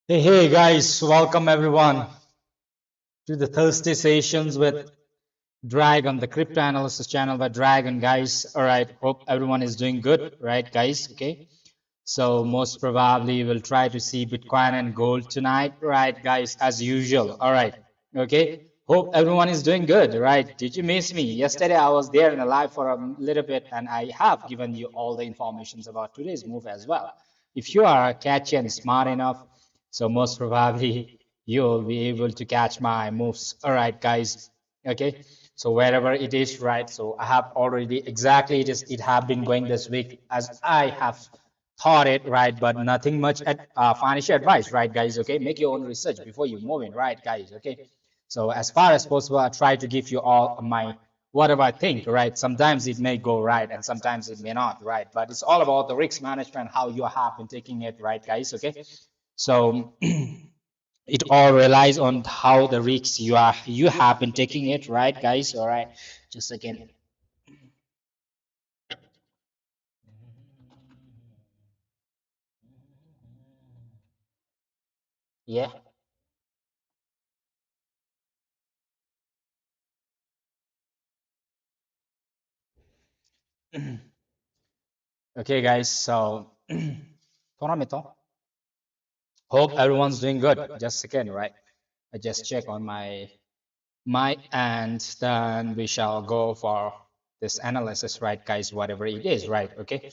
Hey guys, welcome everyone to the Thursday sessions with Dragon, the crypto analysis channel by Dragon, guys. All right, hope everyone is doing good, right, guys? Okay, so most probably we'll try to see Bitcoin and gold tonight, right, guys, as usual. All right, okay. Hope everyone is doing good, right? Did you miss me? Yesterday I was there in the live for a little bit, and I have given you all the informations about today's move as well. If you are catchy and smart enough, so most probably you'll be able to catch my moves. All right, guys. Okay. So wherever it is, right? So I have already exactly it have been going this week as I have thought it, right? But nothing much at financial advice, right, guys? Okay, make your own research before you move in, right, guys? Okay. So as far as possible, I try to give you all my whatever I think, right? Sometimes it may go right and sometimes it may not, right? But it's all about the risk management, how you have been taking it, right, guys? Okay. So it all relies on how the risks you have been taking it, right, guys? All right, just again. Yeah. Okay, guys. So, hope everyone's doing good. Just a second, right? I just check on my and then we shall go for this analysis, right, guys? Whatever it is, right? Okay.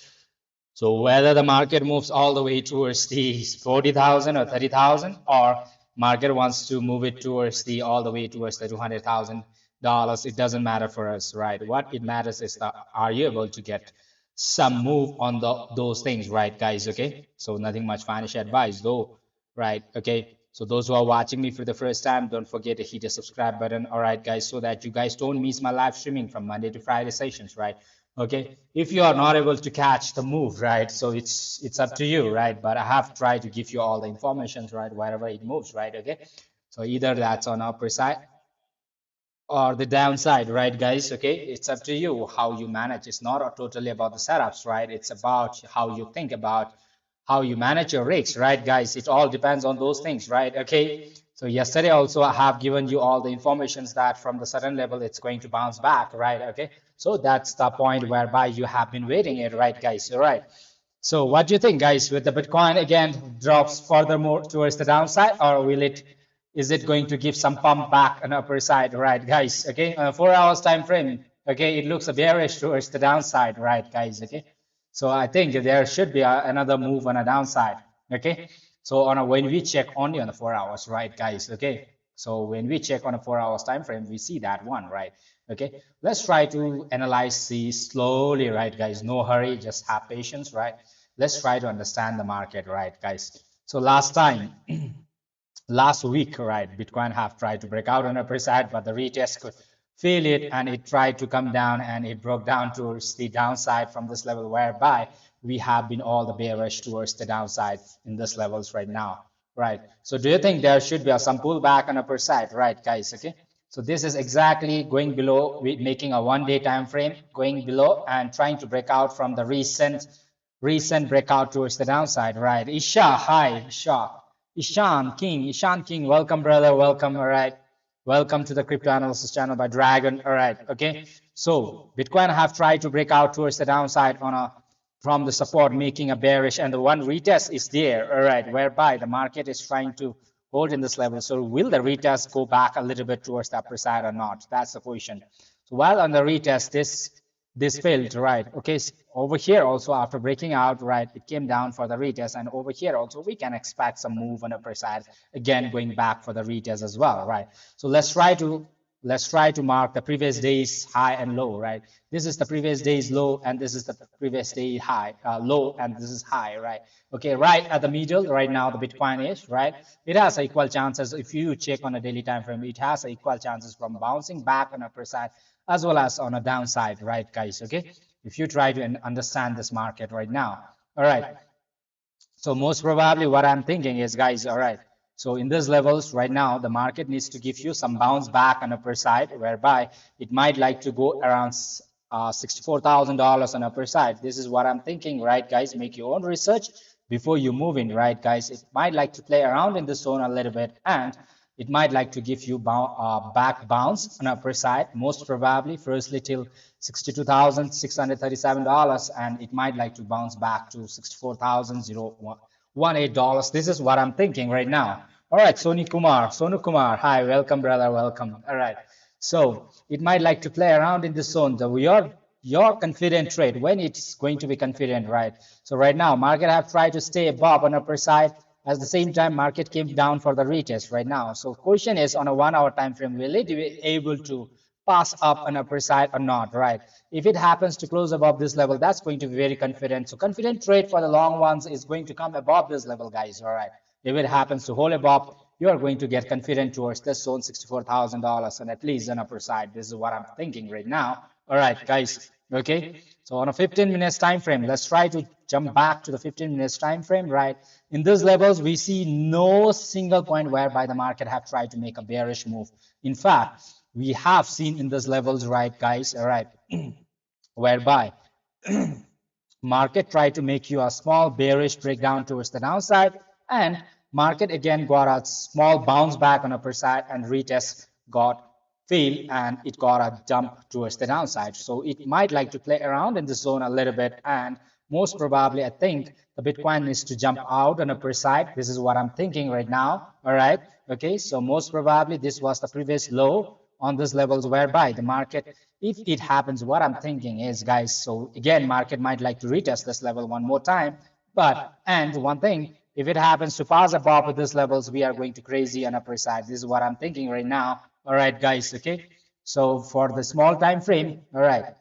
So whether the market moves all the way towards the 40,000 or 30,000, or market wants to move it towards the all the way towards the $200,000, it doesn't matter for us, right? What it matters is that are you able to get some move on those things, right, guys? Okay, so nothing much financial advice though, right? Okay, so those who are watching me for the first time, don't forget to hit the subscribe button, all right, guys, so that you guys don't miss my live streaming from Monday to Friday sessions, right? Okay, if you are not able to catch the move, right, so it's up to you, right? But I have tried to give you all the information, right, wherever it moves, right? Okay, so either that's on upper side or the downside, right, guys? Okay, it's up to you how you manage. It's not totally about the setups, right? It's about how you think about how you manage your risks, right, guys? It all depends on those things, right? Okay, so yesterday also I have given you all the informations that from the certain level it's going to bounce back, right? Okay, so that's the point whereby you have been waiting it, right, guys? All right, so what do you think, guys, with the Bitcoin again drops furthermore towards the downside, or will it is it going to give some pump back on upper side, right, guys? Okay, 4 hours time frame. Okay, it looks bearish towards the downside, right, guys? Okay, so I think there should be another move on a downside. Okay, so when we check only on the 4 hours, right, guys? Okay, so when we check on a 4 hours time frame, we see that one, right? Okay, let's try to analyze these slowly, right, guys? No hurry, just have patience, right? Let's try to understand the market, right, guys? So last time, last week, right, Bitcoin have tried to break out on upper side, but the retest could feel it and it tried to come down and it broke down towards the downside from this level, whereby we have been all the bearish towards the downside in this levels right now, right? So do you think there should be some pullback on upper side, right, guys? Okay, so this is exactly going below, making a 1 day time frame, going below and trying to break out from the recent breakout towards the downside, right? Isha, hi, Isha. Ishan King, welcome, brother, welcome, all right. Welcome to the crypto analysis channel by Dragon, all right, okay. So Bitcoin have tried to break out towards the downside on a from the support, making a bearish, and the one retest is there, all right, whereby the market is trying to hold in this level. So will the retest go back a little bit towards the upper side or not? That's the question. So while on the retest, this failed, right? Okay, over here also after breaking out, right, it came down for the retest, and over here also we can expect some move on the upper side, again going back for the retest as well, right? So let's try to mark the previous day's high and low, right? This is the previous day's low and this is the previous day high, low, and this is high, right? Okay, right at the middle right now the Bitcoin is, right? It has equal chances. If you check on a daily time frame, it has equal chances from bouncing back on upper side as well as on a downside, right, guys? Okay, if you try to understand this market right now, all right. So most probably what I'm thinking is, guys, all right, so in these levels right now the market needs to give you some bounce back on upper side, whereby it might like to go around $64,000 on upper side. This is what I'm thinking, right, guys? Make your own research before you move in, right, guys? It might like to play around in the zone a little bit, and it might like to give you back bounce on upper side, most probably, firstly till $62,637, and it might like to bounce back to $64,018. This is what I'm thinking right now. All right, Sonu Kumar, hi, welcome, brother, welcome. All right, so it might like to play around in the zone. Your confident trade, when it's going to be confident, right? So right now, market have tried to stay above on upper side. At the same time, market came down for the retest right now. So question is, on a 1 hour time frame, will it be able to pass up an upper side or not, right? If it happens to close above this level, that's going to be very confident. So confident trade for the long ones is going to come above this level, guys. All right. If it happens to hold above, you are going to get confident towards this zone, $64,000, and at least an upper side. This is what I'm thinking right now. All right, guys. Okay. So on a 15 minutes time frame, let's try to jump back to the 15 minutes time frame, right? In these levels, we see no single point whereby the market have tried to make a bearish move. In fact, we have seen in these levels, right, guys, all right, whereby market tried to make you a small bearish breakdown towards the downside, and market again got a small bounce back on upper side, and retest got failed, and it got a jump towards the downside. So it might like to play around in the zone a little bit, and most probably I think the Bitcoin needs to jump out on upper side. This is what I'm thinking right now. All right, okay, so most probably this was the previous low on these levels, whereby the market, if it happens, what I'm thinking is, guys, so again, market might like to retest this level one more time. But, and one thing, if it happens to pass above with these levels, we are going to crazy on upper side. This is what I'm thinking right now. All right, guys, okay. So for the small time frame, all right,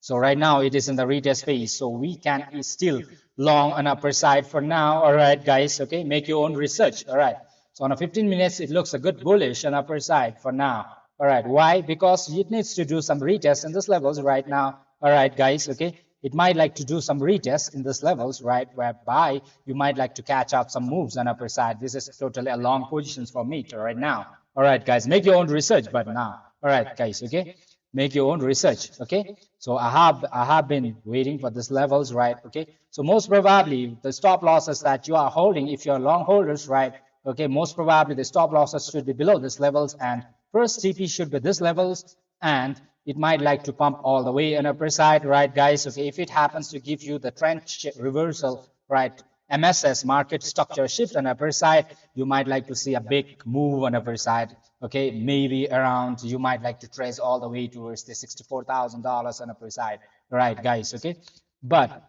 so right now it is in the retest phase, so we can still long on upper side for now. All right, guys, okay, make your own research. All right, so on a 15 minutes, it looks a good bullish on upper side for now. All right, why? Because it needs to do some retest in this levels right now. All right, guys, okay, it might like to do some retest in this levels, right, whereby you might like to catch up some moves on upper side. This is totally a long positions for me right now. All right, guys, make your own research, but now, all right, guys, okay, make your own research. Okay, so I have been waiting for these levels, right? Okay, so most probably the stop losses that you are holding, if you're long holders, right? Okay, most probably the stop losses should be below these levels, and first TP should be this levels, and it might like to pump all the way on upper side, right, guys? Okay, if it happens to give you the trend reversal, right, MSS, market structure shift on upper side, you might like to see a big move on upper side. Okay, maybe around, you might like to trace all the way towards the $64,000 on upper side, right, guys? Okay, but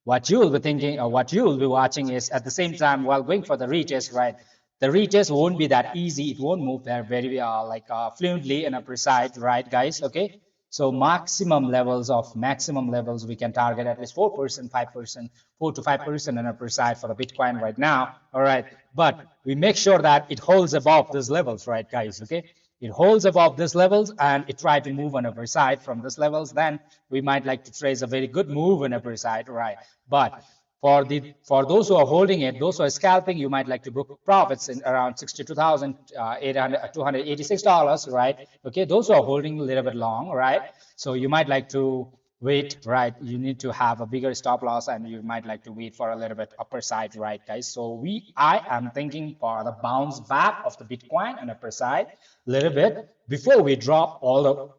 what you will be thinking, or what you will be watching, is at the same time while going for the retest, right? The retest won't be that easy. It won't move there very fluently and upper side, right, guys? Okay, so maximum levels we can target at least 4%, 5%, 4 to 5% on upper side for the Bitcoin right now. All right, but we make sure that it holds above these levels, right, guys? Okay, it holds above these levels and it try to move on upper side from these levels, then we might like to trace a very good move on upper side, right? But for those who are holding it, those who are scalping, you might like to book profits in around $62,286, right? Okay, those who are holding a little bit long, right? So you might like to wait, right? You need to have a bigger stop loss, and you might like to wait for a little bit upper side, right, guys? So I am thinking for the bounce back of the Bitcoin on upper side a little bit before we drop all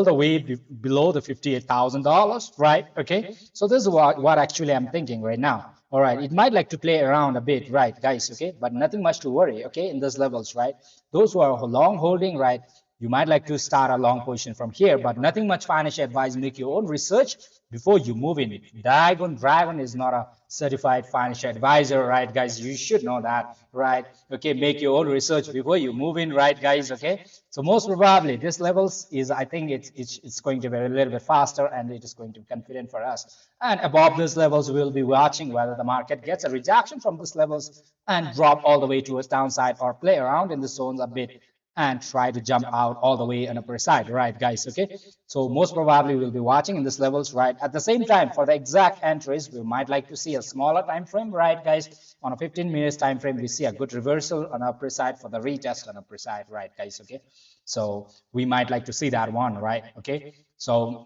the way below the $58,000, right? Okay, so this is what actually I'm thinking right now. All right, it might like to play around a bit, right, guys? Okay, but nothing much to worry. Okay, in those levels, right? Those who are long holding, right, you might like to start a long position from here, but nothing much financial advice. Make your own research before you move in. Dragon is not a certified financial advisor, right, guys? You should know that, right? Okay, make your own research before you move in, right, guys? Okay, so most probably this levels is, I think it's going to be a little bit faster, and it is going to be confident for us. And above these levels, we'll be watching whether the market gets a rejection from these levels and drop all the way towards downside, or play around in the zones a bit and try to jump out all the way on upper side, right, guys? Okay, so most probably we'll be watching in these levels, right? At the same time, for the exact entries, we might like to see a smaller time frame, right, guys? On a 15 minutes time frame, we see a good reversal on upper side for the retest on upper side, right, guys? Okay, so we might like to see that one, right? Okay, so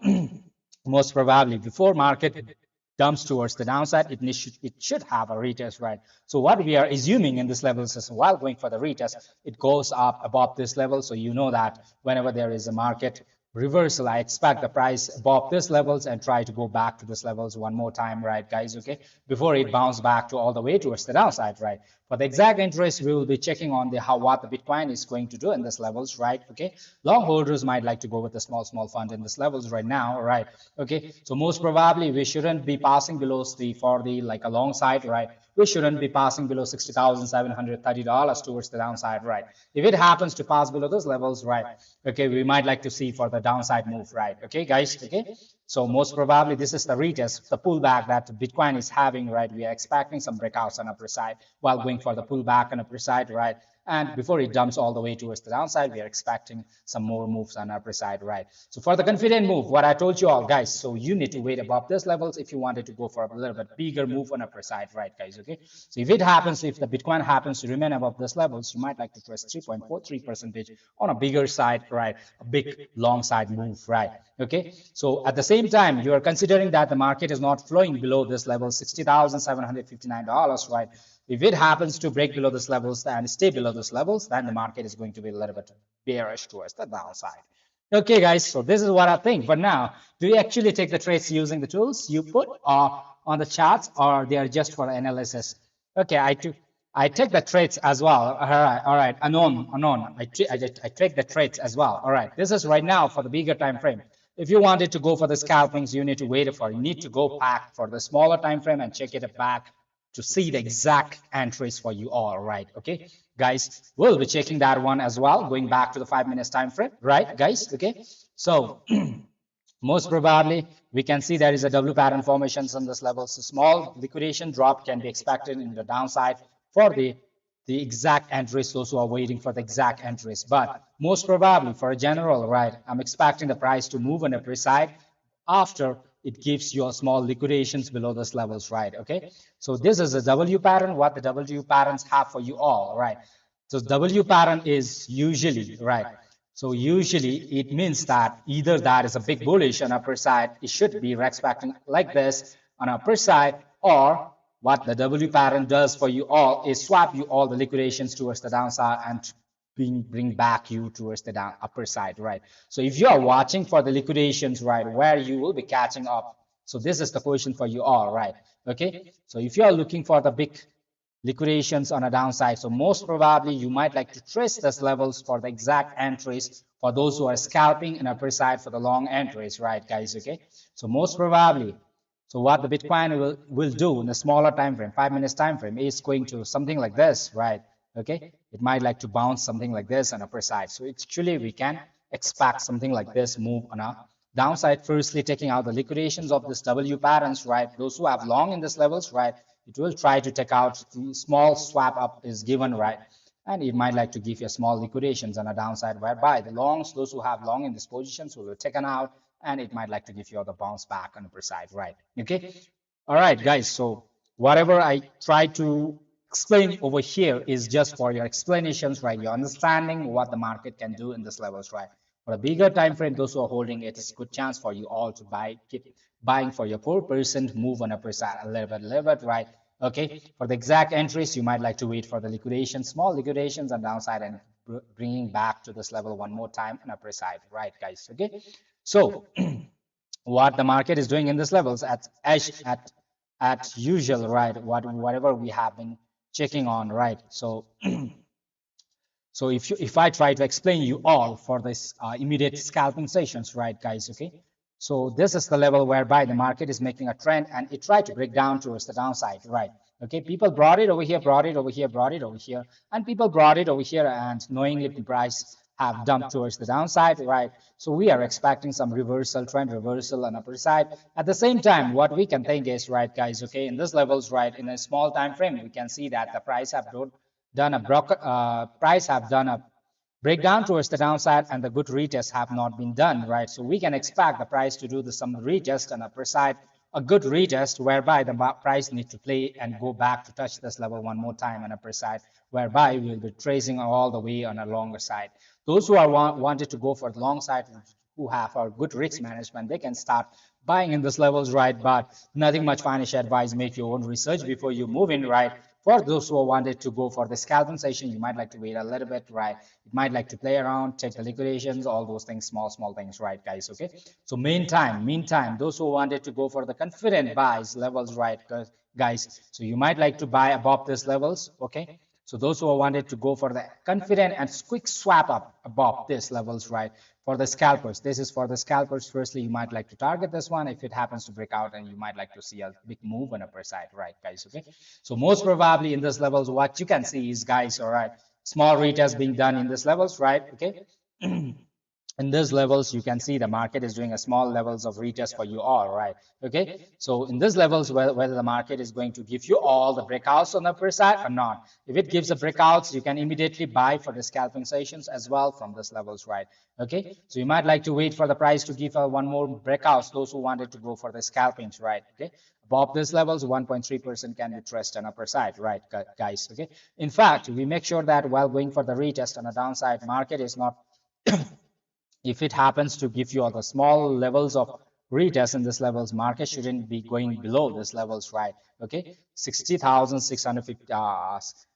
most probably before market dumps towards the downside, it should have a retest, right? So what we are assuming in this level is while going for the retest, it goes up above this level. So you know that whenever there is a market reversal, I expect the price above this levels and try to go back to this levels one more time, right, guys? Okay, before it bounce back to all the way towards the downside, right? For the exact interest, we will be checking on the how what the Bitcoin is going to do in this levels, right? Okay, long holders might like to go with a small fund in this levels right now, right? Okay, so most probably we shouldn't be passing below the for the like a long side, right? We shouldn't be passing below $60,730 towards the downside, right? If it happens to pass below those levels, right? Okay, we might like to see for the downside move, right? Okay, guys. Okay, so most probably this is the retest, the pullback that Bitcoin is having, right? We are expecting some breakouts on upper side while going for the pullback on upper side, right? And before it dumps all the way towards the downside, we are expecting some more moves on upper side, right? So for the confident move, what I told you all, guys, so you need to wait above this levels if you wanted to go for a little bit bigger move on upper side, right, guys? Okay, so if it happens, if the Bitcoin happens to remain above this levels, you might like to trust 3.43% on a bigger side, right? A big long side move, right? Okay, so at the same time, you are considering that the market is not flowing below this level, $60,759, right? If it happens to break below this levels and stay below this levels, then the market is going to be a little bit bearish towards the downside. Okay, guys, so this is what I think. But now, do you actually take the trades using the tools you put or on the charts, or they are just for analysis? Okay, I take the trades as well. All right, unknown. I take the trades as well. All right, this is right now for the bigger time frame. If you wanted to go for the scalpings, you need to wait for. You need to go back for the smaller time frame and check it back to see the exact entries for you all, right? Okay, guys, we'll be checking that one as well, going back to the 5 minutes time frame, right, guys? Okay, so most probably we can see there is a W pattern formations on this level. So small liquidation drop can be expected in the downside for the exact entries, those who are waiting for the exact entries. But most probably for a general, right, I'm expecting the price to move on a upper side after it gives you a small liquidations below this levels, right? Okay, so this is a W pattern, what the W patterns have for you all, right? So W pattern is usually, right, so usually it means that either that is a big bullish on upper side, it should be expecting like this on upper side, or what the W pattern does for you all is swap you all the liquidations towards the downside and bring back you towards the upper side, right? So if you are watching for the liquidations, right, where you will be catching up, so this is the question for you all, right? Okay, so if you are looking for the big liquidations on a downside, so most probably you might like to trace these levels for the exact entries for those who are scalping and upper side for the long entries, right, guys? Okay, so most probably, so what the Bitcoin will do in a smaller time frame, 5 minutes time frame, is going to something like this, right? Okay, it might like to bounce something like this on upper side. So actually we can expect something like this move on a downside. Firstly, taking out the liquidations of this W patterns, right? Those who have long in this levels, right, it will try to take out the small swap up is given, right? And it might like to give you a small liquidations on a downside, whereby the longs, those who have long in this positions will be taken out, and it might like to give you the bounce back on the upper side, right? Okay, all right, guys, so whatever I try to explain over here is just for your explanations, right? Your understanding what the market can do in this levels, right? For a bigger time frame, those who are holding it, it's a good chance for you all to buy, keep buying for your 4% move on upper side a little bit, right? Okay, for the exact entries, you might like to wait for the liquidation, small liquidations on downside, and bringing back to this level one more time on upper side, right, guys? Okay, so what the market is doing in this levels at usual, right? Whatever we have been checking on, right? So so if I try to explain you all for this immediate scalping sessions, right, guys? Okay, so this is the level whereby the market is making a trend and it tried to break down towards the downside, right? Okay, people brought it over here, brought it over here, brought it over here, and people brought it over here, and knowingly the price have dumped towards the downside, right? So we are expecting some reversal, trend reversal on upper side. At the same time, what we can think is, right, guys, okay, in this levels, right, in a small time frame, we can see that the price have done a price have done a breakdown towards the downside, and the good retests have not been done, right? So we can expect the price to do some retest on upper side, a good retest whereby the price needs to play and go back to touch this level one more time on upper side, whereby we'll be tracing all the way on a longer side. Those who are wanted to go for the long side who have a good risk management, they can start buying in this levels, right? But nothing much financial advice. Make your own research before you move in, right? For those who wanted to go for the scalping session, you might like to wait a little bit, right? You might like to play around, take the liquidations, all those things, small things, right, guys? Okay. So meantime, those who wanted to go for the confident buys levels, right, guys? So you might like to buy above these levels, okay? So those who wanted to go for the confident and quick swap up above these levels, right? For the scalpers, this is for the scalpers. Firstly, you might like to target this one if it happens to break out, and you might like to see a big move on upper side, right, guys? Okay. So most probably in this levels, what you can see is, guys, all right, small retest being done in this levels, right? Okay. In these levels, you can see the market is doing a small levels of retest for you all, right? Okay. So in these levels, whether the market is going to give you all the breakouts on the upper side or not. If it gives the breakouts, you can immediately buy for the scalping sessions as well from these levels, right? Okay. So you might like to wait for the price to give one more breakouts, those who wanted to go for the scalpings, right? Okay. Above these levels, 1.3% can be trust on upper side, right, guys? Okay. In fact, we make sure that while going for the retest on the downside, market is not if it happens to give you all the small levels of retest in this levels, market shouldn't be going below this levels, right? Okay, 60,650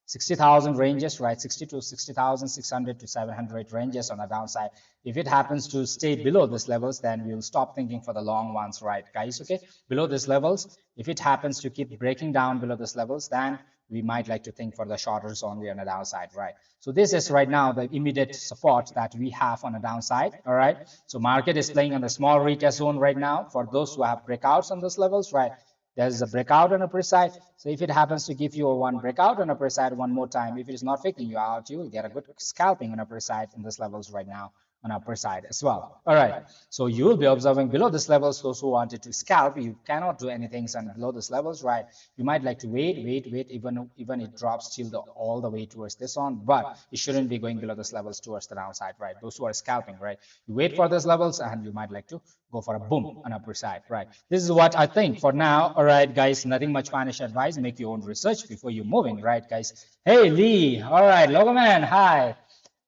60,000 ranges, right? 60 to 60,600 to 700 ranges on the downside. If it happens to stay below this levels, then we'll stop thinking for the long ones, right, guys? Okay, below this levels, if it happens to keep breaking down below this levels, then we might like to think for the shorters only on the downside, right? So this is right now the immediate support that we have on the downside, all right? So market is playing on the small retest zone right now for those who have breakouts on those levels, right? There's a breakout on upper side. So if it happens to give you a one breakout on upper side one more time, if it is not faking you out, you will get a good scalping on upper side in these levels right now on upper side as well. All right. So you will be observing below this levels, those who wanted to scalp, you cannot do anything on below this levels, right? You might like to wait, even it drops till all the way towards this on, but it shouldn't be going below this levels towards the downside, right? Those who are scalping, right? You wait for these levels and you might like to go for a boom on upper side, right? This is what I think for now. All right, guys, nothing much financial advice. Make your own research before you move in, right, guys? Hey, Lee. All right, Logo Man. Hi.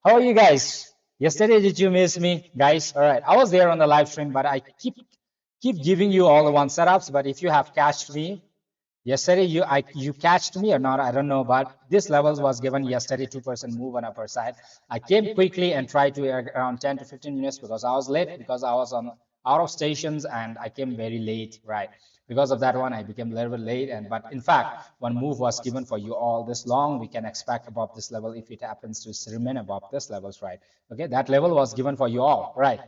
How are you guys? Yesterday, did you miss me, guys? All right, I was there on the live stream, but I keep giving you all the one setups. But if you have catched me yesterday, you catched me or not, I don't know. But this levels was given yesterday, 2% move on upper side. I came quickly and tried to around 10 to 15 minutes because I was late because I was on out of stations and I came very late, right? Because of that one, I became a little bit late. And but in fact, one move was given for you all this long. We can expect above this level if it happens to remain above this levels, right? Okay, that level was given for you all, right?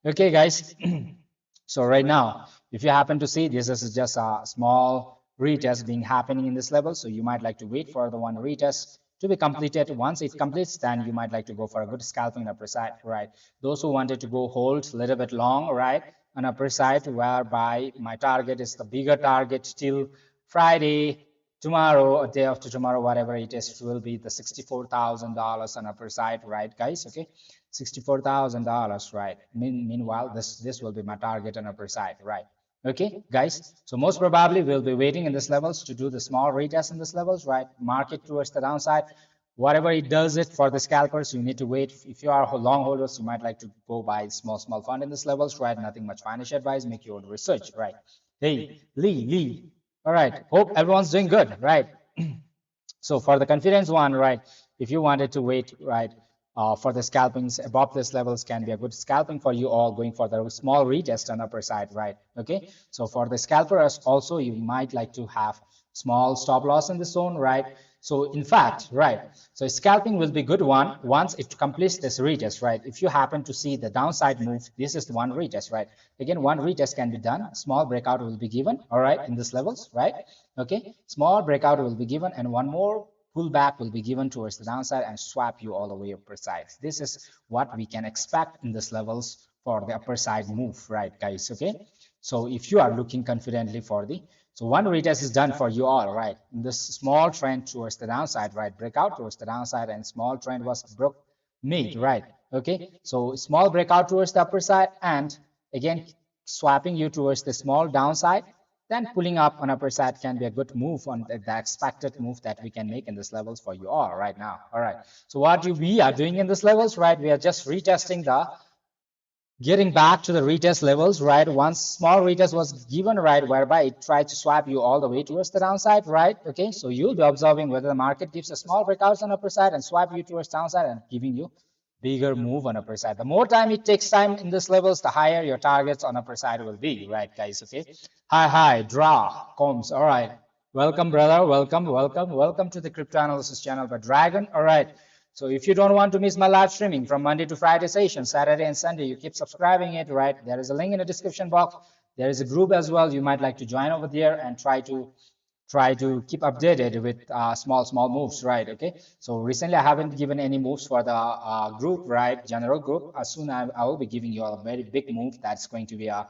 Okay, guys. So right now, if you happen to see this is just a small retest being happening in this level, so you might like to wait for the one retest to be completed. Once it completes, then you might like to go for a good scalping upper side, right? Those who wanted to go hold a little bit long, right, on upper side, whereby my target is the bigger target till Friday, tomorrow, or day after tomorrow, whatever it is, will be the $64,000 on upper side, right, guys? Okay, $64,000, right? Meanwhile, this will be my target on upper side, right? Okay, guys. So most probably we'll be waiting in this levels to do the small retest in this levels, right? Market towards the downside. Whatever it does it for the scalpers, you need to wait. If you are long holders, you might like to go buy small fund in this levels, right? Nothing much financial advice. Make your own research, right? Hey, Lee. All right. Hope everyone's doing good, right? So for the confidence one, right, if you wanted to wait, right, for the scalpings above this levels can be a good scalping for you all going for the small retest on upper side, right? Okay. So for the scalpers also, you might like to have small stop loss in the zone, right? So in fact, right, so scalping will be good one once it completes this retest, right? If you happen to see the downside move, this is the one retest, right? Again, one retest can be done, small breakout will be given, all right, in this levels, right? Okay, small breakout will be given and one more pullback will be given towards the downside and swap you all the way upper side. This is what we can expect in this levels for the upper side move, right, guys? Okay, so if you are looking confidently for the so one retest is done for you all, right? In this small trend towards the downside, right? Breakout towards the downside and small trend was broke made, right? Okay, so small breakout towards the upper side and again swapping you towards the small downside, then pulling up on upper side can be a good move on the expected move that we can make in this levels for you all right now. All right, so what we are doing in this levels, right? We are just retesting the getting back to the retest levels, right? Once small retest was given, right, whereby it tried to swap you all the way towards the downside, right? Okay, so you'll be observing whether the market gives a small breakouts on upper side and swap you towards downside and giving you bigger move on upper side. The more time it takes time in these levels, the higher your targets on upper side will be, right, guys? Okay. Hi, draw combs. All right. Welcome, brother. Welcome to the crypto analysis channel by Dragon. All right. So if you don't want to miss my live streaming from Monday to Friday session, Saturday and Sunday, you keep subscribing it, right? There is a link in the description box. There is a group as well. You might like to join over there and try to keep updated with small moves, right? Okay, so recently I haven't given any moves for the group, right? General group. As soon as I will be giving you a very big move that's going to be a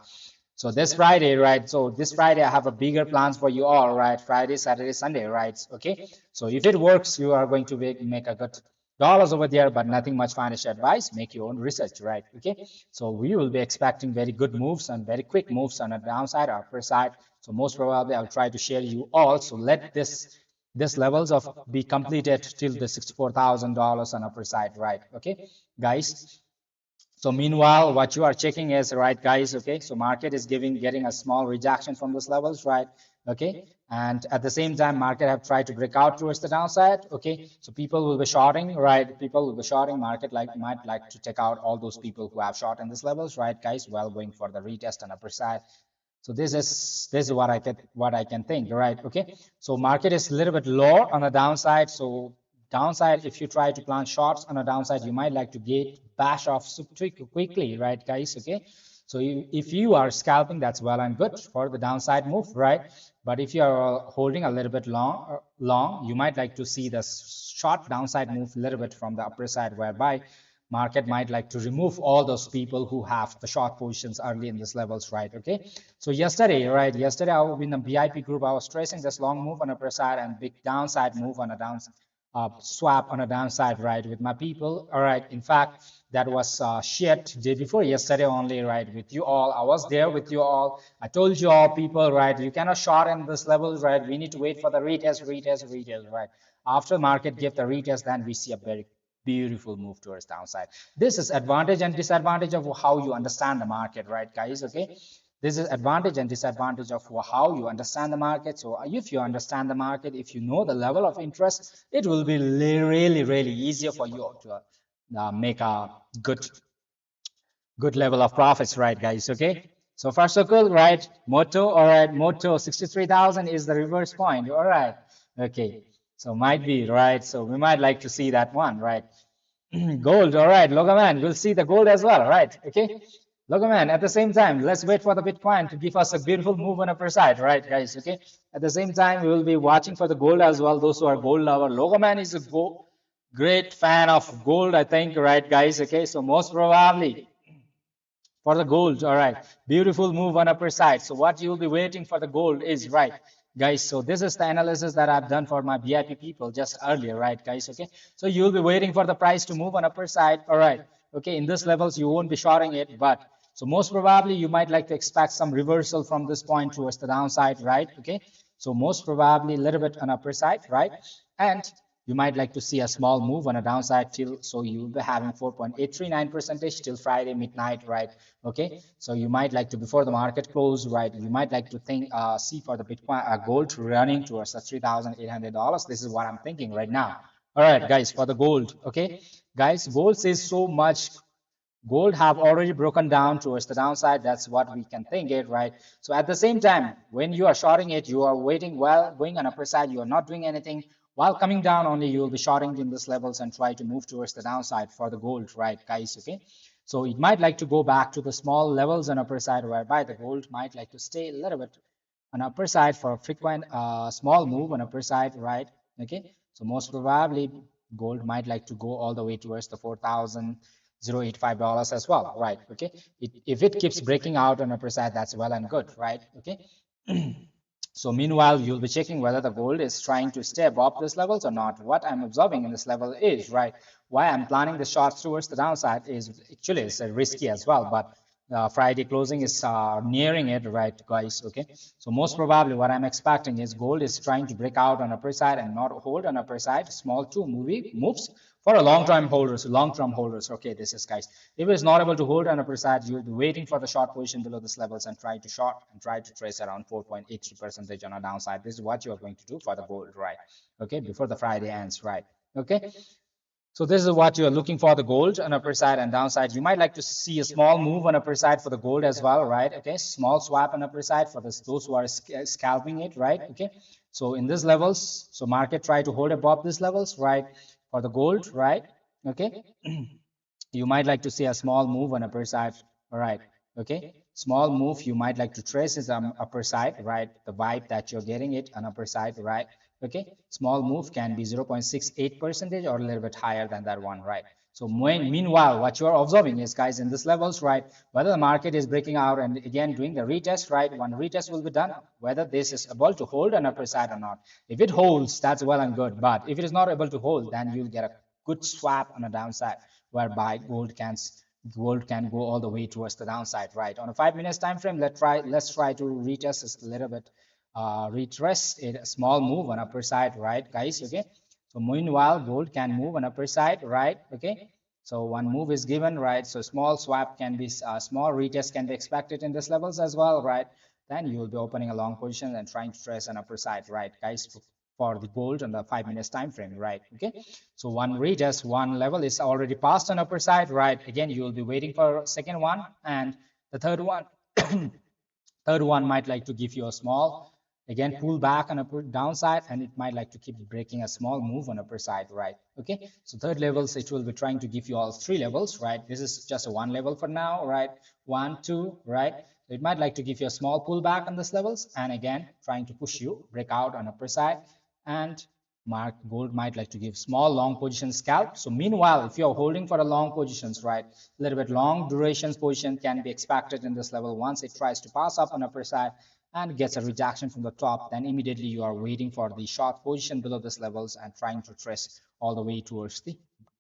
so this Friday, right? So this Friday, I have a bigger plans for you all, right? Friday, Saturday, Sunday, right? Okay. So if it works, you are going to make a good dollars over there, but nothing much financial advice. Make your own research, right? Okay. So we will be expecting very good moves and very quick moves on the downside or upper side. So most probably, I'll try to share you all. So let this levels of be completed till the $64,000 on upper side, right? Okay, guys. So meanwhile, what you are checking is, right, guys, okay, so market is getting a small rejection from those levels, right? Okay, and at the same time, market have tried to break out towards the downside. Okay, so people will be shorting, right? People will be shorting. Market might like to take out all those people who have short in these levels, right, guys, while going for the retest and upper side. So this is what I can think, right? Okay, so market is a little bit lower on the downside. So downside, if you try to plant shorts on a downside, you might like to get bash off quickly, right, guys? Okay, so if you are scalping, that's well and good for the downside move, right? But if you are holding a little bit long, you might like to see the short downside move a little bit from the upper side, whereby market might like to remove all those people who have the short positions early in these levels, right? Okay, so yesterday I was in the VIP group. I was tracing this long move on upper side and big downside move on a downside swap on a downside, right, with my people. All right, in fact, that was shit day before yesterday only, right, with you all. I was there with you all. I told you all people, right, you cannot short in this level, right? We need to wait for the retest, right? After market give the retest, then we see a very beautiful move towards downside. This is advantage and disadvantage of how you understand the market, right, guys? Okay, this is advantage and disadvantage of how you understand the market. So if you understand the market, if you know the level of interest, it will be really easier for you to make a good level of profits, right, guys? Okay, so far so good, right? Moto, all right, Moto 63,000 is the reverse point, all right. Okay, so might be, right? So we might like to see that one, right? Gold, all right, Logoman, we'll see the gold as well, right? Okay, Logoman, at the same time, let's wait for the Bitcoin to give us a beautiful move on upper side, right, guys? Okay, at the same time, we will be watching for the gold as well. Those who are gold lover, Logoman is a great fan of gold, I think, right, guys? Okay, so most probably for the gold, all right, beautiful move on upper side. So what you'll be waiting for the gold is, right, guys, so this is the analysis that I've done for my VIP people just earlier, right, guys? Okay, so you'll be waiting for the price to move on upper side, all right. Okay, in this levels you won't be shorting it, but so most probably you might like to expect some reversal from this point towards the downside, right? Okay, so most probably a little bit on upper side, right? And you might like to see a small move on a downside till, so you'll be having 4.839 percentage till Friday midnight, right? Okay, so you might like to, before the market close, right, you might like to think see for the Bitcoin gold running towards the $3,800. This is what I'm thinking right now. All right, guys, for the gold. Okay, guys, gold says so much. Gold have already broken down towards the downside. That's what we can think it, right? So at the same time, when you are shorting it, you are waiting, while going on upper side, you are not doing anything. While coming down only, you will be shorting in these levels and try to move towards the downside for the gold, right, guys? Okay, so it might like to go back to the small levels on upper side, whereby the gold might like to stay a little bit on upper side for a frequent small move on upper side, right? Okay, so most probably gold might like to go all the way towards the $4,085 as well, right? Okay, if it keeps breaking out on upper side, that's well and good, right? Okay. So meanwhile, you'll be checking whether the gold is trying to stay above these levels or not. What I'm observing in this level is, right, why I'm planning the shots towards the downside is actually it's risky as well, but Friday closing is nearing it, right, guys? Okay, so most probably what I'm expecting is gold is trying to break out on upper side and not hold on upper side. Small two movie moves for a long-term holders, long-term holders. Okay, this is, guys. If it is not able to hold on upper side, you'll be waiting for the short position below this levels and try to short and try to trace around 4.83% on a downside. This is what you are going to do for the gold, right? Okay, before the Friday ends, right? Okay, so this is what you are looking for, the gold on upper side and downside. You might like to see a small move on upper side for the gold as well, right? Okay, small swap on upper side for this, those who are scalping it, right? Okay, so in these levels, so market try to hold above these levels, right? For the gold, right? Okay, you might like to see a small move on upper side, all right? Okay, small move you might like to trace is on upper side, right? The vibe that you're getting it on upper side, right? Okay, small move can be 0.68 percentage or a little bit higher than that one, right? So meanwhile, what you're observing is, guys, in this levels, right, whether the market is breaking out and again doing the retest, right? One retest will be done, whether this is able to hold an upper side or not. If it holds, that's well and good, but if it is not able to hold, then you'll get a good swap on a downside, whereby gold can go all the way towards the downside, right? On a 5 minutes time frame, let's try to retest this a little bit, retrace it, a small move on upper side, right, guys? Okay, so meanwhile gold can move on upper side, right? Okay, so one move is given, right? So small swap can be, small retest can be expected in this levels as well, right? Then you will be opening a long position and trying to trace an upper side, right, guys, for the gold on the 5 minutes time frame, right? Okay, so one retest, one level is already passed on upper side, right? Again, you will be waiting for second one, and the third one third one might like to give you a small, again, pull back on upper downside, and it might like to keep breaking a small move on upper side, right? Okay, so third levels, it will be trying to give you all three levels, right? This is just a one level for now, right? One, two, right? So it might like to give you a small pullback on this levels, and again trying to push you break out on upper side, and mark gold might like to give small long position scalp. So meanwhile, if you're holding for a long positions, right, a little bit long durations position can be expected in this level. Once it tries to pass up on upper side and gets a rejection from the top, then immediately you are waiting for the short position below this levels and trying to trace all the way towards the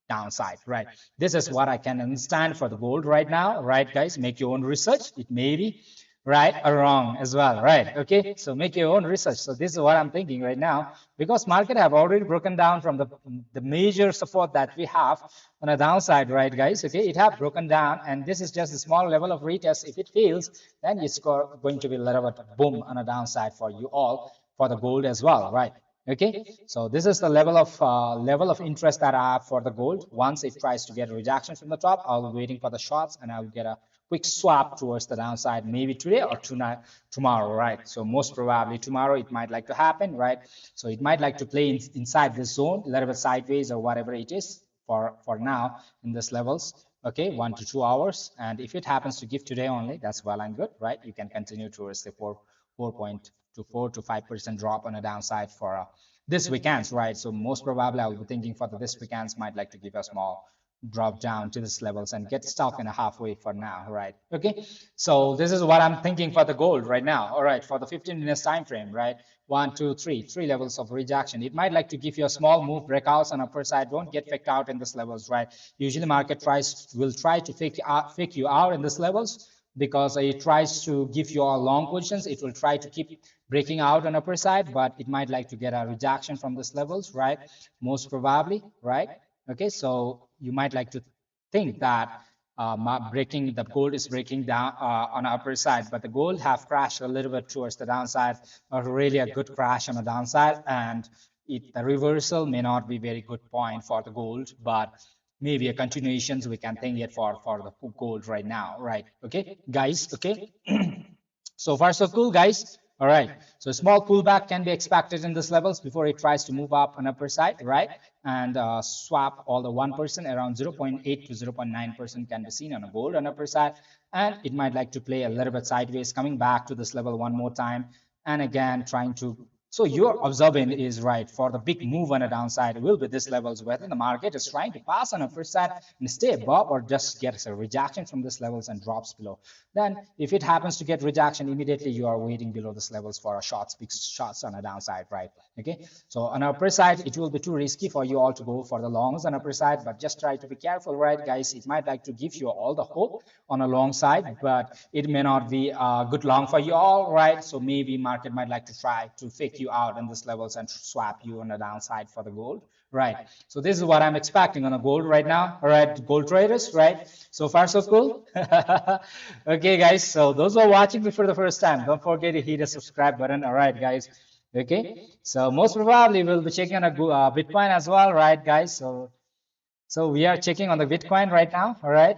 downside, right? This is what I can understand for the gold right now, right, guys? Make your own research. It may be right or wrong as well, right? Okay, so make your own research. So this is what I'm thinking right now, because market have already broken down from the major support that we have on a downside, right, guys? Okay, it have broken down, and this is just a small level of retest. If it fails, then it's going to be a little bit boom on a downside for you all, for the gold as well, right? Okay, so this is the level of interest that I have for the gold. Once it tries to get a rejection from the top, I'll be waiting for the shots, and I'll get a quick swap towards the downside, maybe today or tonight, tomorrow, right? So most probably tomorrow it might like to happen, right? So it might like to play inside this zone, a little bit sideways or whatever it is for now in this levels. Okay, 1 to 2 hours, and if it happens to give today only, that's well and good, right? You can continue towards the 4.4 to 5% drop on a downside for this weekends, right? So most probably I'll be thinking for this weekends might like to give a small drop down to this levels and get stuck in a halfway for now, right? Okay, so this is what I'm thinking for the gold right now. All right, for the 15 minutes time frame, right? One, two, three levels of rejection. It might like to give you a small move breakouts on upper side. Don't get faked out in this levels, right? Usually market will try to fake you out in this levels, because it tries to give you all long positions. It will try to keep breaking out on upper side, but it might like to get a rejection from this levels, right? Most probably, right? Okay, so you might like to think that breaking the gold is breaking down on the upper side, but the gold have crashed a little bit towards the downside, or really a good crash on the downside, and the reversal may not be very good point for the gold, but maybe a continuations we can think it for the gold right now, right? Okay, guys. Okay. So far so cool, guys. All right, so a small pullback can be expected in this levels before it tries to move up on upper side, right? And swap all the 1% around 0.8 to 0.9% can be seen on a gold on upper side, and it might like to play a little bit sideways, coming back to this level one more time, and again trying to So you're observing is right for the big move on a downside will be this levels whether the market is trying to pass on a first side and stay above or just gets a rejection from this levels and drops below. Then if it happens to get rejection immediately, you are waiting below this levels for a shots, big shots on a downside, right? Okay. So on upper side, it will be too risky for you all to go for the longs on upper side, but just try to be careful, right, guys? It might like to give you all the hope on a long side, but it may not be a good long for you all, right? So maybe market might like to try to fake you out in this levels and swap you on the downside for the gold, right? So this is what I'm expecting on a gold right now. All right, gold traders, right? So far so cool. Okay, guys, so those who are watching me for the first time, don't forget to hit the subscribe button. All right, guys. Okay, so most probably we'll be checking on a Bitcoin as well, right, guys? So we are checking on the Bitcoin right now. All right.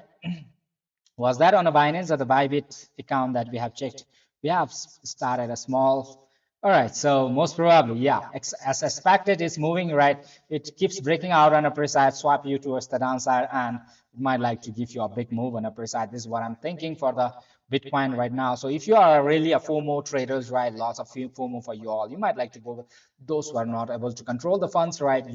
Was that on a Binance or the Bybit account that we have checked? We have started a small. All right, so most probably, yeah, as expected, it's moving right. It keeps breaking out on upper side, swap you towards the downside, and it might like to give you a big move on upper side. This is what I'm thinking for the Bitcoin right now. So if you are really a FOMO traders, right, lots of FOMO for you all, you might like to go with those who are not able to control the funds, right?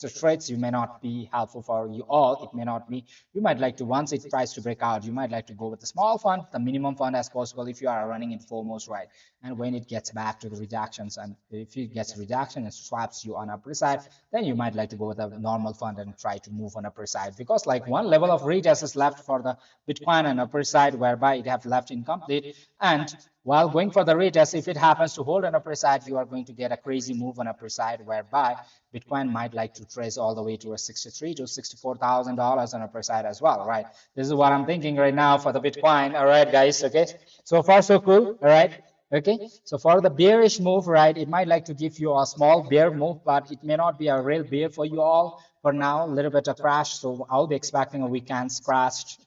The trades you may not be helpful for you all. It may not be. You might like to once it tries to break out, you might like to go with the small fund, the minimum fund as possible if you are running in foremost, right? And when it gets back to the rejections, and if it gets rejection and swaps you on upper side, then you might like to go with a normal fund and try to move on upper side, because like one level of retest is left for the Bitcoin and upper side, whereby it have left incomplete. And while going for the retest, if it happens to hold an upper side, you are going to get a crazy move on upper side, whereby Bitcoin might like to trace all the way to a 63 to $64,000 on upper side as well, right? This is what I'm thinking right now for the Bitcoin. All right, guys. Okay. So far, so cool. All right. Okay. So for the bearish move, right, it might like to give you a small bear move, but it may not be a real bear for you all. For now, a little bit of crash. So I'll be expecting a weekend's crash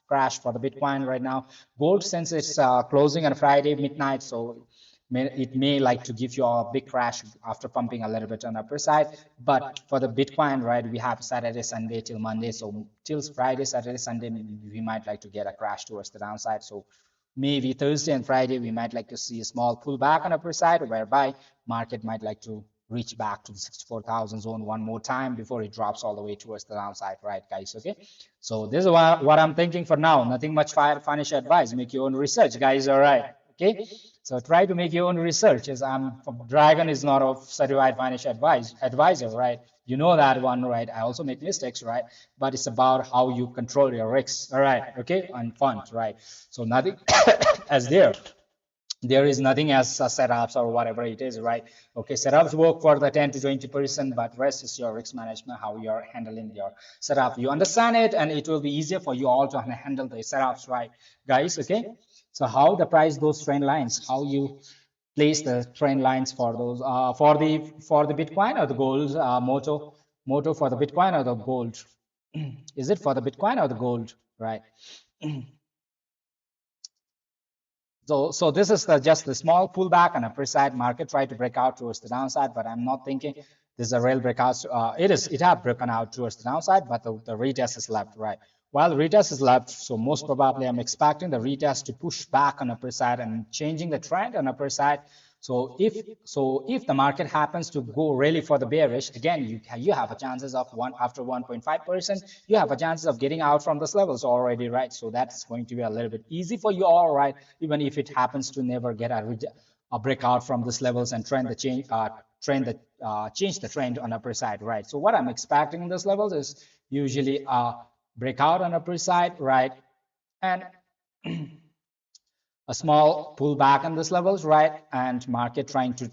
for the Bitcoin right now. Gold, since it's closing on Friday midnight, so it may like to give you a big crash after pumping a little bit on the upper side. But for the Bitcoin, right, we have Saturday, Sunday till Monday. So till Friday, Saturday, Sunday, we might like to get a crash towards the downside. So maybe Thursday and Friday, we might like to see a small pullback on upper side, whereby market might like to reach back to the 64,000 zone one more time before it drops all the way towards the downside, right, guys? Okay. So this is what I'm thinking for now. Nothing much financial advice. Make your own research, guys. All right. Okay. So try to make your own research. As Dragon is not a certified financial advisor, right? You know that one, right? I also make mistakes, right? But it's about how you control your risks, all right? Okay, and funds, right? So nothing as there is nothing as setups or whatever it is, right? Okay, setups work for the 10 to 20%, but rest is your risk management, how you're handling your setup. You understand it, and it will be easier for you all to handle the setups, right, guys? Okay. So how the price those trend lines, how you place the trend lines for those for the Bitcoin or the gold motto for the Bitcoin or the gold? Is it for the Bitcoin or the gold, right? So this is just the small pullback on upper side. Market try to break out towards the downside, but I'm not thinking this is a real breakout. It have broken out towards the downside, but the retest is left, right? While the retest is left, so most probably I'm expecting the retest to push back on upper side and changing the trend on upper side. So if the market happens to go really for the bearish, again you have a chances of after 1.5%, you have a chances of getting out from these levels already, right? So that's going to be a little bit easy for you all, right? Even if it happens to never get a breakout from these levels and change the trend on upper side, right? So what I'm expecting in these levels is usually a breakout on upper side, right? And a small pullback on these levels, right? And market trying to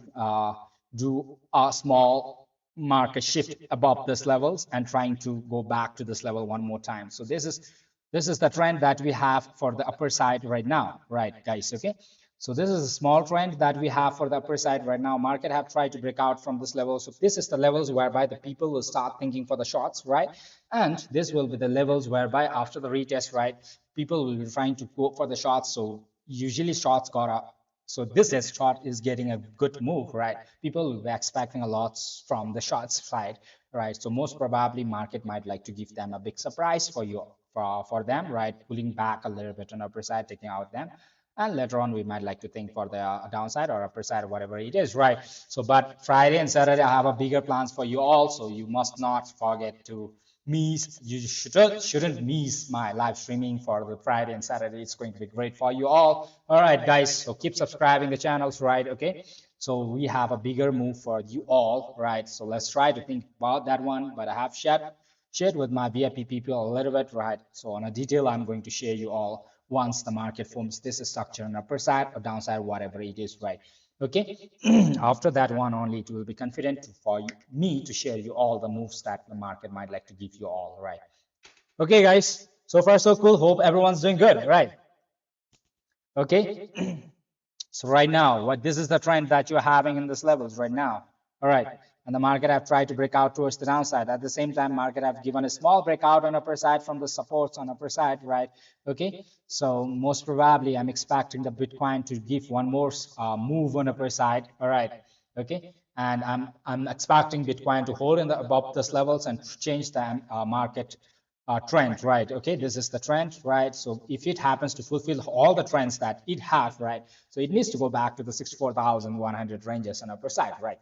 do a small market shift above these levels and trying to go back to this level one more time. So this is the trend that we have for the upper side right now, right, guys? Okay. So this is a small trend that we have for the upper side right now. Market have tried to break out from this level. So this is the levels whereby the people will start thinking for the shorts, right? And this will be the levels whereby after the retest, right, people will be trying to go for the shorts. So usually shorts got up. So this is short is getting a good move, right? People will be expecting a lot from the shorts side, right? So most probably market might like to give them a big surprise for you for them, right? Pulling back a little bit on upper side, taking out them. and later on we might like to think for the downside or upper side or whatever it is, right? So but Friday and Saturday I have a bigger plans for you all, so you must not forget to miss, you shouldn't miss my live streaming for the Friday and Saturday. It's going to be great for you all right guys, so keep subscribing the channels, right? Okay, so we have a bigger move for you all, right? So let's try to think about that one, but I have shared with my VIP people a little bit, right? So on a detail, I'm going to share you all once the market forms this structure on upper side or downside, whatever it is, right? Okay, after that one only, it will be confident for me to share you all the moves that the market might like to give you all, right? Okay, guys, so far so cool. Hope everyone's doing good, right? Okay. So right now, what this is the trend that you're having in this levels right now. All right. And the market have tried to break out towards the downside. At the same time, market have given a small breakout on upper side from the supports on upper side, right? Okay. So most probably, I'm expecting the Bitcoin to give one more move on upper side. All right. Okay. And I'm expecting Bitcoin to hold in the above this levels and change the market trend, right? Okay, this is the trend, right? So if it happens to fulfill all the trends that it has, right? So it needs to go back to the 64,100 ranges on upper side, right?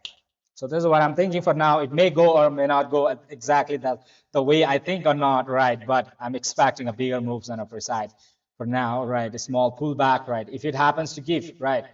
So this is what I'm thinking for now. It may go or may not go exactly the way I think or not, right? But I'm expecting a bigger moves on upper side for now, right? A small pullback, right? If it happens to give, right?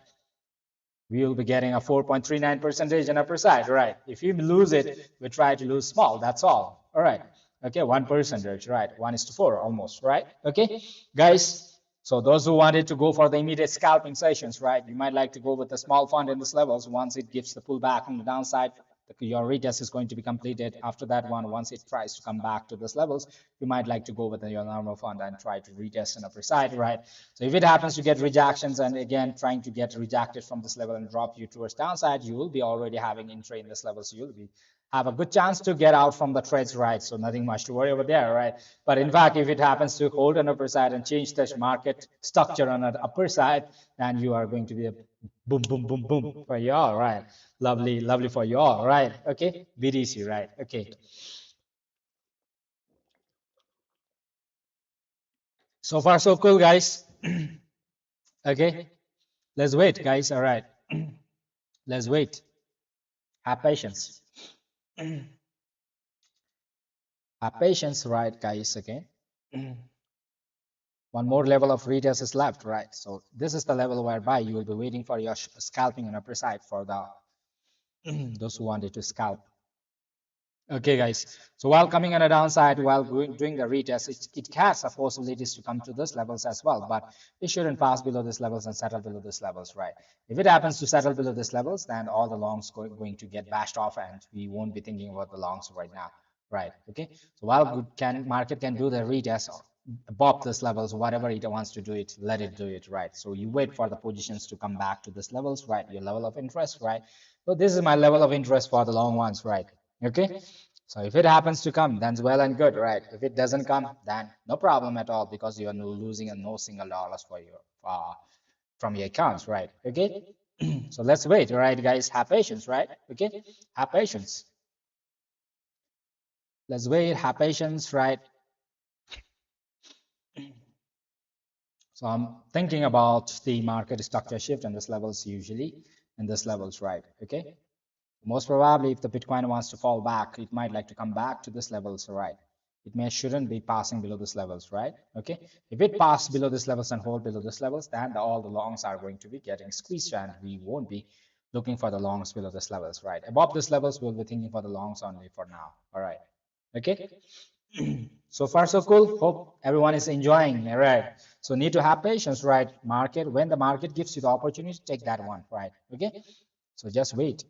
We will be getting a 4.39 percentage on upper side, right? If you lose it, we try to lose small, that's all right? Okay, 1%, right? 1:4 almost, right? Okay, guys, so those who wanted to go for the immediate scalping sessions, right, you might like to go with the small fund in this levels. Once it gives the pullback on the downside, your retest is going to be completed. After that one, once it tries to come back to this levels, you might like to go with your normal fund and try to retest an upper side, right? So if it happens to get rejections and again trying to get rejected from this level and drop you towards downside, you will be already having entry in this level, so you'll be have a good chance to get out from the trades, right? So nothing much to worry over there, right? But in fact, if it happens to hold an upper side and change the market structure on the upper side, then you are going to be a boom, boom, boom, boom for you all, right? Lovely, lovely for you all, right? Okay, BTC, right? Okay. So far, so cool, guys. Okay, let's wait, guys. All right, let's wait. Have patience. Have patience, right, guys? Okay. One more level of retest is left, right? So this is the level whereby you will be waiting for your scalping on upper side for the those who wanted to scalp. Okay, guys. So while coming on a downside, while doing the retest, it has a possibilities to come to this levels as well, but it shouldn't pass below this levels and settle below this levels, right? If it happens to settle below this levels, then all the longs going to get bashed off, and we won't be thinking about the longs right now, right? Okay. So while good can market can do the retest above this levels, whatever it wants to do it, let it do it, right? So you wait for the positions to come back to this levels, right? Your level of interest, right? So this is my level of interest for the long ones, right? Okay. So if it happens to come, then it's well and good, right? If it doesn't come, then no problem at all, because you are losing no single dollars for your from your accounts, right? Okay. So let's wait, right, guys? Have patience, right? Okay. Have patience. Let's wait. Have patience, right? So I'm thinking about the market structure shift and this levels usually in this levels, right? Okay. Most probably, if the Bitcoin wants to fall back, it might like to come back to this levels, right? It may shouldn't be passing below this levels, right? Okay. If it passes below this levels and hold below this levels, then all the longs are going to be getting squeezed, and we won't be looking for the longs below this levels, right? Above this levels, we'll be thinking for the longs only for now. All right. Okay. So far so cool. Hope everyone is enjoying. All right. So need to have patience, right? Market, when the market gives you the opportunity, take that one, right? Okay. So just wait.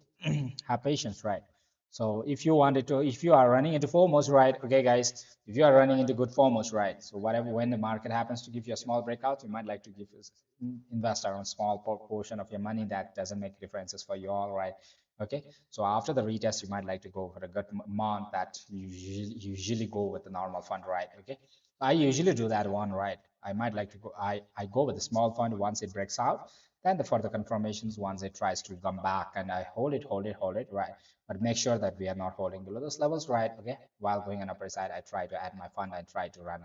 Have patience, right? So if you wanted to, if you are running into foremost, right? Okay, guys, if you are running into good foremost, right? So whatever, when the market happens to give you a small breakout, you might like to give investor a small portion of your money. That doesn't make differences for you all, right? Okay. So after the retest, you might like to go for a good amount that you usually go with the normal fund, right? Okay. I usually do that one, right? I might like to go. I go with a small fund once it breaks out. Then the further confirmations once it tries to come back, and I hold it, right? But make sure that we are not holding below those levels, right? Okay. While going on upper side, I try to add my fund and try to run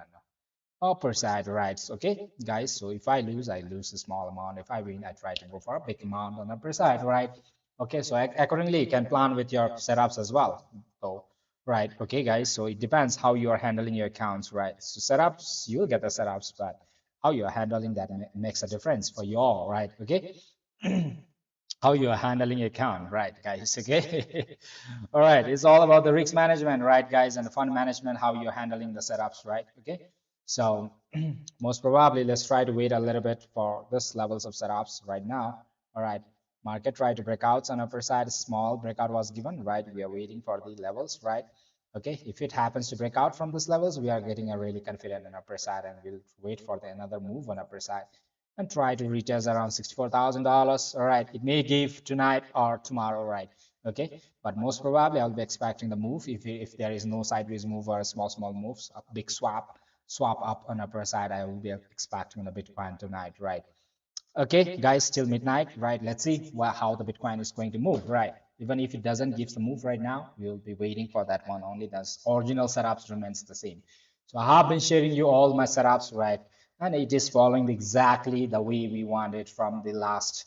upper side, right? Okay, guys, so if I lose, I lose a small amount. If I win, I try to go for a big amount on the upper side, right? Okay, so accordingly, you can plan with your setups as well. So, right, okay, guys, so it depends how you are handling your accounts, right? So setups, you'll get the setups, but how you are handling that makes a difference for you all, right? Okay. How you are handling your account, right, guys? Okay. All right, it's all about the risk management, right, guys, and the fund management, how you're handling the setups, right? Okay, so most probably let's try to wait a little bit for this levels of setups right now. All right, market try to break out on upper side, small breakout was given, right? We are waiting for the levels, right? Okay, if it happens to break out from these levels, we are getting a really confident in upper side, and we'll wait for the another move on upper side and try to retest around $64,000. All right, it may give tonight or tomorrow, right? Okay, but most probably I'll be expecting the move if there is no sideways move or small moves, a big swap up on upper side. I will be expecting the Bitcoin tonight, right? Okay, guys, till midnight, right? Let's see how the Bitcoin is going to move, right? Even if it doesn't give the move right now, we'll be waiting for that one only. The original setups remains the same. So I have been sharing you all my setups, right? And it is following exactly the way we want it from the last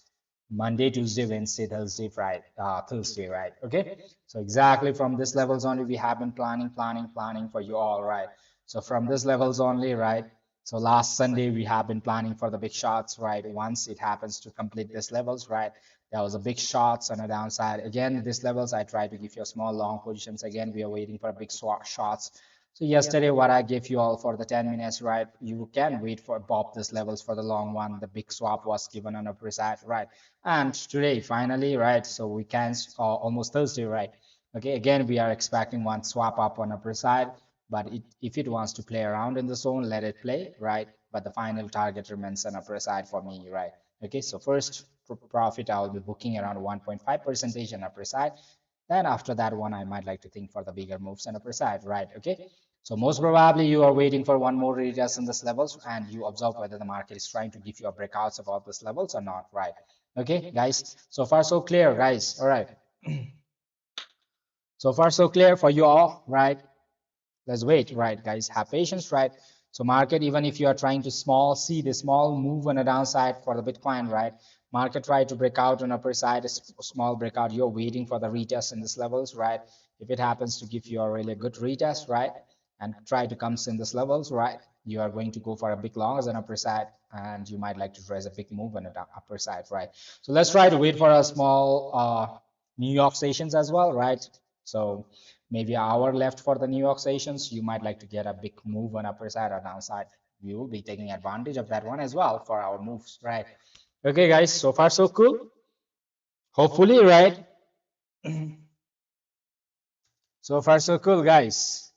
Monday, Tuesday, Wednesday, Thursday, Friday, Thursday, right? Okay. So exactly from this levels only, we have been planning for you all, right? So from this levels only, right? So last Sunday we have been planning for the big shots, right? Once it happens to complete this levels, right? There was a big shots on the downside. Again, this levels I try to give you a small long positions. Again, we are waiting for big shots. So yesterday, what I gave you all for the 10 minutes, right? You can wait for pop this levels for the long one. The big swap was given on a precise, right? And today, finally, right? So we can almost Thursday, right? Okay, again, we are expecting one swap up on upper side, but if it wants to play around in the zone, let it play, right? But the final target remains an upper side for me, right? Okay, so first profit, I'll be booking around 1.5 percentage on upper side. Then after that one, I might like to think for the bigger moves on upper side, right? Okay, so most probably you are waiting for one more retest in this levels and you observe whether the market is trying to give you a breakouts above this levels or not, right? Okay, guys, so far so clear, guys. All right, so far so clear for you all, right? Let's wait, right, guys? Have patience, right? So market, even if you are trying to see the small move on the downside for the Bitcoin, right? Market try to break out on upper side, a small breakout. You're waiting for the retest in this levels, right? If it happens to give you a really good retest, right? And try to comes in this levels, right? You are going to go for a big long as an upper side, and you might like to raise a big move on the upper side, right? So let's try to wait for a small New York sessions as well, right? So maybe an hour left for the New York sessions. You might like to get a big move on upper side or downside. We will be taking advantage of that one as well for our moves, right? Okay, guys, so far so cool. Hopefully, right? So far so cool, guys.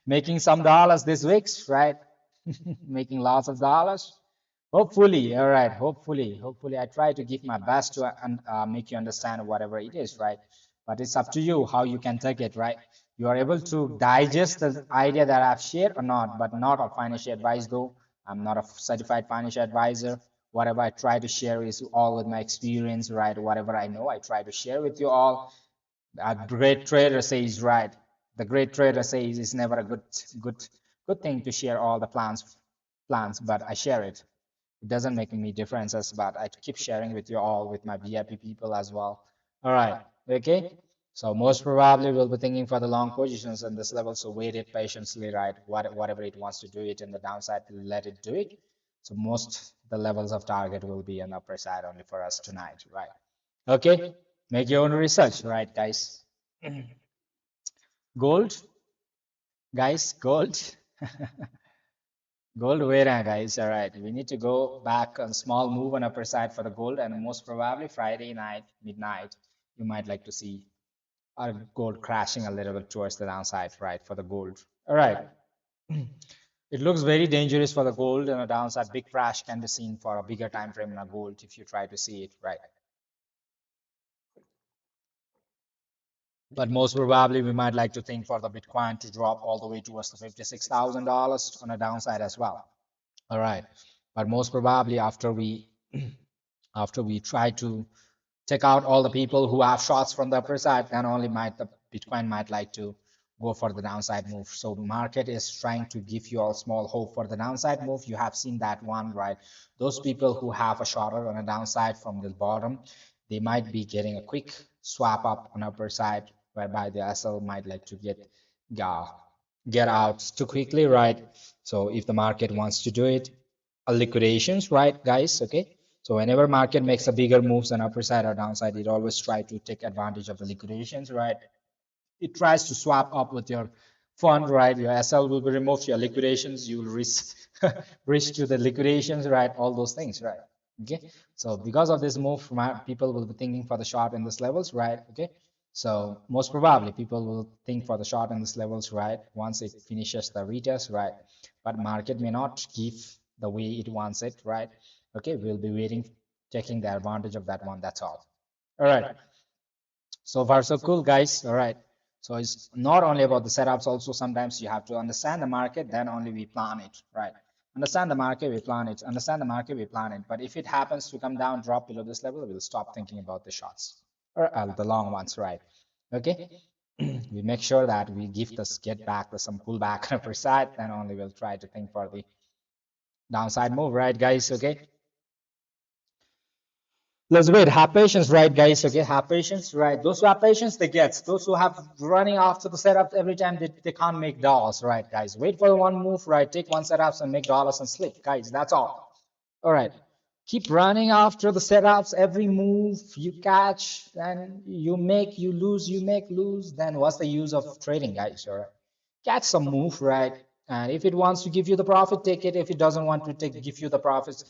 Making some dollars this week, right? Making lots of dollars. Hopefully, all right. Hopefully, I try to give my best to make you understand whatever it is, right? But it's up to you how you can take it, right? You are able to digest the idea that I've shared or not, but not a financial advice though. I'm not a certified financial advisor. Whatever I try to share is all with my experience, right? Whatever I know, I try to share with you all. A great trader says, right? The great trader says it's never a good good thing to share all the plans, but I share it. It doesn't make any differences, but I keep sharing with you all, with my VIP people as well. All right, okay. So most probably we'll be thinking for the long positions on this level. So wait it patiently, right? Whatever it wants to do it in the downside, let it do it. So most the levels of target will be on the upper side only for us tonight, right? Okay, make your own research, right, guys? Gold, guys, gold. Gold Vera, guys. All right, we need to go back on small move on upper side for the gold, and most probably Friday night, midnight, you might like to see our gold crashing a little bit towards the downside, right, for the gold. All right. It looks very dangerous for the gold and a downside. Big crash can be seen for a bigger time frame in a gold if you try to see it, right? But most probably we might like to think for the Bitcoin to drop all the way towards the $56,000 on a downside as well. All right. But most probably after we try to take out all the people who have shots from the upper side, then only might the Bitcoin might like to go for the downside move. So market is trying to give you a small hope for the downside move. You have seen that one, right? Those people who have a shorter on a downside from the bottom, they might be getting a quick swap up on upper side, whereby the SL might like to uh, get out too quickly, right? So if the market wants to do it, a liquidations, right, guys? Okay. So whenever market makes a bigger moves on upper side or downside, it always try to take advantage of the liquidations, right? It tries to swap up with your fund, right? Your SL will be removed, your liquidations, you will risk risk to the liquidations, right? All those things, right? Okay. So because of this move, people will be thinking for the short in these levels, right? Okay. So most probably people will think for the short in these levels, right? Once it finishes the retest, right? But market may not give the way it wants it, right? Okay. We'll be waiting, taking the advantage of that one. That's all. All right. So far, so cool, guys. All right. So it's not only about the setups, also sometimes you have to understand the market, then only we plan it, right? Understand the market, we plan it. Understand the market, we plan it. But if it happens to come down, drop below this level, we'll stop thinking about the shots or the long ones, right? Okay. We make sure that we give this get back with some pullback on upper side, then only we'll try to think for the downside move, right, guys? Okay. Let's wait. Have patience, right, guys? Okay, have patience, right? Those who have patience, they get. Those who have running after the setup every time, they can't make dollars, right, guys? Wait for the one move, right? Take one setups and make dollars and sleep, guys. That's all. All right. Keep running after the setups. Every move you catch, then you make, you lose, you make, lose. Then what's the use of trading, guys? All right. Catch some move, right? And if it wants to give you the profit, take it. If it doesn't want to give you the profits,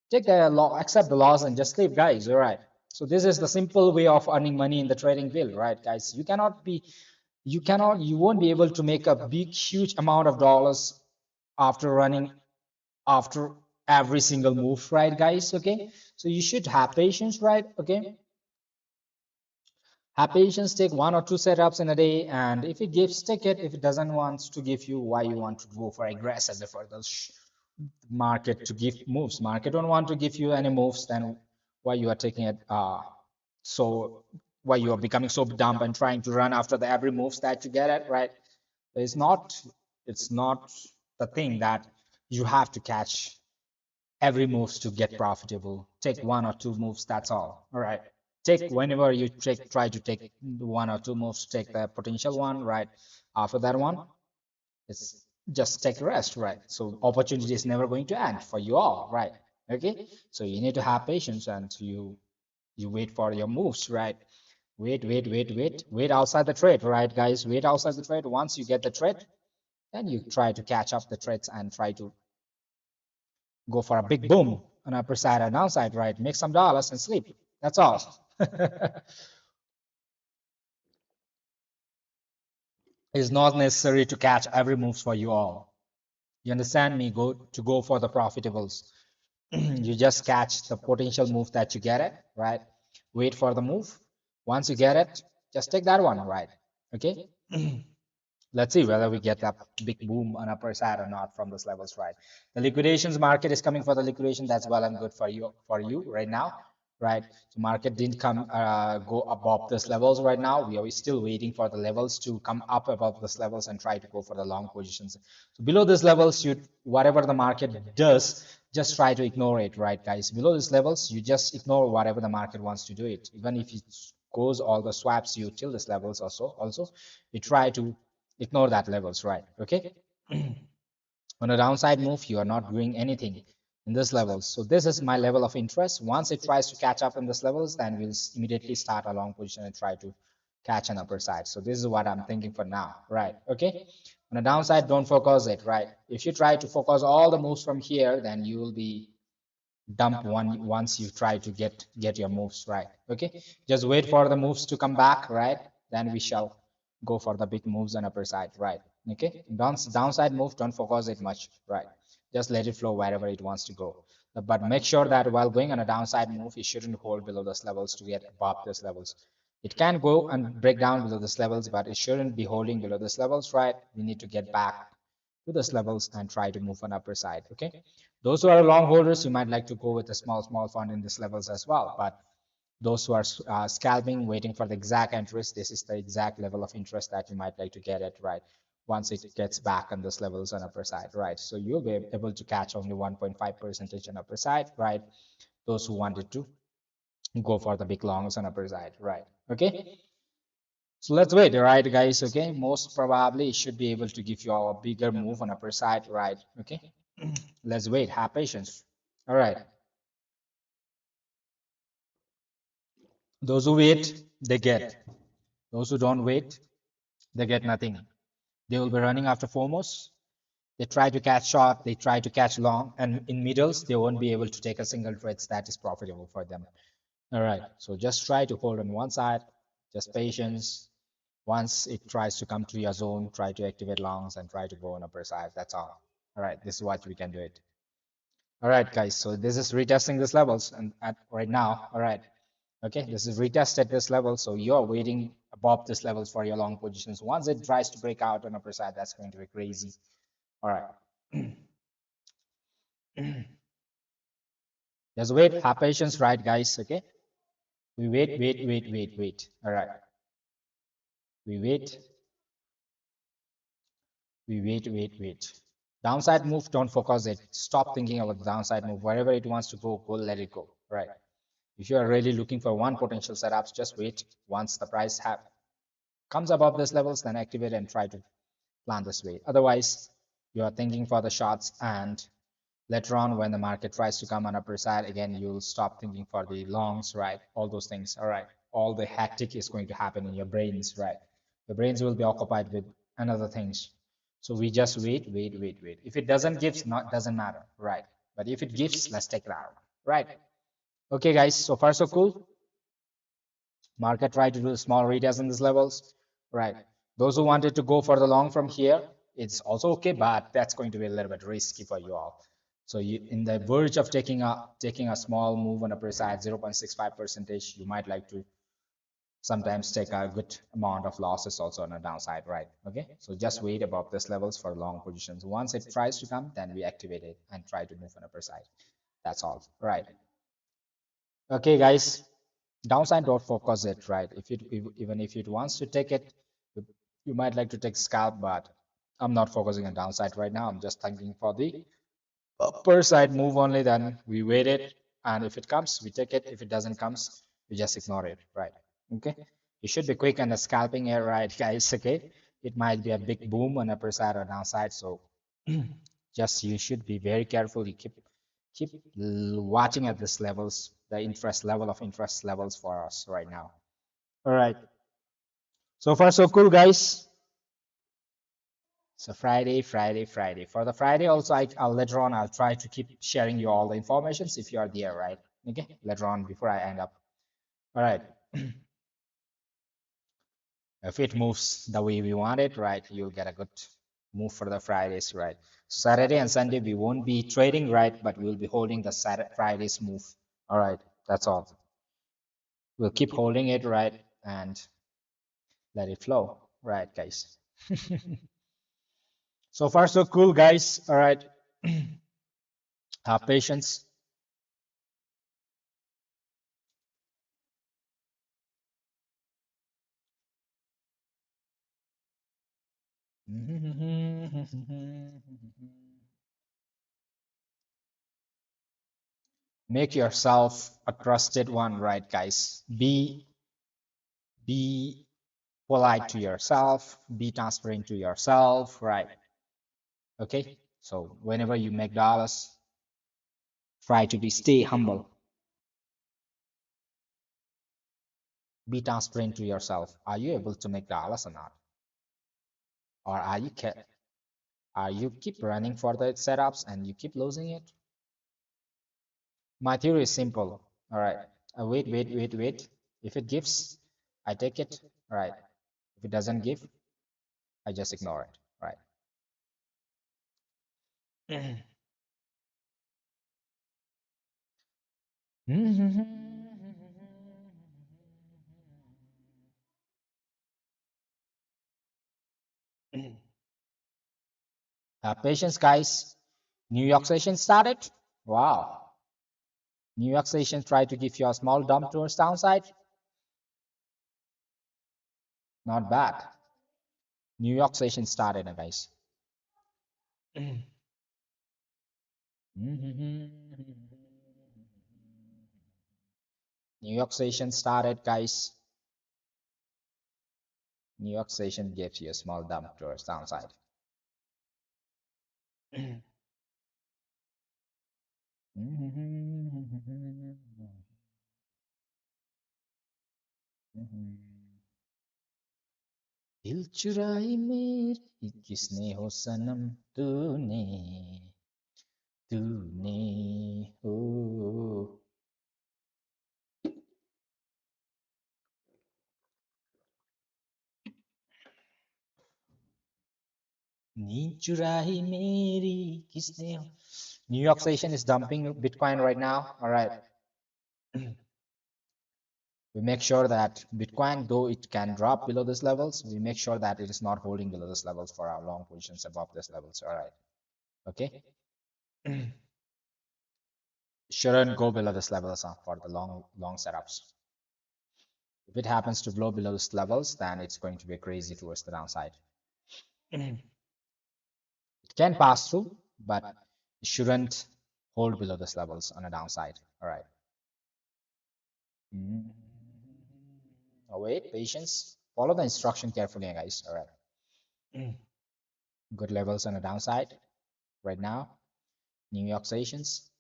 take the law, accept the loss, and just sleep, guys. All right. So this is the simple way of earning money in the trading field, right, guys? You won't be able to make a big, huge amount of dollars after running after every single move, right, guys? Okay. So you should have patience, right? Okay. Have patience, take one or two setups in a day, and if it gives, take it. If it doesn't want to give you, why you want to go for aggressive for the market to give moves? Market don't want to give you any moves, then why you are taking it? So why you are becoming so dumb and trying to run after the every moves that you get it, right? It's not. It's not the thing that you have to catch every moves to get profitable. Take one or two moves, that's all right? Take whenever you try to take one or two moves, take the potential one, right? After that one, it's just take rest, right? So opportunity is never going to end for you all, right? Okay. So you need to have patience, and you wait for your moves, right? Wait outside the trade, right, guys? Wait outside the trade. Once you get the trade, then you try to catch up the trades and try to go for a big boom on upper side or downside, right? Make some dollars and sleep. That's all. It's not necessary to catch every moves for you all. You understand me? Go for the profitables. You just catch the potential move that you get it, right? Wait for the move. Once you get it, just take that one, right? Okay. Let's see whether we get that big boom on upper side or not from those levels, right? The liquidations market is coming for the liquidation. That's well and good for you right now, right? So market didn't come go above these levels right now. We are still waiting for the levels to come up above these levels and try to go for the long positions. So below these levels, you whatever the market does, just try to ignore it, right, guys? Below these levels, you just ignore whatever the market wants to do it. Even if it goes all the swaps you till these levels also you try to ignore that levels, right? Okay. On a downside move, you are not doing anything in this levels. So this is my level of interest. Once it tries to catch up in this levels, then we'll immediately start a long position and try to catch an upper side. So this is what I'm thinking for now, right? Okay. On a downside, don't focus it, right? If you try to focus all the moves from here, then you will be dump one once you try to get your moves right. Okay, just wait for the moves to come back, right? Then we shall go for the big moves on upper side, right? Okay, downside move, don't focus it much, right? Just let it flow wherever it wants to go, but make sure that while going on a downside move, you shouldn't hold below those levels to get above those levels. It can go and break down below those levels, but it shouldn't be holding below those levels, right? We need to get back to those levels and try to move on upper side. Okay, those who are long holders, you might like to go with a small fund in these levels as well, but Those who are scalping, waiting for the exact entries, this is the exact level of interest that you might like to get it, right? Once it gets back on those levels on upper side, right? So you'll be able to catch only 1.5 percentage on upper side, right? Those who wanted to go for the big longs on upper side, right? Okay. So let's wait, right, guys? Okay. Most probably it should be able to give you a bigger move on upper side, right? Okay. Let's wait. Have patience. All right. Those who wait, they get. Those who don't wait, they get nothing. They will be running after foremost. They try to catch short, they try to catch long, and in middles, they won't be able to take a single trade that is profitable for them. All right, so just try to hold on one side, just patience. Once it tries to come to your zone, try to activate longs and try to go on upper side. That's all. All right, this is what we can do it. All right, guys, so this is retesting these levels and at right now. All right, okay, this is retest at this level, so you're waiting above this levels for your long positions. Once it tries to break out on upper side, that's going to be crazy. All right. Just wait, have patience, right, guys? Okay. We wait, wait, wait, wait, wait. All right. We wait, we wait, wait, wait. Downside move, don't focus it. Stop thinking about the downside move. Wherever it wants to go, let it go. Right. If you are really looking for one potential setups, just wait. Once the price have comes above these levels, then activate and try to plan this way. Otherwise, you are thinking for the shots, and later on when the market tries to come on upper side again, you'll stop thinking for the longs, right? All those things. All right. All the hectic is going to happen in your brains, right? The brains will be occupied with another things. So we just wait, wait, wait, wait. If it doesn't gives, not doesn't matter, right? But if it gives, let's take it out, right? Okay, guys. So far so cool. Market try to do small retest in these levels, right? Those who wanted to go for the long from here, it's also okay, but that's going to be a little bit risky for you all. So you in the verge of taking a small move on upper side, 0.65 percentage, you might like to sometimes take a good amount of losses also on a downside, right? Okay, so just wait above this levels for long positions. Once it tries to come, then we activate it and try to move on upper side. That's all, right? Okay, guys. Downside, don't focus it, right? Even if it wants to take it, you might like to take scalp, but I'm not focusing on downside right now. I'm just thinking for the upper side move only. Then we wait it, and if it comes, we take it. If it doesn't comes, we just ignore it, right? Okay. You should be quick on the scalping here, right, guys? Okay. It might be a big boom on upper side or downside, so just you should be very careful. You keep watching at this levels, the interest level of interest levels for us right now. All right. So far, so cool, guys. So Friday, Friday, Friday. For the Friday, also, I'll later on, I'll try to keep sharing you all the informations if you are there, right? Okay. Later on, before I end up. All right. If it moves the way we want it, right, you'll get a good move for the Fridays, right? Saturday and Sunday, we won't be trading, right, but we'll be holding the Saturday, Fridays move. All right. That's all. We'll keep holding it, right, and let it flow, right, guys? So far, so cool, guys. All right. Have patience. Make yourself a trusted one, right, guys? Be polite to yourself, be transparent to yourself, right? Okay. So whenever you make dollars, try to be stay humble, be transparent to yourself. Are you able to make dollars or not? Or are you keep running for the setups and you keep losing it? My theory is simple. All right. Wait, wait, wait, wait. If it gives, I take it. All right. If it doesn't give, I just ignore it. Right. Patience, guys. New York session started. Wow. New York session try to give you a small dump towards downside. Not bad. New York session started, guys. New York session started, guys. New York session gives you a small dump towards downside. दिल चुराई मेरी किसने हो सनम तूने तूने हो नींद चुराई मेरी किसने हो. New York session is dumping Bitcoin right now. All right. We make sure that Bitcoin, though it can drop below these levels, we make sure that it is not holding below these levels for our long positions above these levels. All right. Okay. Shouldn't go below these levels for the long setups. If it happens to blow below these levels, then it's going to be crazy towards the downside. It can pass through, but it shouldn't hold below these levels on a downside. All right. Oh, wait, patience. Follow the instruction carefully, guys. All right. Good levels on the downside right now. New York sessions.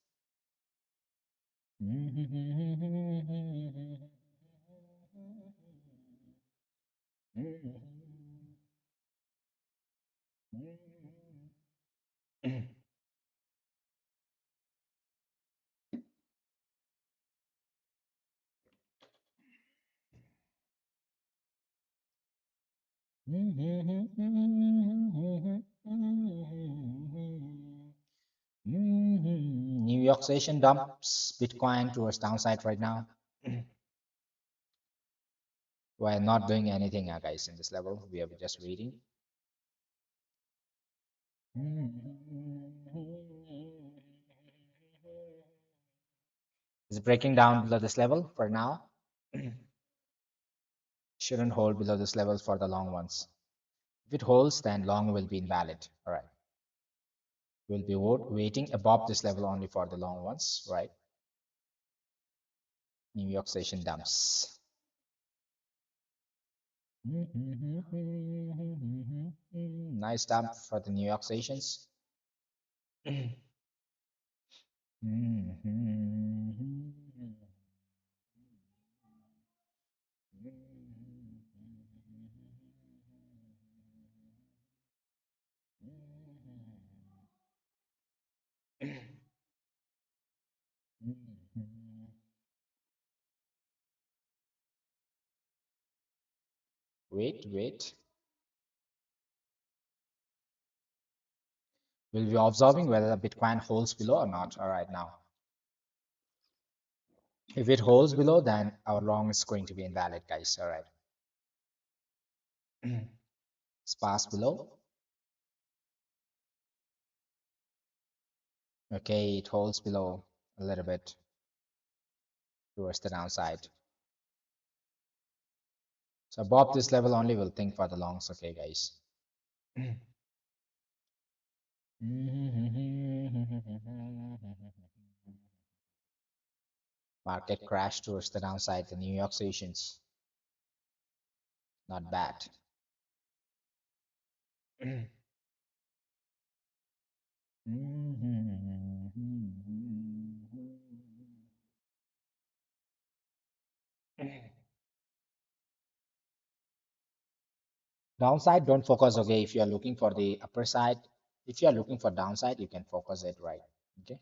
New York session dumps Bitcoin towards downside right now. We're not doing anything, guys, in this level. We are just waiting. It's breaking down below this level for now. Shouldn't hold below this level for the long ones. If it holds, then long will be invalid. All right. We'll be waiting above this level only for the long ones, right? New York session dumps. Nice dump for the New York sessions. Wait. We'll be observing whether the Bitcoin holds below or not. All right, now. If it holds below, then our long is going to be invalid, guys. All right. It's passed below. Okay, it holds below a little bit towards the downside. So above this level only, we'll think for the longs. Okay, guys. Market crash towards the downside. The New York sessions. Not bad. Downside, don't focus. Okay, if you are looking for the upper side, if you are looking for downside, you can focus it, right? Okay.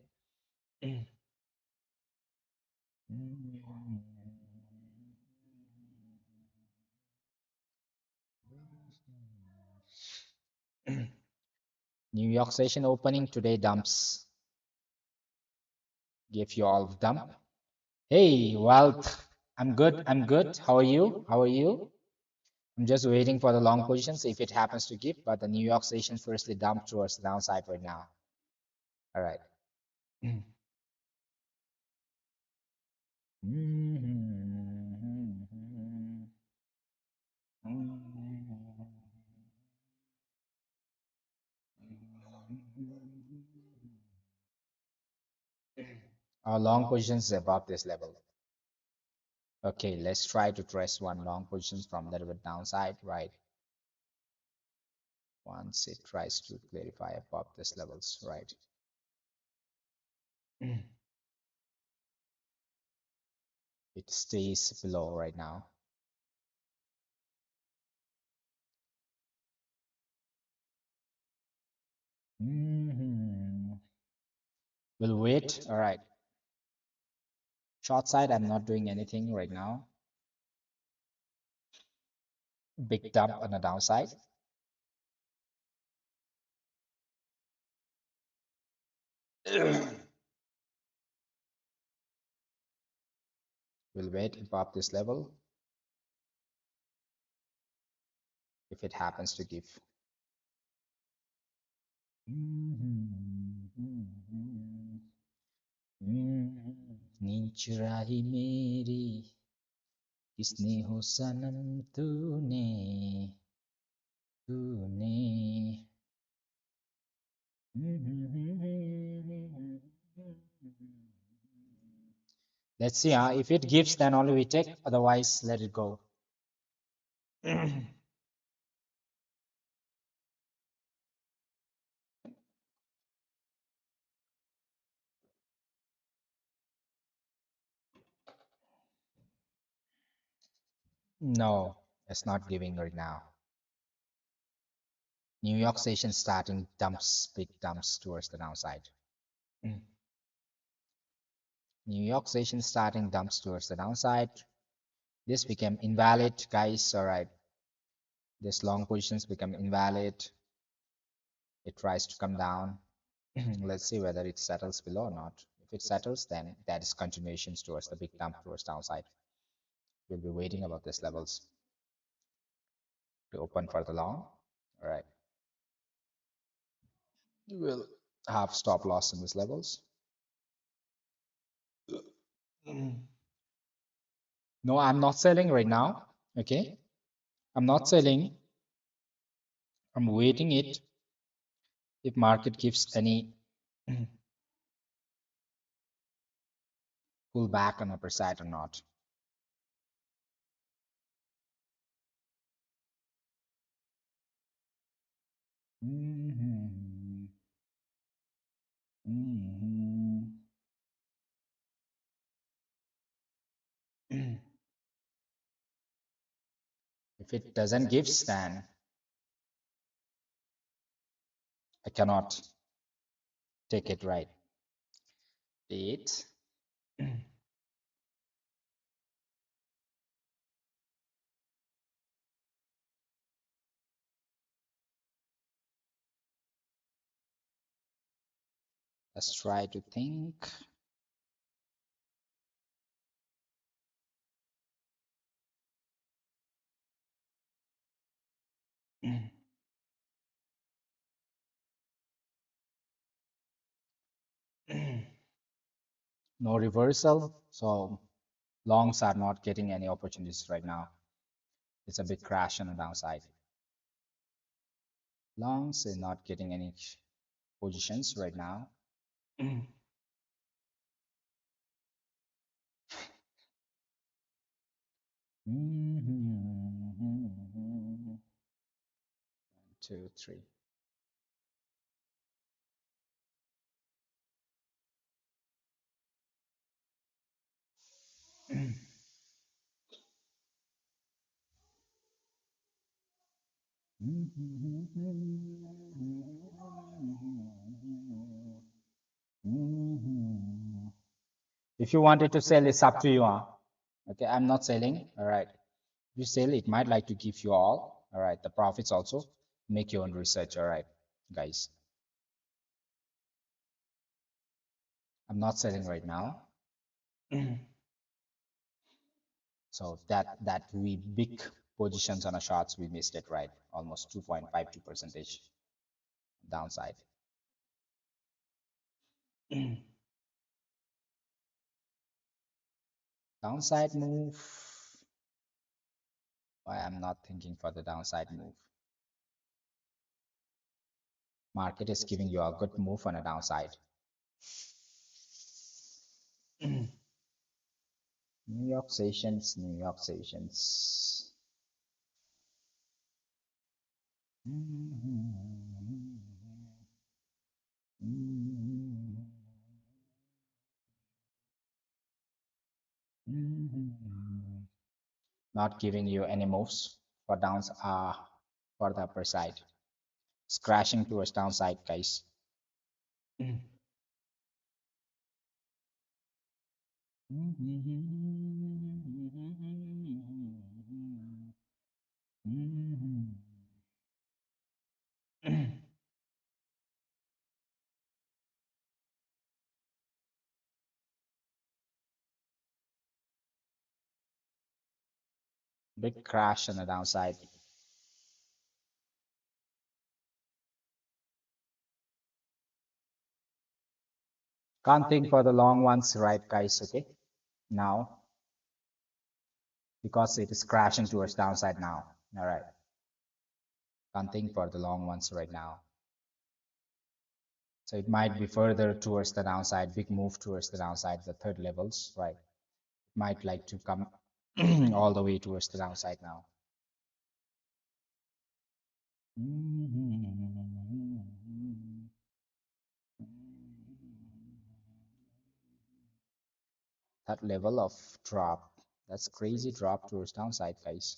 New York session opening today dumps. Give you all the dump. Hey, Wealth. I'm good. I'm good. How are you? How are you? I'm just waiting for the long positions if it happens to give, but the New York session firstly dumped towards the downside right now. All right. Our long positions is above this level. Okay, let's try to trace one long positions from a little bit downside, right? Once it tries to clarify above this levels, right? It stays below right now. We'll wait. All right. Short side, I'm not doing anything right now. Big dump on the downside. We'll wait above this level. If it happens to give. नीच राही मेरी किसने हो सनम तूने तूने Let's see, if it gives, then only we take, otherwise let it go. No, it's not giving right now. New York station starting dumps, big dumps towards the downside. New York station starting dumps towards the downside. This became invalid, guys. All right. This long positions become invalid. It tries to come down. Let's see whether it settles below or not. If it settles, then that is continuations towards the big dump towards downside. We'll be waiting about these levels to open for the long. All right. We'll have stop loss in these levels. No, I'm not selling right now. Okay. I'm not selling. I'm waiting it if market gives any pullback on upper side or not. If it doesn't give, then I cannot take it right. Let's try to think. No reversal, so longs are not getting any opportunities right now. It's a big crash on the downside. Longs is not getting any positions right now. 2, 3. If you wanted to sell, it's up to you. Okay, I'm not selling. All right. If you sell, it might like to give you all. All right. The profits also. Make your own research. All right, guys. I'm not selling right now. So that we big positions on a shorts, we missed it, right? Almost 2.52 percentage downside. Downside move. Why I'm not thinking for the downside move? Market is giving you a good move on a downside. New York sessions, New York sessions. Not giving you any moves for downs for the upper side. It's crashing towards downside, guys. Big crash on the downside. Can't think for the long ones, right, guys? Okay, now because it is crashing towards downside now. All right, can't think for the long ones right now. So it might be further towards the downside, big move towards the downside, the third levels, right? It might like to come all the way towards the downside now. That level of drop, that's crazy drop towards downside, guys.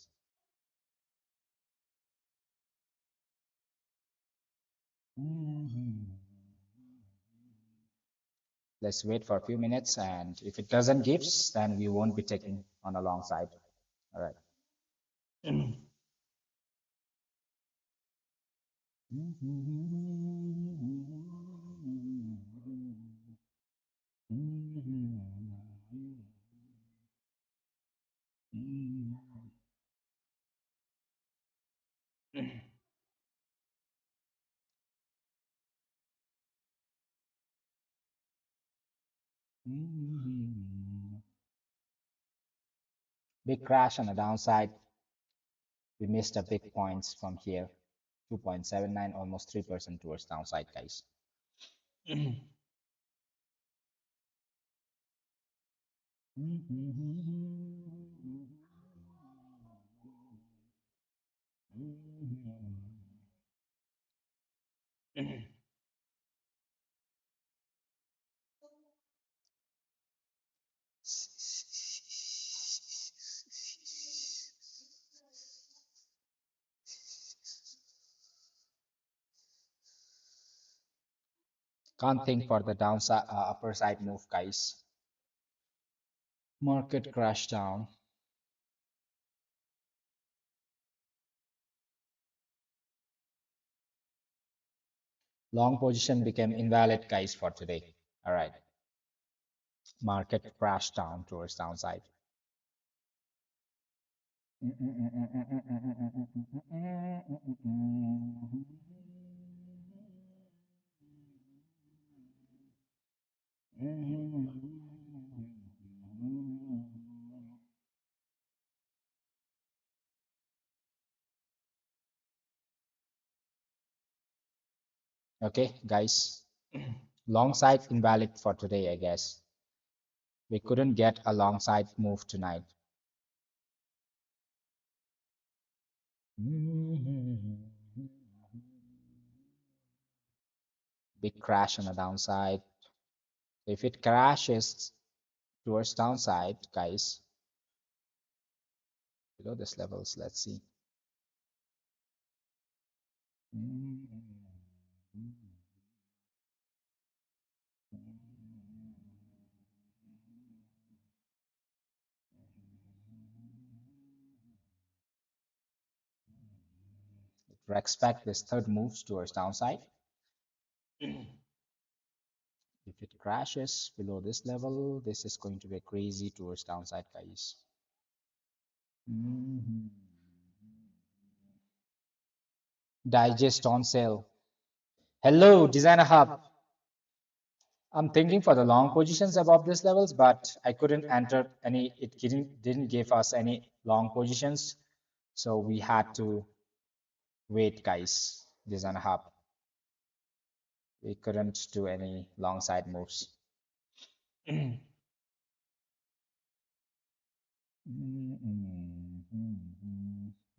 Let's wait for a few minutes, and if it doesn't gives, then we won't be taking on a long side. All right. Big crash on the downside. We missed a big points from here. 2.79, almost 3% towards downside, guys. Can't think for the downside, upper side move, guys. Market crash down. Long position became invalid, guys, for today. All right. Market crash down towards downside. Okay, guys. Long side invalid for today, I guess. We couldn't get a long side move tonight. Big crash on the downside. If it crashes towards downside, guys, below this levels, let's see. Expect this third moves towards downside. If it crashes below this level, this is going to be crazy towards downside, guys. Digest on sale. Hello, Designer Hub. I'm thinking for the long positions above these levels, but I couldn't enter any, it didn't give us any long positions. So we had to wait, guys. This and a half. We couldn't do any long side moves.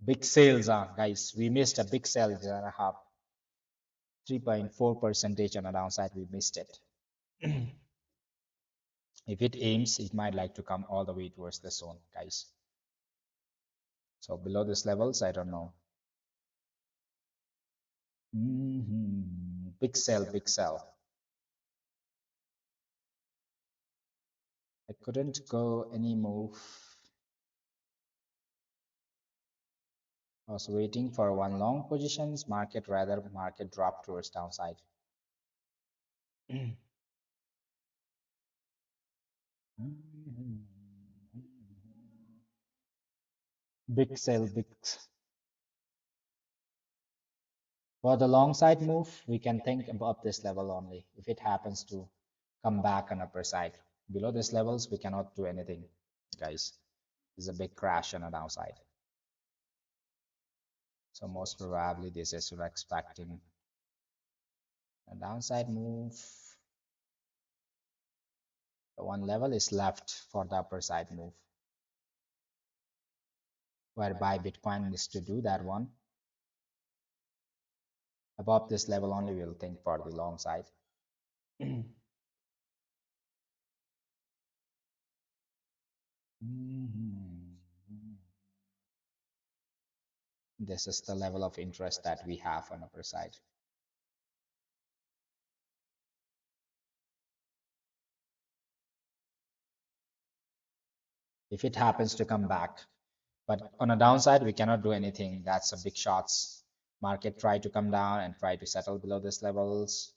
Big sales, guys. We missed a big sale, this and a half. 3.4 percentage on the downside. We missed it. If it aims, it might like to come all the way towards the zone, guys. So below these levels, I don't know. Big sell, big sell. I couldn't go any move. I was waiting for one long positions. Market drop towards downside. Big sell, big. For the long side move, we can think above this level only. If it happens to come back on upper side. Below these levels, we cannot do anything, guys. There's a big crash on a downside. So most probably this is we're expecting a downside move. The one level is left for the upper side move, whereby Bitcoin needs to do that one. Above this level only we'll think for the long side. This is the level of interest that we have on upper side. If it happens to come back, but on a downside we cannot do anything. That's a big shots. Market try to come down and try to settle below these levels.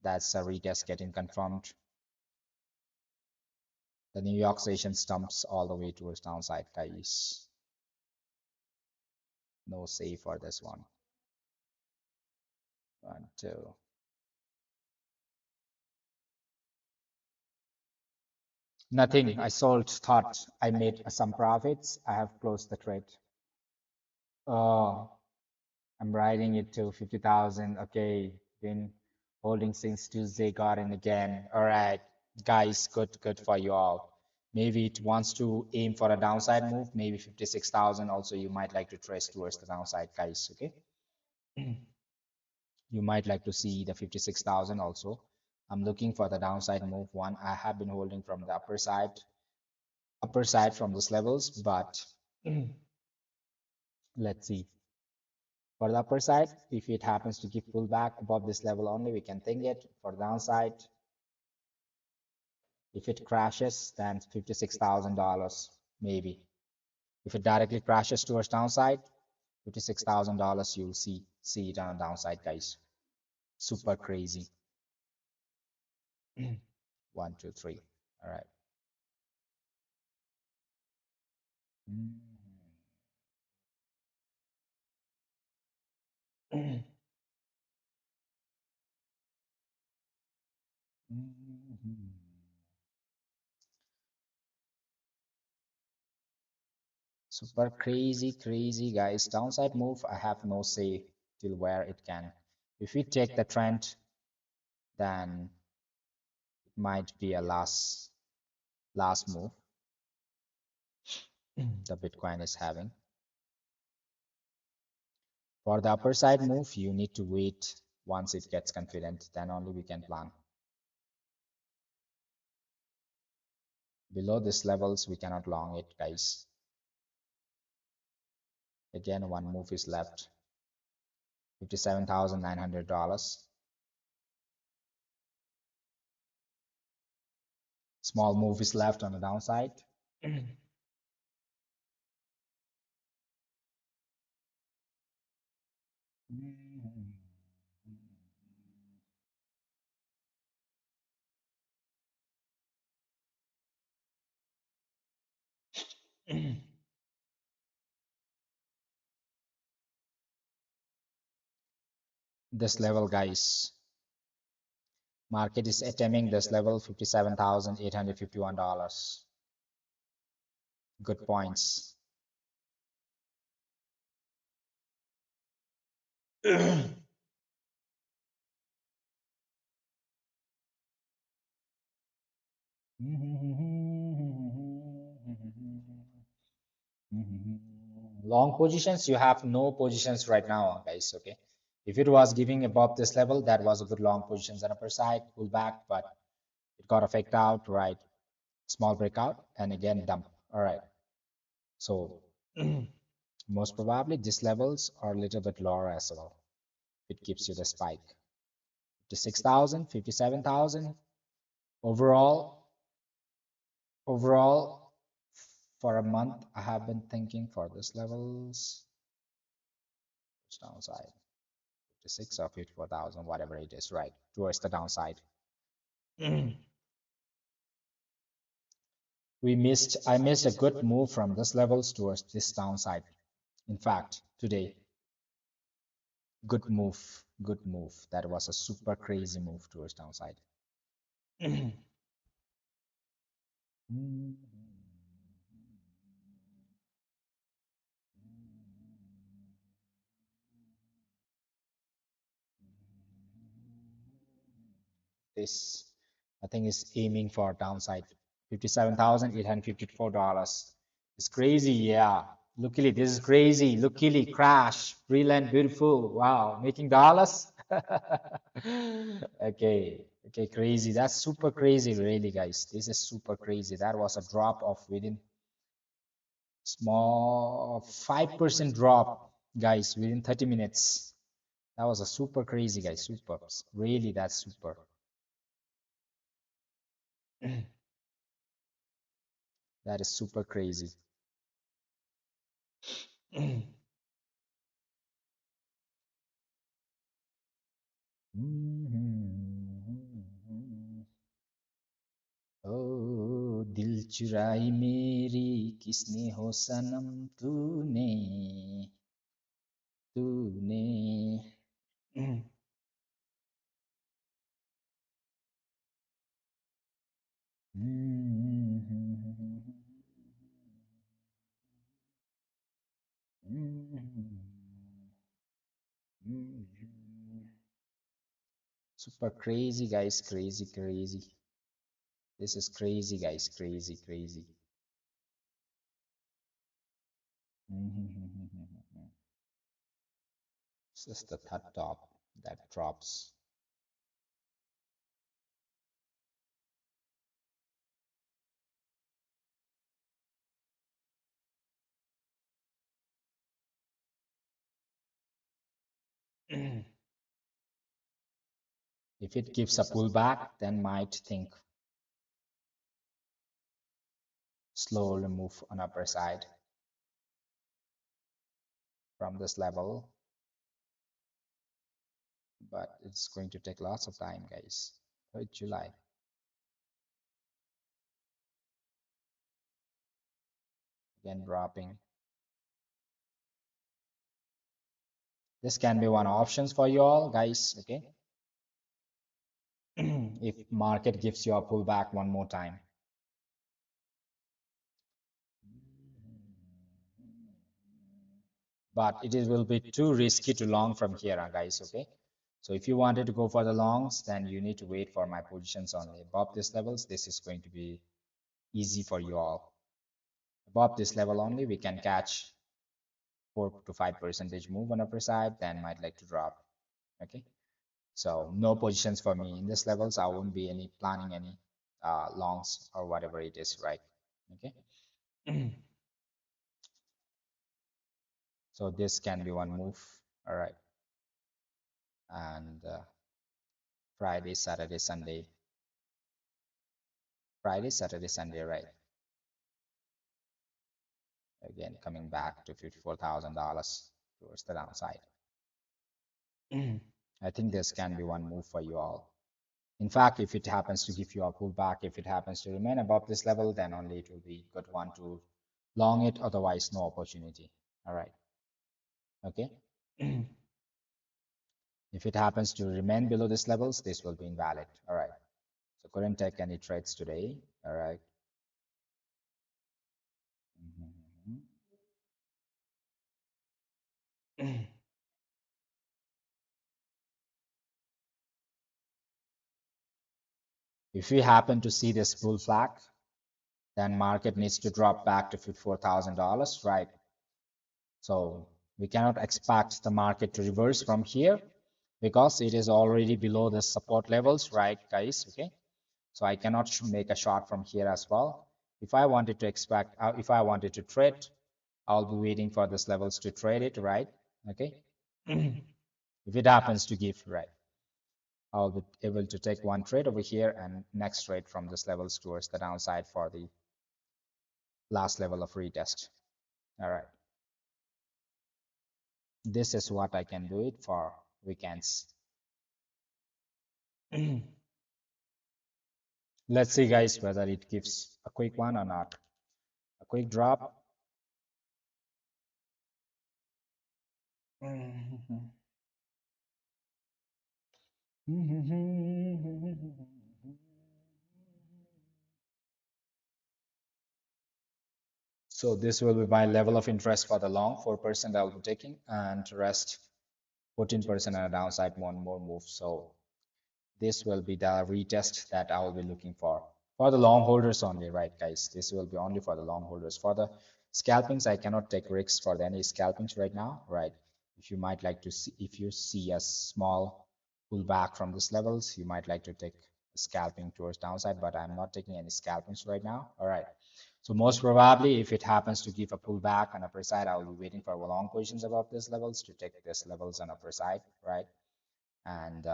That's a retest getting confirmed. The New York session stumps all the way towards downside, guys. No save for this one. 1, 2. Nothing. I sold, thought I made some profits. I have closed the trade. Oh, I'm riding it to 50,000. Okay, been holding since Tuesday, got in again. All right, guys, good for you all. Maybe it wants to aim for a downside move, maybe 56,000. Also, you might like to trace towards the downside, guys. Okay, you might like to see the 56,000 also. I'm looking for the downside move one. I have been holding from the upper side from these levels, but let's see. For the upper side, if it happens to give pullback above this level only, we can think it. For downside, if it crashes, then $56,000 maybe. If it directly crashes towards downside, $56,000 you'll see it on the downside, guys. Super crazy. 1, 2, 3. All right. Super crazy, guys. Downside move, I have no say till where it can. If we take the trend, then it might be a last move the Bitcoin is having. For the upper side move, you need to wait once it gets confident, then only we can plan. Below these levels, we cannot long it, guys. Again, one move is left. $57,900. Small move is left on the downside. This level, guys, Market is attempting this level, $57,851. Good points. Long positions, you have no positions right now, guys. Okay, if it was giving above this level, that was a good long positions on upper side, pull back, but it got affected out, right? Small breakout and again dump. All right, so most probably these levels are a little bit lower as well. It gives you the spike. 56,000, 57,000. Overall, for a month, I have been thinking for these levels, it's downside, 56 or 54,000, whatever it is, right, towards the downside. I missed a good move from this levels towards this downside. In fact, today, good move, good move. That was a super crazy move towards downside. This, I think, is aiming for downside. $57,854. It's crazy, yeah. Luckily, this is crazy. Luckily, crash, brilliant, beautiful. Wow, making dollars. Okay, okay, crazy. That's super crazy, really, guys. This is super crazy. That was a drop of within small 5% drop, guys, within 30 minutes. That was a super crazy, guys. Super, really, that's super. That is super crazy. ओ दिल चुराई मेरी किसने हो सनम तूने तूने super crazy, guys. Crazy, crazy. This is crazy, guys. Crazy, crazy. It's just the third top that drops. If it gives a pullback, then might think slowly move on upper side from this level, but it's going to take lots of time, guys. July. Again dropping. This can be one options for you all, guys. Okay. If market gives you a pullback one more time. But it will be too risky to long from here, guys. Okay. So if you wanted to go for the longs, then you need to wait for my positions only. Above these levels, this is going to be easy for you all. Above this level only, we can catch 4 to 5% move on upper side, then might like to drop. Okay. So no positions for me in this levels. I won't be any planning any longs or whatever it is, right? Okay. So this can be one move. All right. And Friday, Saturday, Sunday. Friday, Saturday, Sunday, right? Again, coming back to $54,000 towards the downside. I think this can be one move for you all. In fact, if it happens to give you a pullback, if it happens to remain above this level, then only it will be good one to long it, otherwise no opportunity. All right. Okay. If it happens to remain below these levels, this will be invalid. All right. So couldn't take any trades today. All right. If we happen to see this bull flag, then market needs to drop back to $54,000, right? So we cannot expect the market to reverse from here because it is already below the support levels, right, guys? Okay. So I cannot make a short from here as well. If I wanted to expect, if I wanted to trade, I'll be waiting for these levels to trade it, right? Okay. If it happens to give, right, I'll be able to take one trade over here and next trade from these levels towards the downside for the last level of retest. All right. This is what I can do it for weekends. Let's see, guys, whether it gives a quick one or not. A quick drop. So this will be my level of interest for the long, 4% I'll be taking, and rest 14% on a downside, one more move. So this will be the retest that I will be looking for the long holders only, right, guys? This will be only for the long holders. For the scalpings, I cannot take risks for any scalpings right now, right? If you might like to see, if you see a small pullback from these levels, you might like to take scalping towards downside, but I'm not taking any scalpings right now. All right. So most probably, if it happens to give a pullback on upper side, I'll be waiting for long positions above these levels to take these levels on upper side, right? And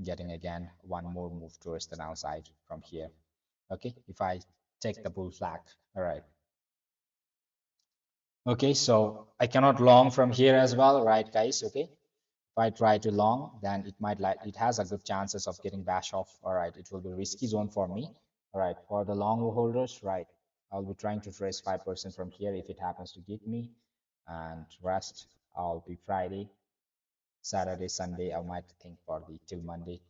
getting again one more move towards the downside from here. Okay, if I take the bull flag. All right. Okay, so I cannot long from here as well, right, guys? Okay, if I try to long, then it might like it has a good chances of getting bash off. All right, it will be risky zone for me. All right, for the long holders, right, I'll be trying to trace 5% from here if it happens to give me, and rest I'll be Friday, Saturday, Sunday. I might think for the till Monday,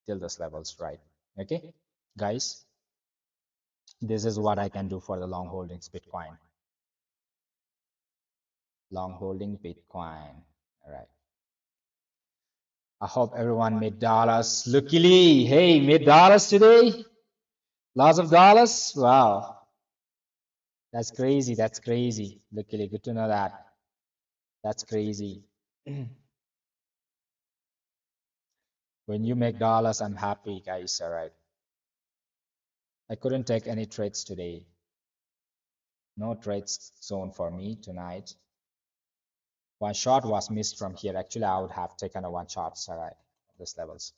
till this levels, right? Okay, guys, this is what I can do for the long holdings Bitcoin. Long holding Bitcoin. All right. I hope everyone made dollars. Luckily, hey, made dollars today. Lots of dollars. Wow, that's crazy. That's crazy. Luckily, good to know that. That's crazy. When you make dollars, I'm happy, guys. All right. I couldn't take any trades today. No trades zone for me tonight. One shot was missed from here. Actually, I would have taken a one shot, all right, at these levels.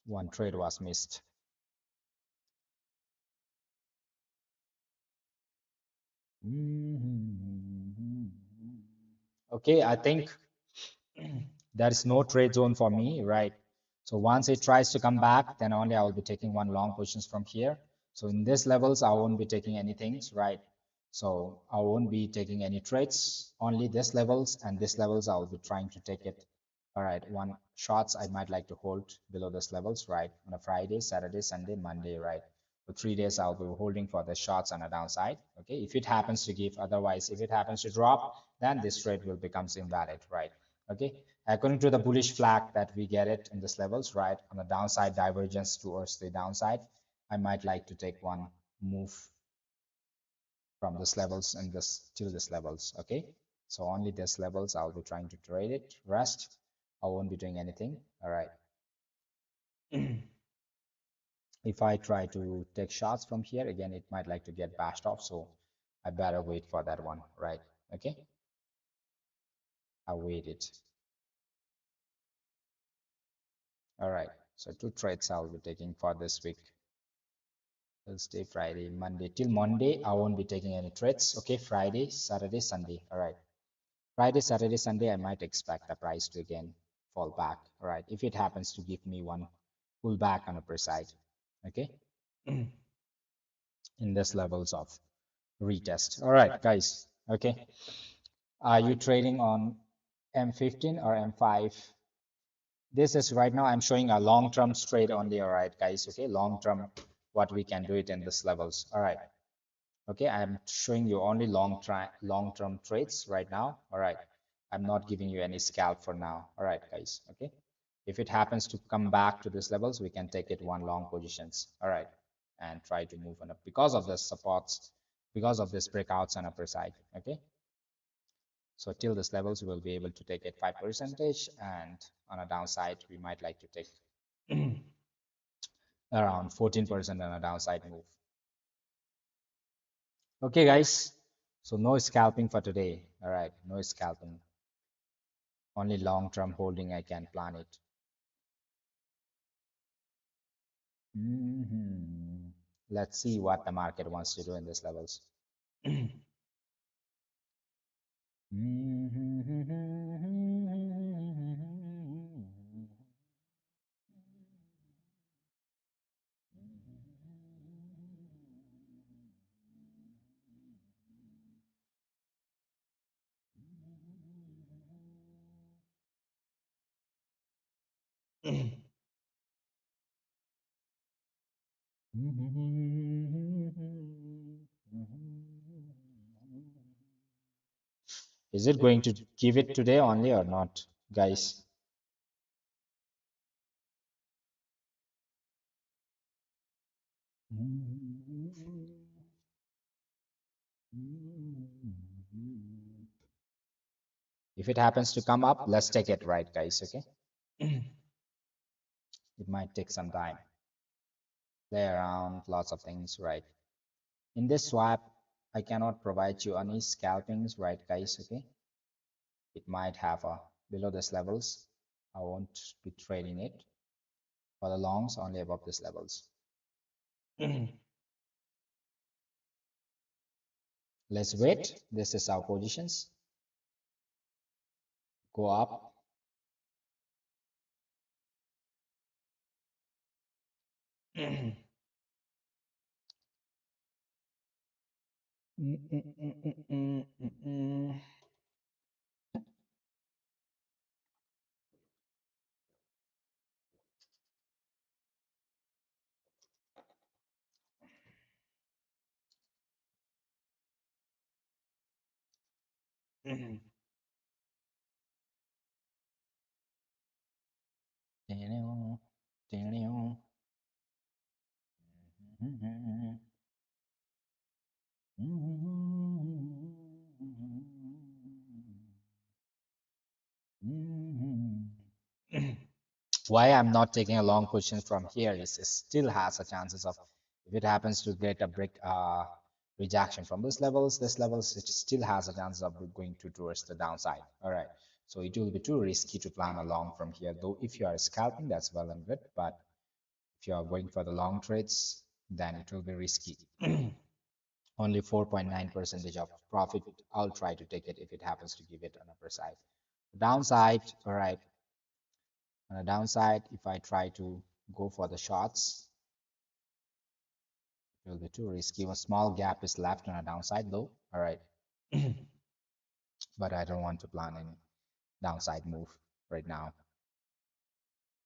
One trade was missed. Okay, I think there is no trade zone for me, right? So once it tries to come back, then only I will be taking one long positions from here. So in these levels, I won't be taking anything, right? So I won't be taking any trades, only this levels and this levels I will be trying to take it. All right, one shots I might like to hold below this levels, right? On a Friday, Saturday, Sunday, Monday, right? For 3 days, I'll be holding for the shots on a downside. Okay, if it happens to give, otherwise, if it happens to drop, then this trade will becomes invalid, right? Okay, according to the bullish flag that we get it in this levels, right? On the downside divergence towards the downside, I might like to take one move from this levels and this till this levels. Okay, so only this levels I'll be trying to trade it. Rest I won't be doing anything. All right. If I try to take shots from here again, it might like to get bashed off, so I better wait for that one, right? Okay, I waited. All right, so two trades I'll be taking for this week. Thursday, Friday, Monday. Till Monday, I won't be taking any trades. Okay, Friday, Saturday, Sunday. All right. Friday, Saturday, Sunday, I might expect the price to again fall back. All right. If it happens to give me one pullback on upper side. Okay. In this levels of retest. All right, guys. Okay. Are you trading on M15 or M5. This is right now I'm showing a long-term trade only, all right, guys. Okay, long-term, what we can do it in this levels. All right. Okay, I'm showing you only long-term trades right now. All right. I'm not giving you any scalp for now. All right, guys. Okay. If it happens to come back to these levels, we can take it one long positions. All right. And try to move on up because of the supports, because of this breakouts on upper side. Okay. So till this levels, we'll be able to take it 5%, and on a downside, we might like to take around 14% on a downside move. Okay, guys. So no scalping for today. All right, no scalping. Only long-term holding I can plan it. Let's see what the market wants to do in these levels. Is it going to give it today only or not, guys? If it happens to come up, let's take it right, guys, okay? It might take some time. Play around, lots of things, right? In this swap, I cannot provide you any scalpings, right, guys, okay? It might have a below this levels. I won't be trading it. For the longs, only above these levels. Let's wait. This is our positions. Go up. Why I'm not taking a long position from here is it still has a chances of, if it happens to get a break rejection from this levels, it still has a chance of going to towards the downside. All right, so it will be too risky to plan a long from here, though. If you are scalping, that's well and good, but if you are going for the long trades, then it will be risky. Only 4.9% of profit. I'll try to take it if it happens to give it an upper side. Downside, all right. On the downside, if I try to go for the shots, it will be too risky. A small gap is left on a downside though. All right. But I don't want to plan any downside move right now.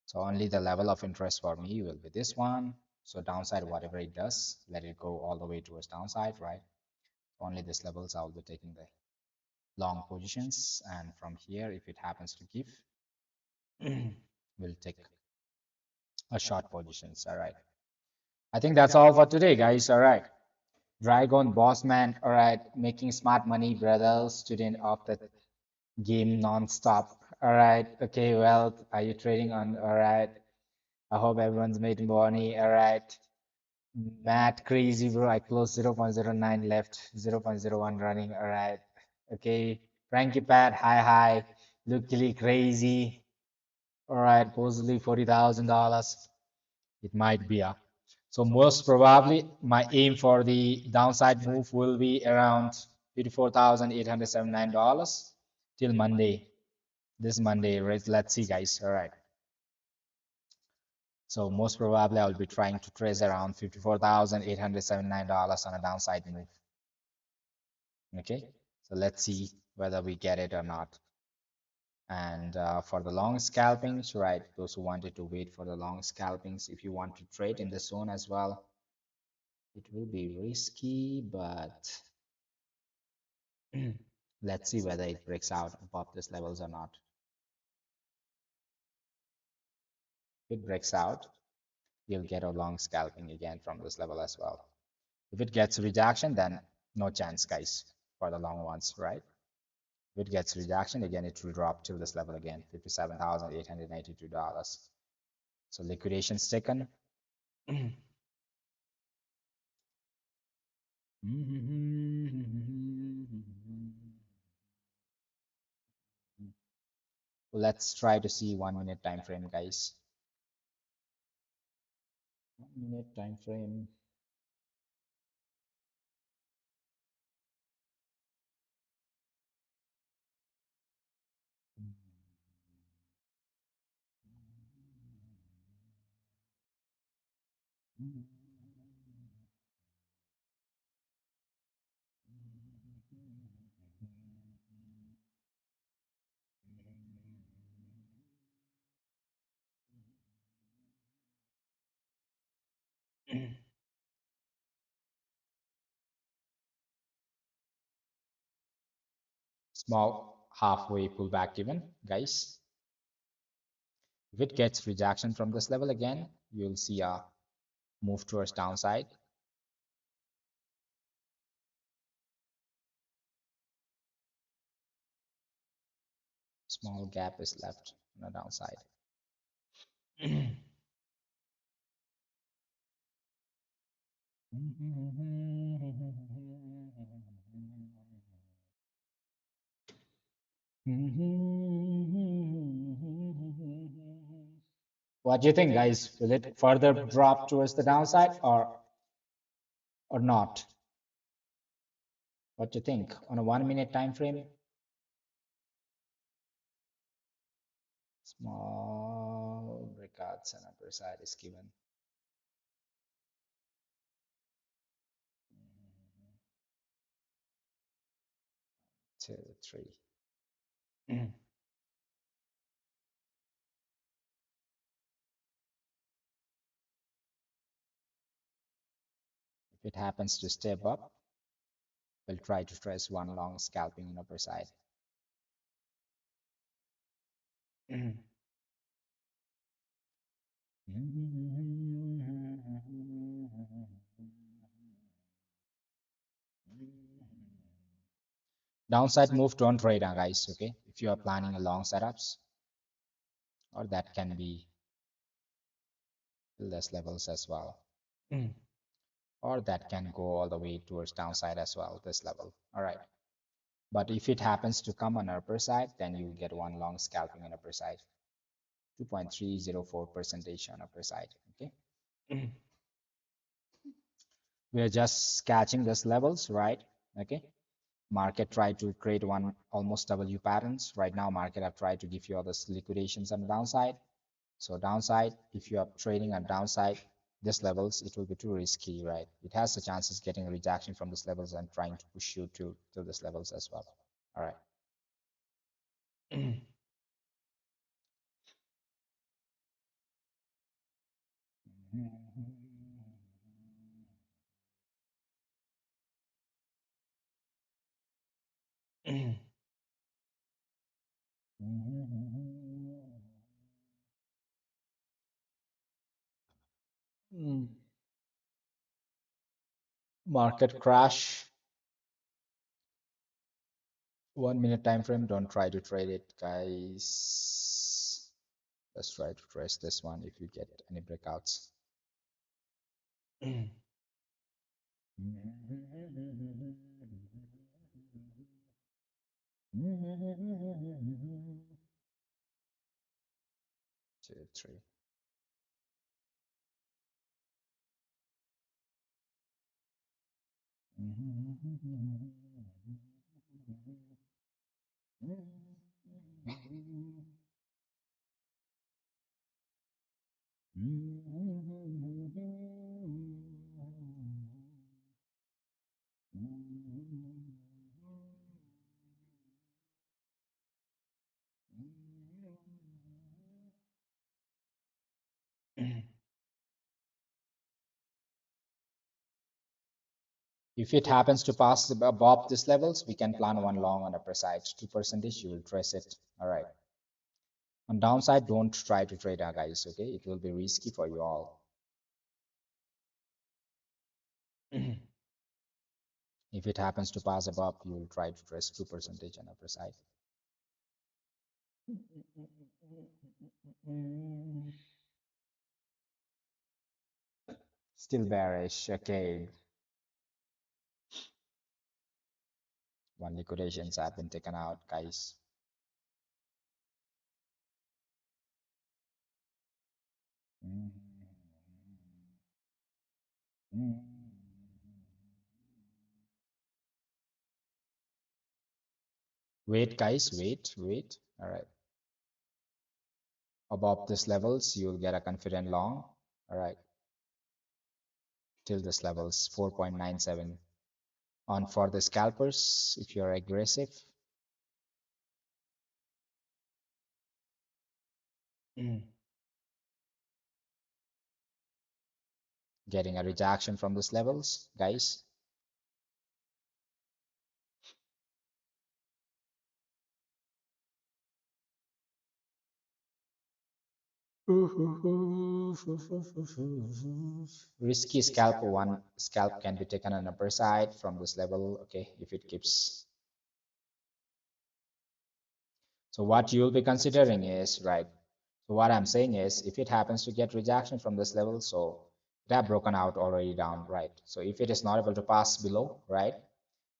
So only the level of interest for me will be this one. So downside, whatever it does, let it go all the way towards downside, right? Only these levels I will be taking the long positions, and from here, if it happens to give, we'll take a short positions. All right. I think that's all for today, guys. All right. Dragon Bossman, all right, making smart money, brother, student of the game non-stop. All right, okay, well, are you trading on? All right, I hope everyone's making money. All right, Matt, crazy, bro. I closed 0.09 left, 0.01 running. All right, okay, Frankie Pat, hi, luckily crazy. All right, supposedly $40,000. It might be a. So most probably my aim for the downside move will be around $54,879 till Monday. This Monday, right? Let's see, guys. All right. So most probably I'll be trying to trace around $54,879 on a downside move. Okay. So let's see whether we get it or not. And for the long scalpings, right, those who wanted to wait for the long scalpings, if you want to trade in the zone as well, it will be risky, but let's see whether it breaks out above these levels or not. If it breaks out, you'll get a long scalping again from this level as well. If it gets rejection, then no chance, guys, for the long ones, right? If it gets rejection, again, it will drop to this level again, $57,882. So liquidation's taken. Let's try to see 1 minute time frame, guys. 1 minute time frame. Small halfway pullback given, guys. If it gets rejection from this level again, you'll see a move towards downside. Small gap is left on the downside. What do you think, guys? Will it further drop towards the downside or not? What do you think on a 1 minute time frame? Small breakouts and upper side is given. 2, 3. If it happens to step up, we'll try to trace one long scalping in upper side. Downside move, don't trade, guys, okay? If you are planning a long setups, or that can be less levels as well. Or that can go all the way towards downside as well, this level. All right. But if it happens to come on upper side, then you get one long scalping on upper side. 2.304% on upper side. Okay. We are just catching these levels, right? Okay. Market tried to create one almost W patterns. Right now, market have tried to give you all this liquidations on the downside. So downside, if you are trading on downside, this levels, it will be too risky, right? It has the chances getting a rejection from this levels and trying to push you to this levels as well. All right. Market crash. 1 minute time frame. Don't try to trade it, guys. Let's try to trace this one if you get any breakouts. Two, three. If it happens to pass above these levels, we can plan one long on upper side. 2%, you will trace it. All right. On downside, don't try to trade, guys. Okay, it will be risky for you all. If it happens to pass above, you will try to trace 2% on upper side. Still bearish. Okay. One liquidations have been taken out, guys. Wait, guys, wait. All right. Above these levels, you'll get a confident long. All right. Till this levels 4.97. On for the scalpers, if you're aggressive, getting a rejection from these levels, guys. Risky scalp, one scalp can be taken on upper side from this level. Okay, if it keeps. So what you'll be considering is, right, so what I'm saying is, if it happens to get rejection from this level, so it have broken out already down, right? So if it is not able to pass below, right,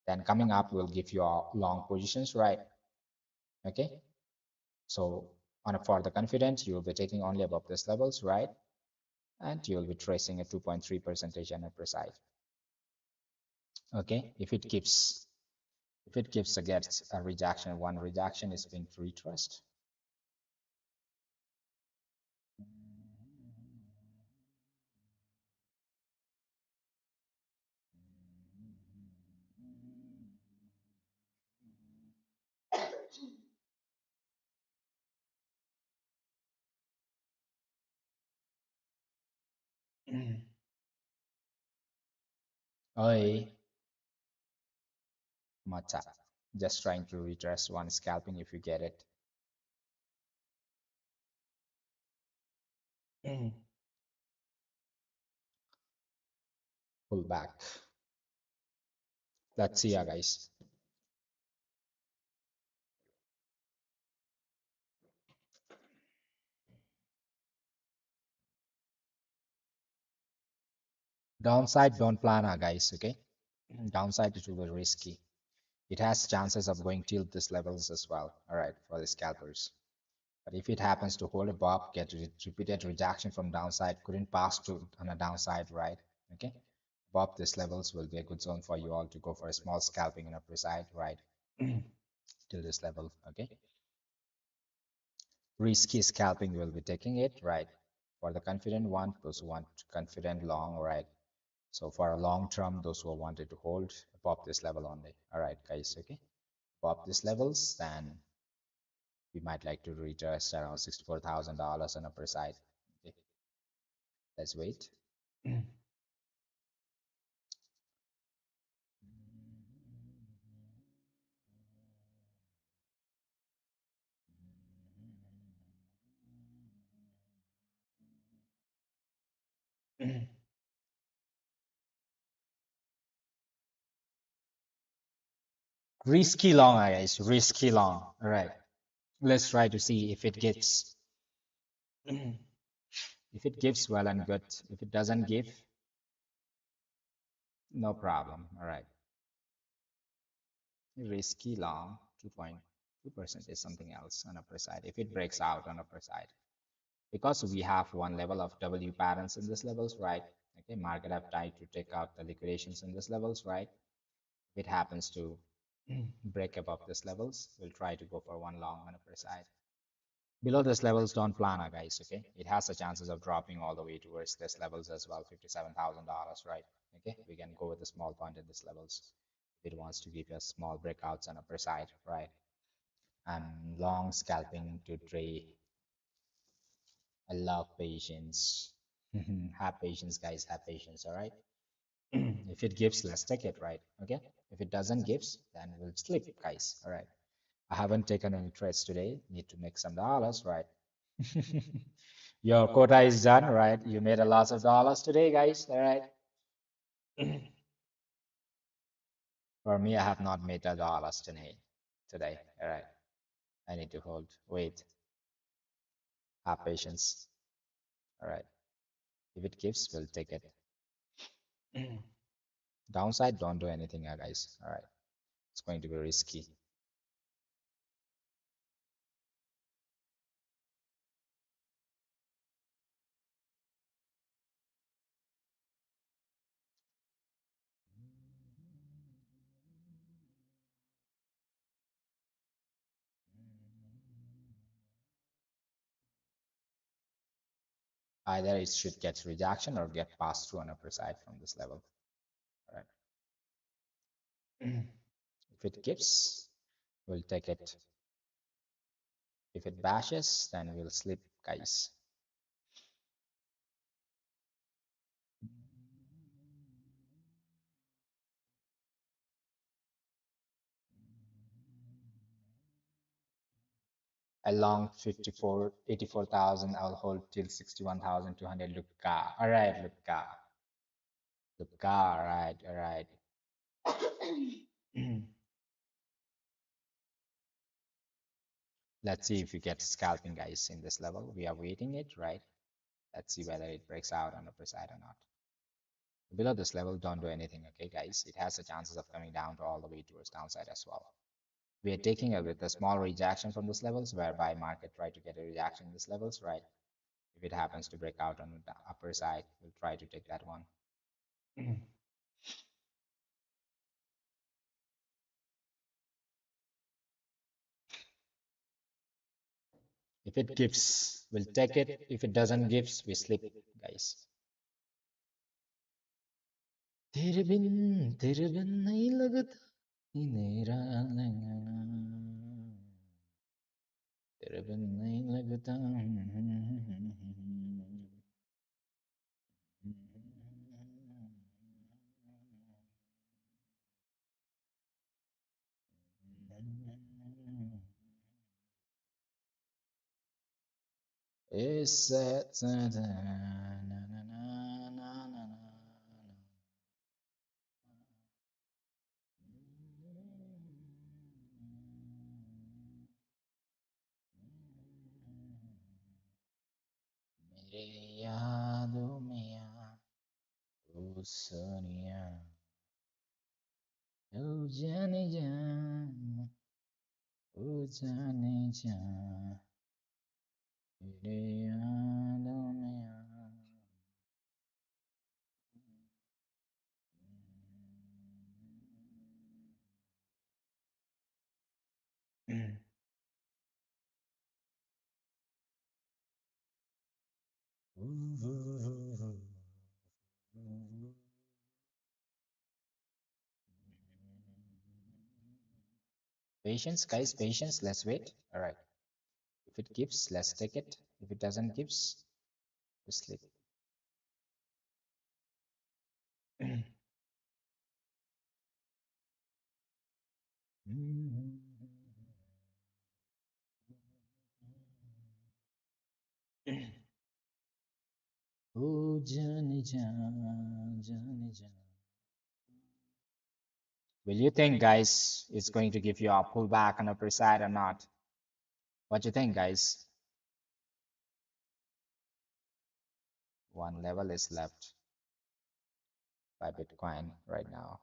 then coming up will give you a long positions, right? Okay, so on a for the confident, you will be taking only above these levels, right? And you will be tracing a 2.3% on upper side. Okay, if it gives a gets a rejection, one rejection is being retraced. Oi, Mata. Just trying to retrace one scalping if you get it. Pull back. Let's see, guys. Downside, don't plan, guys. Okay, downside it will be risky. It has chances of going till these levels as well. All right, for the scalpers. But if it happens to hold above, get repeated rejection from downside, couldn't pass to on a downside, right? Okay, above these levels will be a good zone for you all to go for a small scalping on upper side, right? Till this level, okay. Risky scalping will be taking it, right? For the confident one, those who want confident long, right? So for a long term, those who wanted to hold above this level only. All right, guys, okay. Above these levels, then we might like to retest around $64,000 on upper side. Okay, let's wait. Risky long, guys, risky long. All right, let's try to see if it gets. If it gives, well and good. If it doesn't give, no problem. All right, risky long 2.2% is something else on upper side. If it breaks out on upper side, because we have one level of W patterns in this levels, right? Okay, market have tried to take out the liquidations in this levels, right? If it happens to break above this levels, we'll try to go for one long on upper side. Below this levels, don't plan, guys. Okay, it has the chances of dropping all the way towards this levels as well, $57,000, right? Okay, we can go with a small point in this levels if it wants to give us small breakouts on upper side, right? And long scalping to trade. I love patience. Have patience, guys. Have patience. All right. If it gives, let's take it, right? Okay. If it doesn't gives, then we'll sleep, guys. All right. I haven't taken any trades today. Need to make some dollars, right? Your quota is done, right? You made a lot of dollars today, guys. All right. For me, I have not made a dollars today. Today. All right. I need to hold. Wait. Have patience. All right. If it gives, we'll take it. Downside, don't do anything, guys. All right. It's going to be risky. Either it should get rejection or get passed through on upper side from this level. All right. If it gives, we'll take it. If it bashes, then we'll sleep, guys. Along 84,000, I'll hold till 61,200. Luka. All right, Luka. Luka. All right, all right. Let's see if we get scalping, guys, in this level. We are waiting it, right? Let's see whether it breaks out on the upper side or not. Below this level, don't do anything, okay, guys? It has the chances of coming down to all the way towards downside as well. We are taking it with a small rejection from these levels, whereby market try to get a reaction in these levels, right? If it happens to break out on the upper side, we'll try to take that one. If it gives, we'll take it. If it doesn't gives, we sleep, guys. तेरे बिन तेरे बिन नहीं लगता मेरा लगना तेरे बिन नहीं लगता It's मेरे यादों में आ ओ सोनिया ओ जाने जा ओ जाने जा मेरे यादों में आ Patience, guys, patience. Let's wait. All right. If it gives, let's take it. If it doesn't gives, we sleep. Oh, Johnny John, Johnny John. Will you think, guys, it's going to give you a pullback on upper side or not? What do you think, guys? One level is left by Bitcoin right now.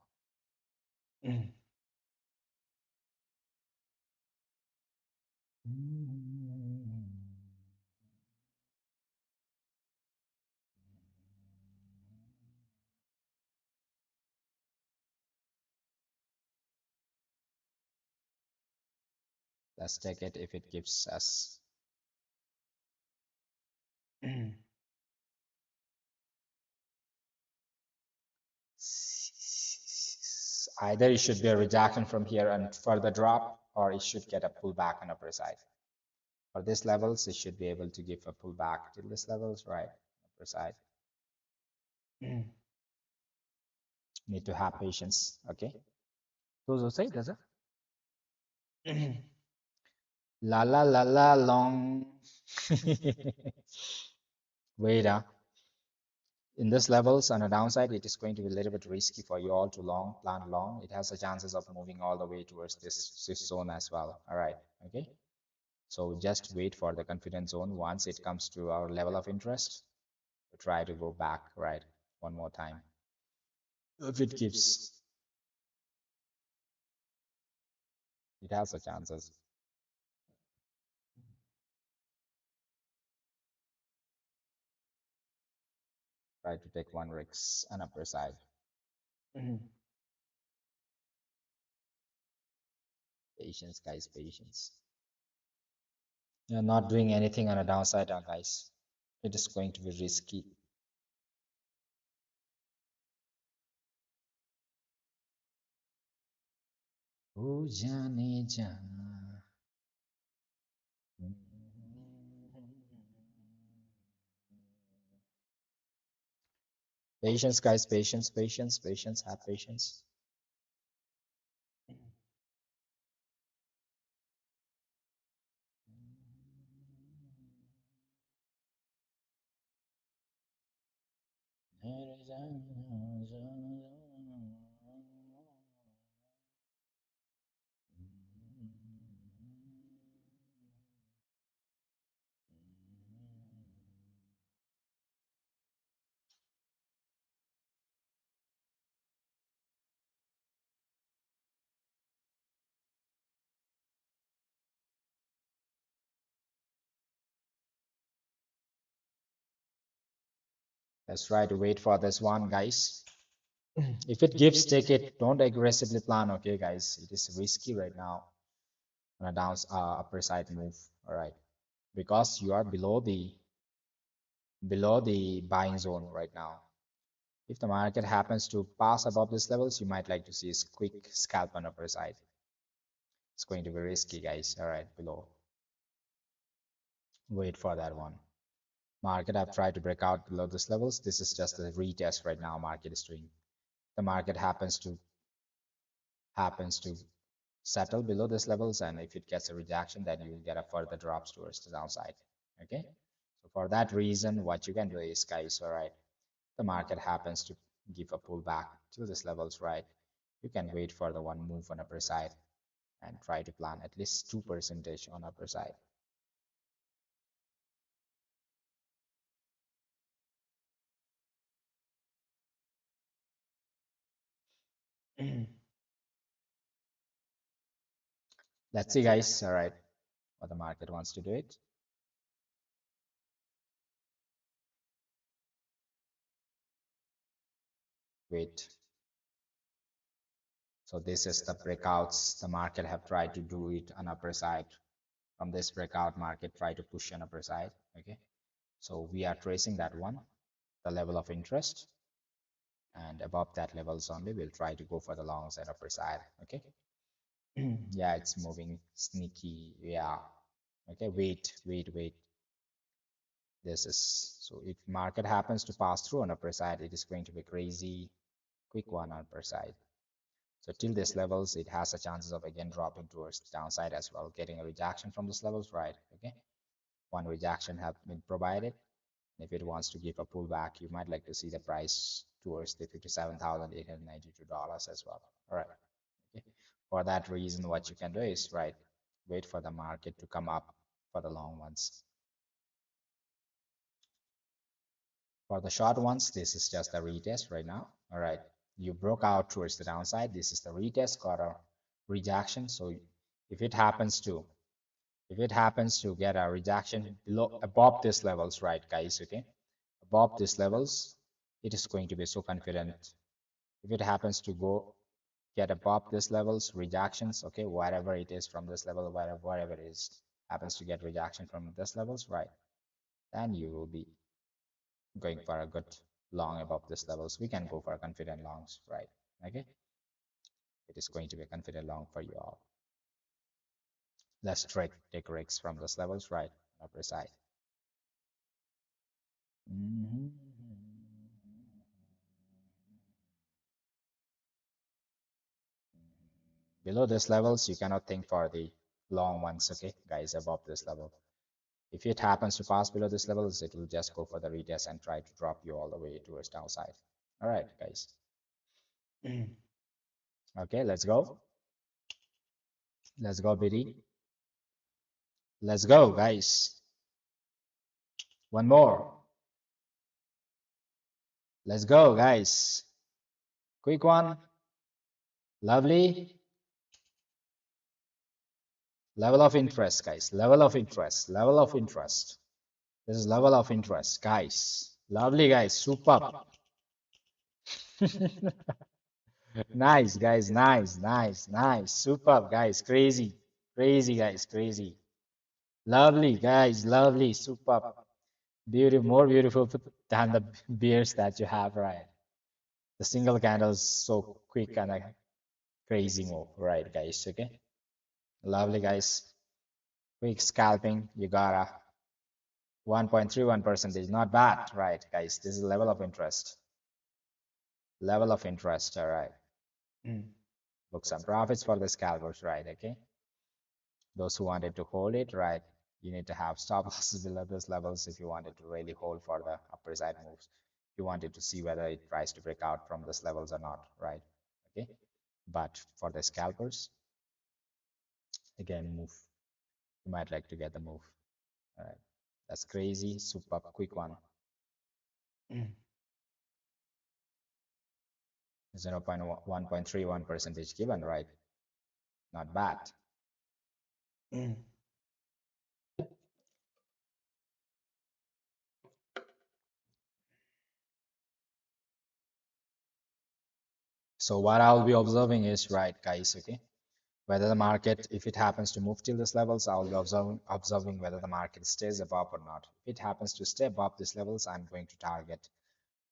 Let's take it if it gives us. Either it should be a rejection from here and further drop, or it should get a pullback on upper side. For these levels, it should be able to give a pullback to these levels, right? Upper side. Need to have patience. Okay. Those who say does it? La la la la long. Wait, in this levels on a downside, it is going to be a little bit risky for you all to plan long. It has the chances of moving all the way towards this zone as well. All right. Okay. So just wait for the confidence zone. Once it comes to our level of interest, try to go back, right? One more time. If it gives, it has the chances. Try to take one risk on upper side. Patience, guys, patience. You're not doing anything on a downside, guys. It is going to be risky. Oh, Johnny, John. Patience, guys, patience, patience, patience, have patience. Let's try to wait for this one, guys. If it gives, take it. Don't aggressively plan, okay, guys? It is risky right now on a upper side move. All right, because you are below the buying zone right now. If the market happens to pass above these levels, you might like to see a quick scalp on upper side. It's going to be risky, guys. All right, below. Wait for that one. Market have tried to break out below these levels. This is just a retest right now. Market is doing. The market happens to settle below these levels, and if it gets a rejection, then you will get a further drops towards the downside. Okay. So for that reason, what you can do is, guys, all right, the market happens to give a pullback to these levels, right? You can wait for the one move on upper side and try to plan at least 2% on upper side. Let's see, guys. All right, what the market wants to do it. Wait. So this is the breakouts. The market have tried to do it on upper side. From this breakout, market try to push on upper side. Okay. So we are tracing that one, the level of interest, and above that levels only, we'll try to go for the long side upper side. Okay. Yeah, it's moving sneaky. Yeah. Okay. Wait. This is so if market happens to pass through on upper side, it is going to be crazy quick one on upper side. So till these levels, it has a chances of again dropping towards the downside as well, getting a rejection from these levels, right? Okay. One rejection have been provided. If it wants to give a pullback, you might like to see the price towards the $57,892 as well. All right. Okay. For that reason, what you can do is, right, wait for the market to come up for the long ones. For the short ones, this is just a retest right now. All right. You broke out towards the downside. This is the retest, got a rejection. So if it happens to get a rejection below above these levels, right, guys, okay, above these levels, it is going to be so confident. If it happens to go get above these levels, rejections, okay, whatever it is from this level, whatever it is, happens to get rejection from this levels, right, then you will be going for a good long above these levels. We can go for confident longs, right? Okay, it is going to be a confident long for you all. Let's take risks from those levels, right? Upper side. Below this levels, you cannot think for the long ones, okay, guys, above this level. If it happens to pass below this levels, it will just go for the retest and try to drop you all the way towards downside. All right, guys. Okay, let's go. Let's go, BD. Let's go, guys. One more. Let's go, guys. Quick one. Lovely. Level of interest, guys. Level of interest. Level of interest. This is level of interest, guys. Lovely, guys. Superb. Nice, guys. Nice, nice, nice. Superb, guys. Crazy. Crazy, guys. Crazy. Lovely, guys. Lovely. Superb. Beautiful. More beautiful than the beers that you have, right? The single candle is so quick and a crazy move, right, guys? Okay. Lovely, guys. Quick scalping. You got a 1.31 percentage. Not bad, right, guys? This is level of interest. Level of interest, all right. Book some profits for the scalpers, right? Okay. Those who wanted to hold it, right? You need to have stop losses below those levels if you wanted to really hold for the upper side moves. You wanted to see whether it tries to break out from those levels or not, right? Okay. But for the scalpers, again, move. You might like to get the move. All right. That's crazy. Super quick one. 0.131 percentage given, right? Not bad. So what I'll be observing is, right, guys, okay, whether the market, if it happens to move till these levels, I'll be observing whether the market stays above or not. If it happens to stay above these levels, I'm going to target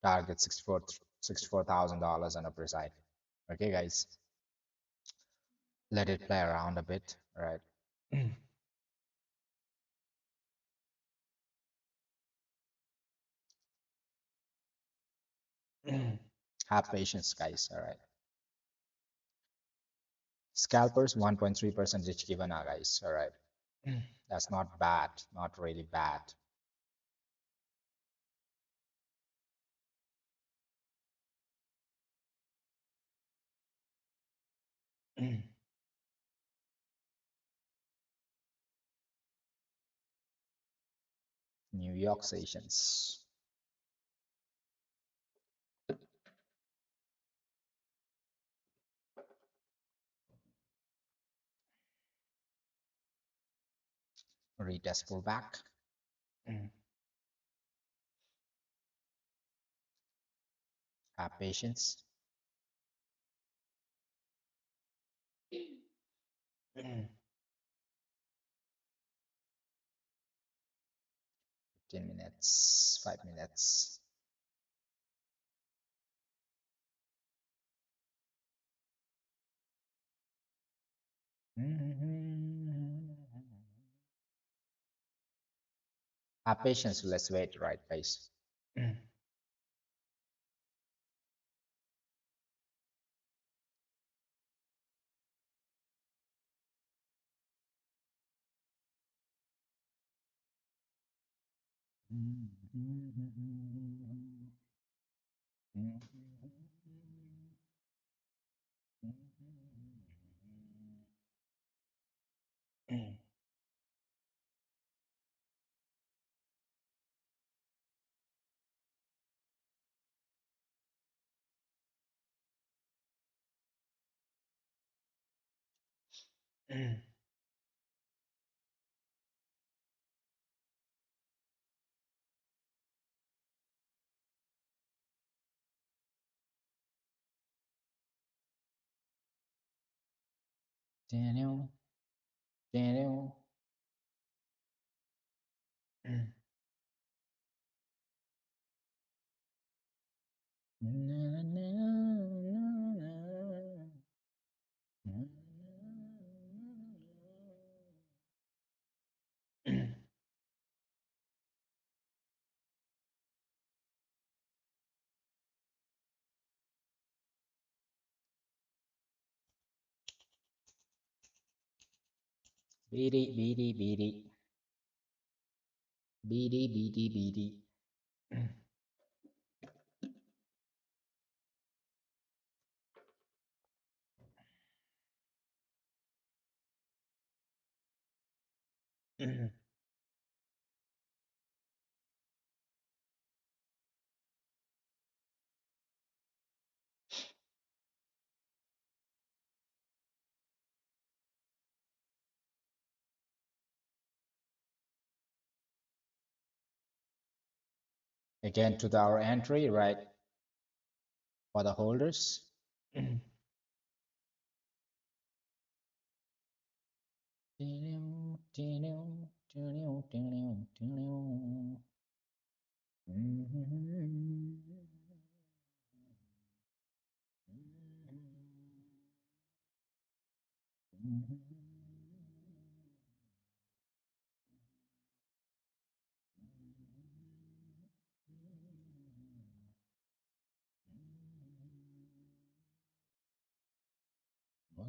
$64,000 on upper side. Okay, guys, let it play around a bit, right? Have patience, guys. All right. Scalpers 1.3 percentage given, guys. All right. That's not bad. Not really bad. New York sessions. Retest pullback. Have patience. 15 minutes, 5 minutes. Have patience. Let's wait, right, guys? Daniel, Daniel. BD, BD, BD, BD, BD, BD. Again to our entry, right, for the holders.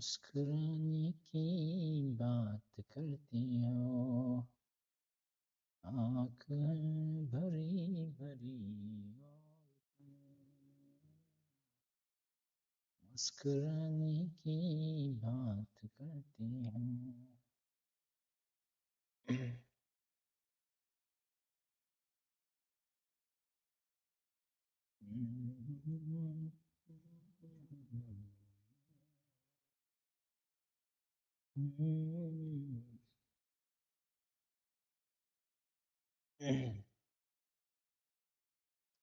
मुस्कुराने की बात करती हो आँख भरी भरी मुस्कुराने की बात करती हो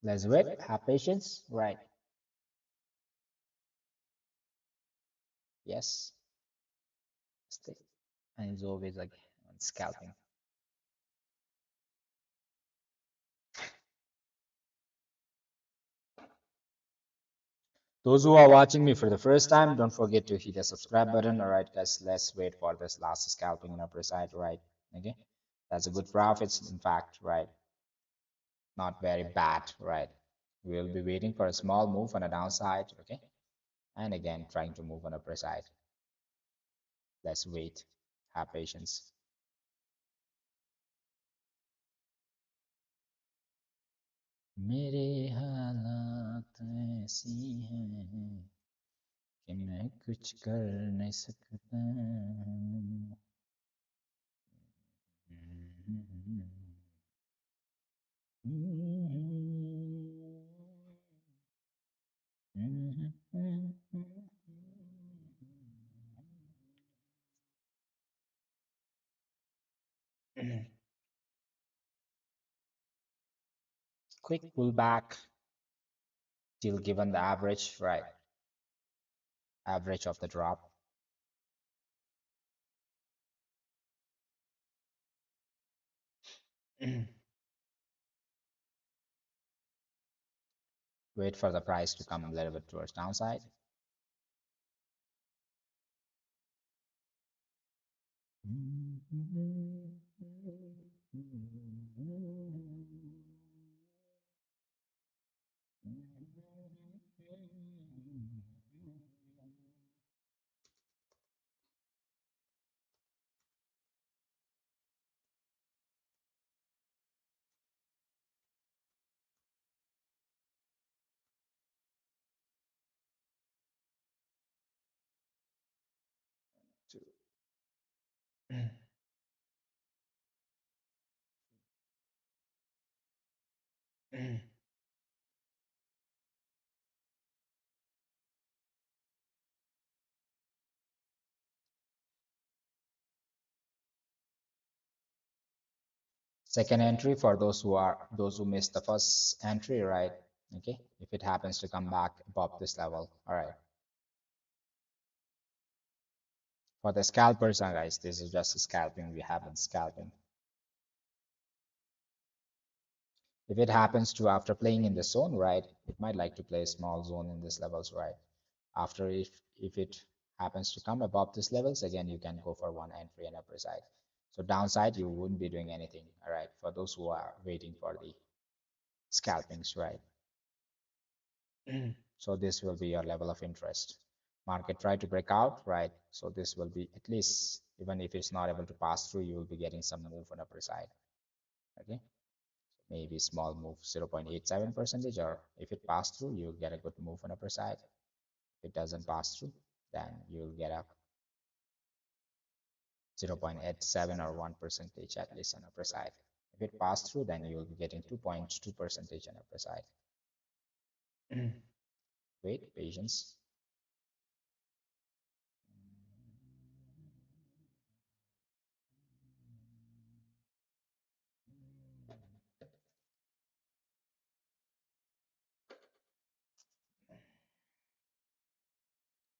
Let's wait, have patience, right? Yes, stay. And it's always like on scalping. Those who are watching me for the first time, don't forget to hit the subscribe button. All right, guys, let's wait for this last scalping on upper side, right? Okay, that's a good profits, in fact, right? Not very bad, right? We'll be waiting for a small move on the downside, okay? And again, trying to move on upper side. Let's wait, have patience. मेरे हालात ऐसी हैं कि मैं कुछ कर नहीं सकता quick pullback till given the average, right? Average of the drop. Wait for the price to come a little bit towards downside. Second entry for those who missed the first entry, right? Okay, if it happens to come back above this level, all right. For the scalpers, guys, this is just a scalping. We haven't scalping. If it happens to after playing in the zone, right, it might like to play a small zone in these levels, right? After if it happens to come above these levels, again you can go for one entry and upper side. So downside you wouldn't be doing anything, all right, for those who are waiting for the scalpings, right? So this will be your level of interest. Market try to break out, right? So this will be at least, even if it's not able to pass through, you will be getting some move on the upper side. Okay, maybe small move 0.87 percentage, or if it passed through, you'll get a good move on the upper side. If it doesn't pass through, then you'll get a 0.87 or 1 percentage at least on the upper side. If it passed through, then you will be getting 2.2 percentage on the upper side. Wait, patience.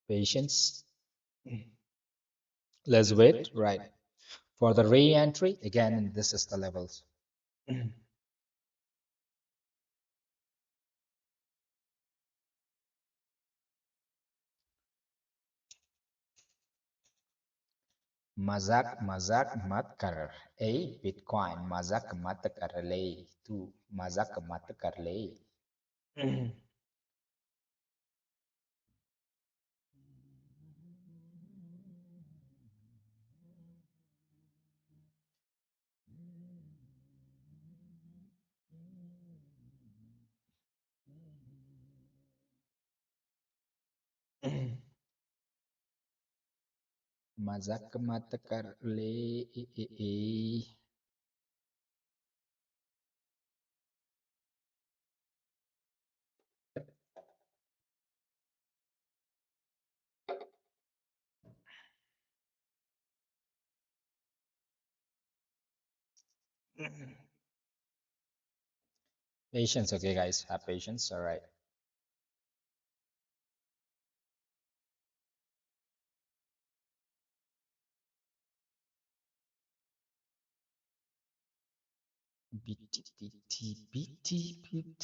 Patience. Let's wait, right? For the re-entry, again, this is the levels. मजाक मजाक मत कर ए bitcoin मजाक मत कर ले तू मजाक मत कर ले मजाक मत कर ले ए। Patience, okay, guys, have patience. All right. BT, BT, BT, BT.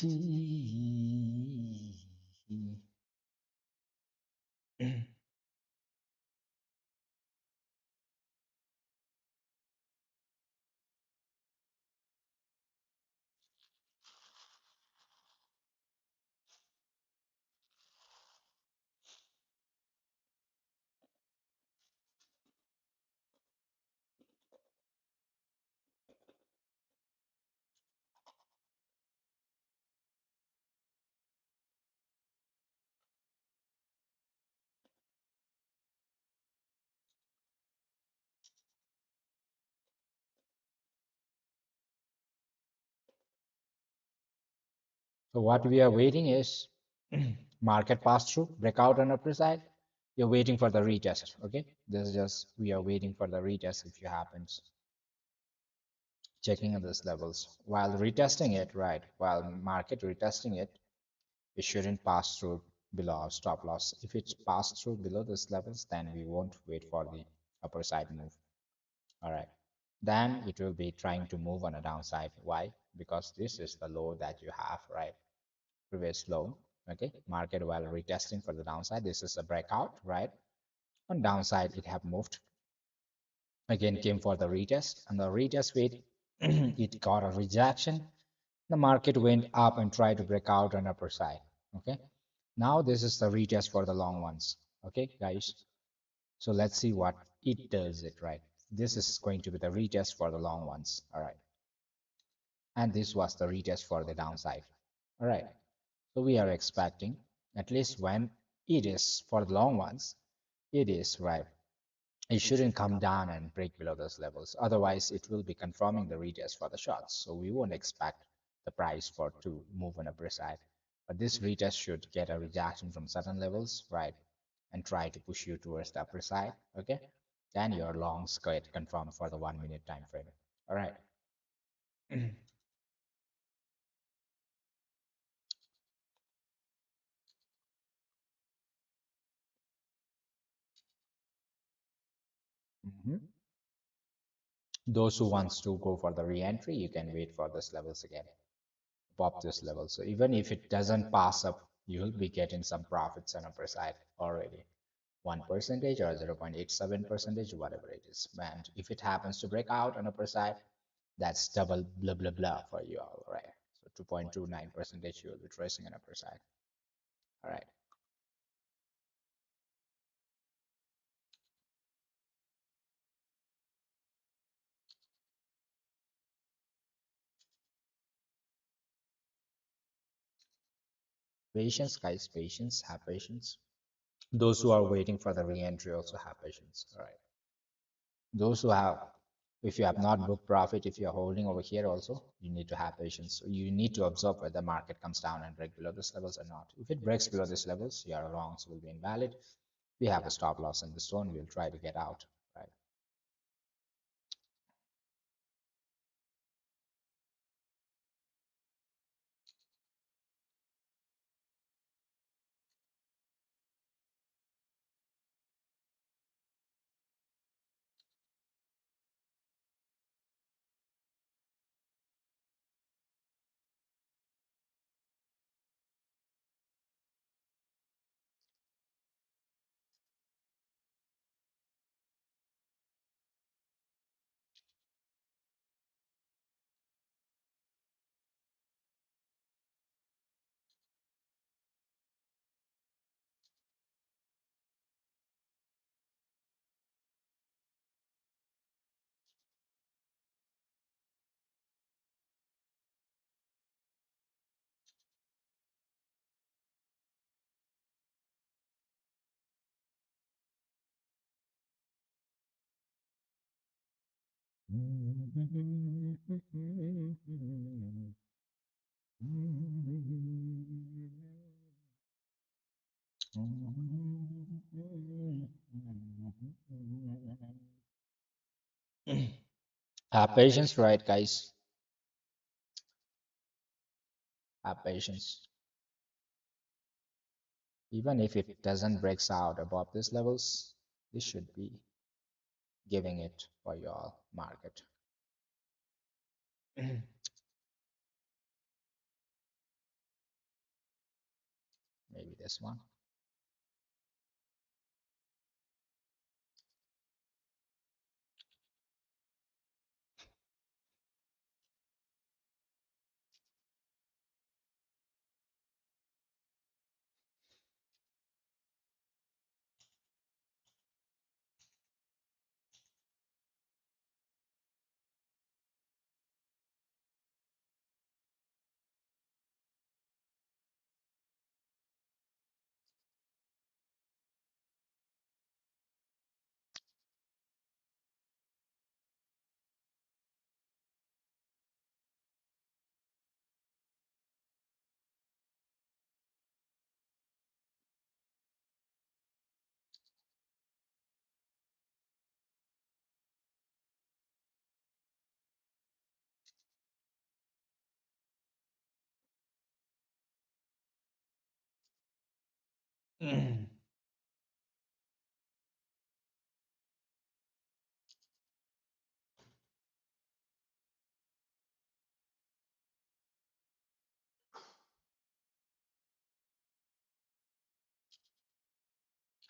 So what we are waiting is market pass through, breakout on upper side. You're waiting for the retest. Okay, this is just we are waiting for the retest if it happens. Checking on these levels while retesting it, right? While market retesting it, it shouldn't pass through below our stop loss. If it's passed through below these levels, then we won't wait for the upper side move. All right, then it will be trying to move on a downside. Why? Because this is the low that you have, right? Previous low. Okay, market while retesting for the downside, this is a breakout, right? On downside it have moved again, came for the retest, and the retest wait it got a rejection. The market went up and tried to break out on upper side. Okay, now this is the retest for the long ones. Okay, guys, so let's see what it does it, right? This is going to be the retest for the long ones. All right, and this was the retest for the downside. All right, so we are expecting, at least when it is for the long ones, it is right, it shouldn't come down and break below those levels. Otherwise, it will be confirming the retest for the shorts. So we won't expect the price for to move on upper side. But this retest should get a rejection from certain levels, right? And try to push you towards the upper side. Okay. Then your longs get confirmed for the 1 minute time frame. All right. Mhm. Those who wants to go for the re-entry, you can wait for these levels again, pop this level. So even if it doesn't pass up, you'll be getting some profits on upper side already. 1 percentage or 0.87 percentage, whatever it is. And if it happens to break out on upper side, that's double blah blah blah for you all, right? So 2.29 percentage you will be tracing on upper side. All right. Patience, guys, patience, have patience. Those who are waiting for the re-entry also have patience. All right. Those who have, if you have not booked profit, if you're holding over here also, you need to have patience. So you need to observe whether the market comes down and break below these levels or not. If it breaks below these levels, your longs will be invalid. We have a stop loss in this zone. We'll try to get out. Right. Have patience, right, guys? Have patience. Even if it doesn't breaks out above these levels, this should be giving it for your market. Maybe this one.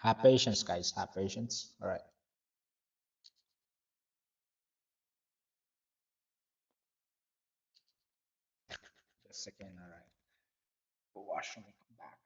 Have patience, guys. Have patience. All right. Just a second. All right. Go washroom and come back.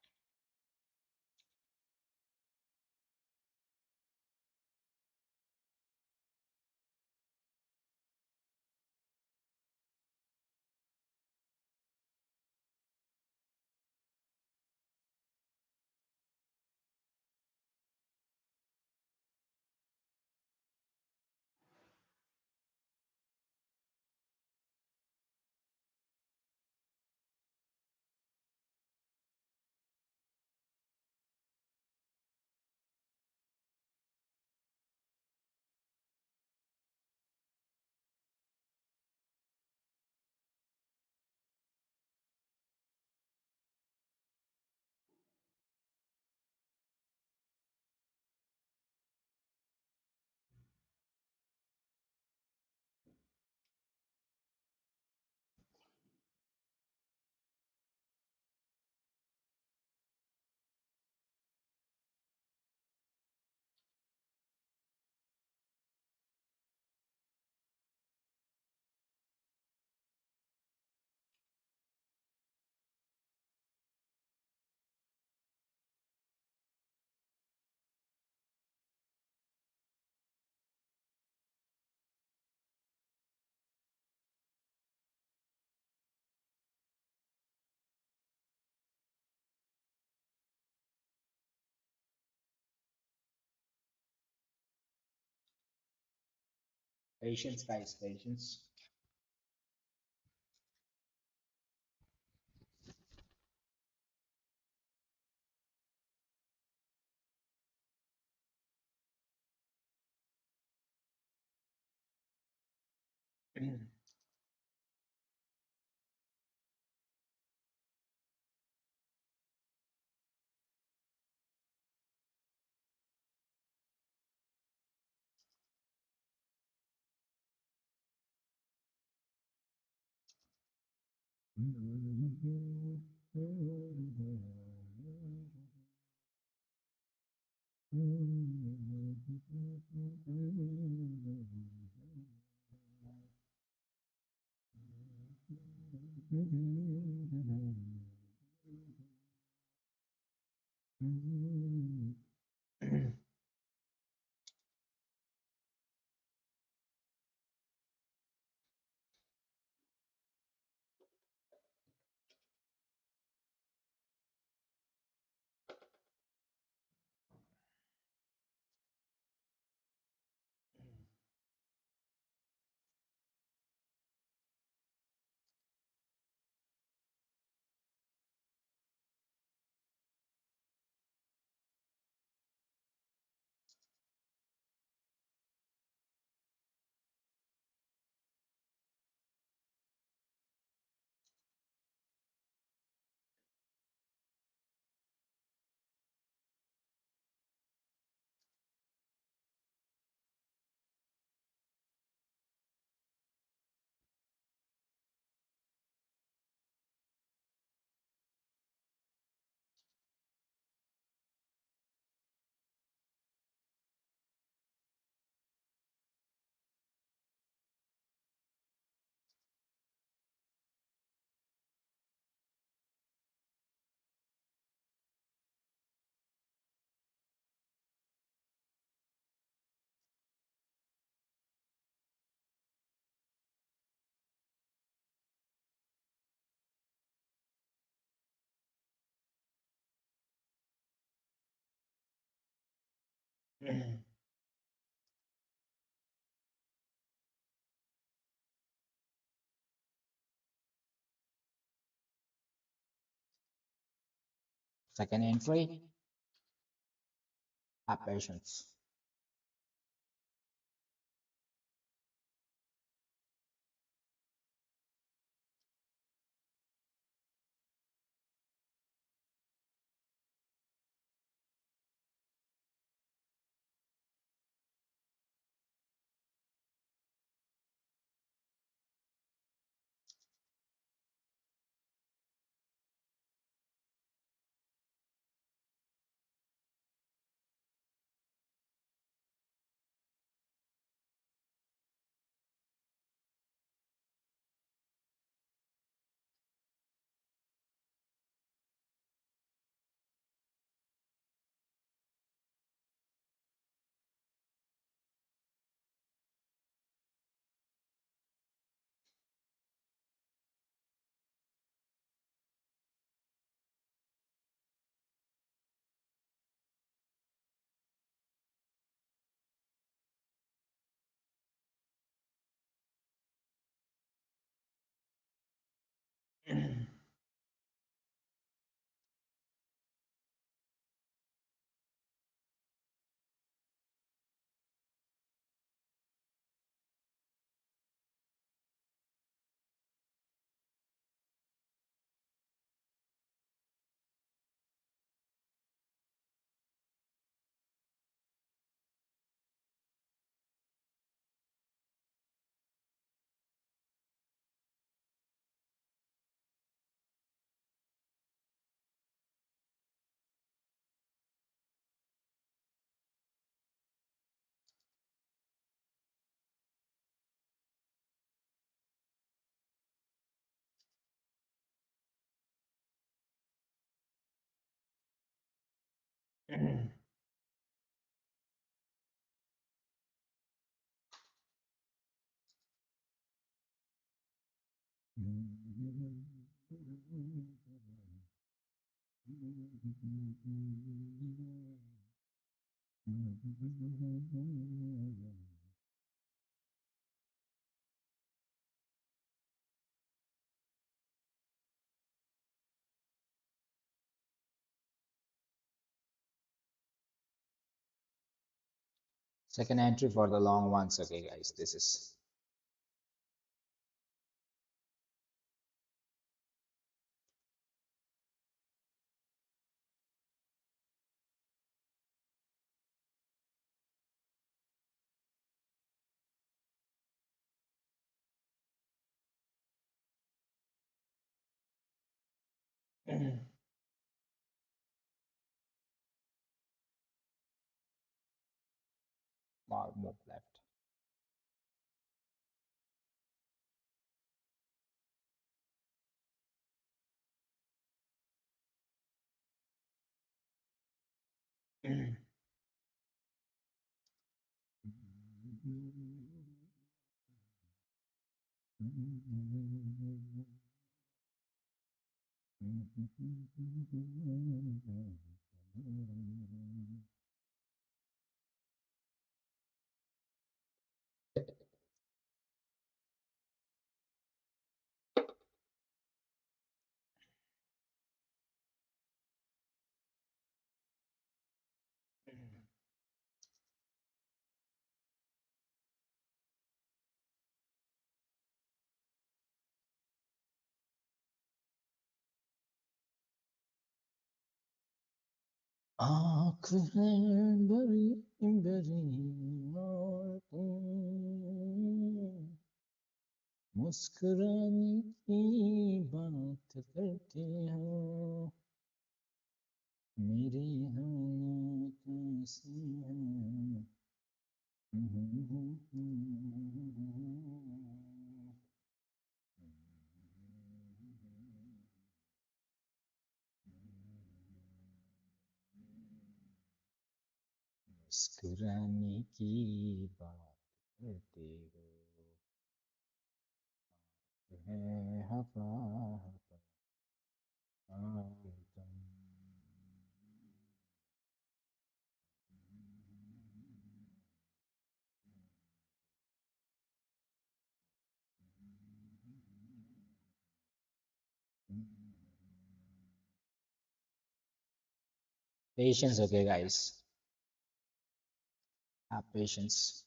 Patience, guys, patience. Second entry, have patience. Second entry for the long ones. Okay, guys, this is small move left. आँखें बड़ी बड़ी और तुम मुस्कुराने की बात करते हो मेरी हालत कैसी है मुस्कुराने की बात करते हो है हवा हवा तुम Patience, okay, guys. Have patience.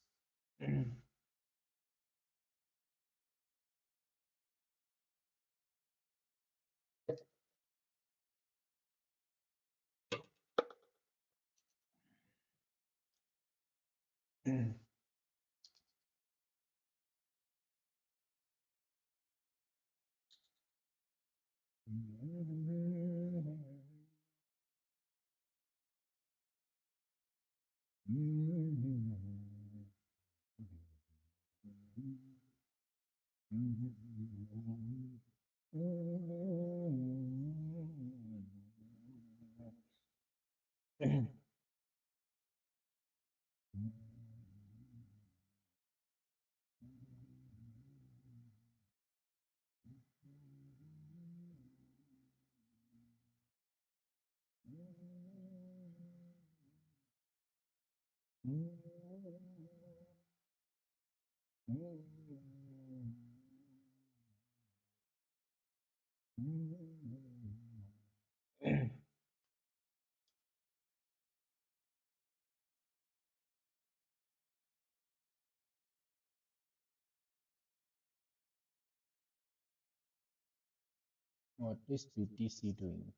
What is BTC doing?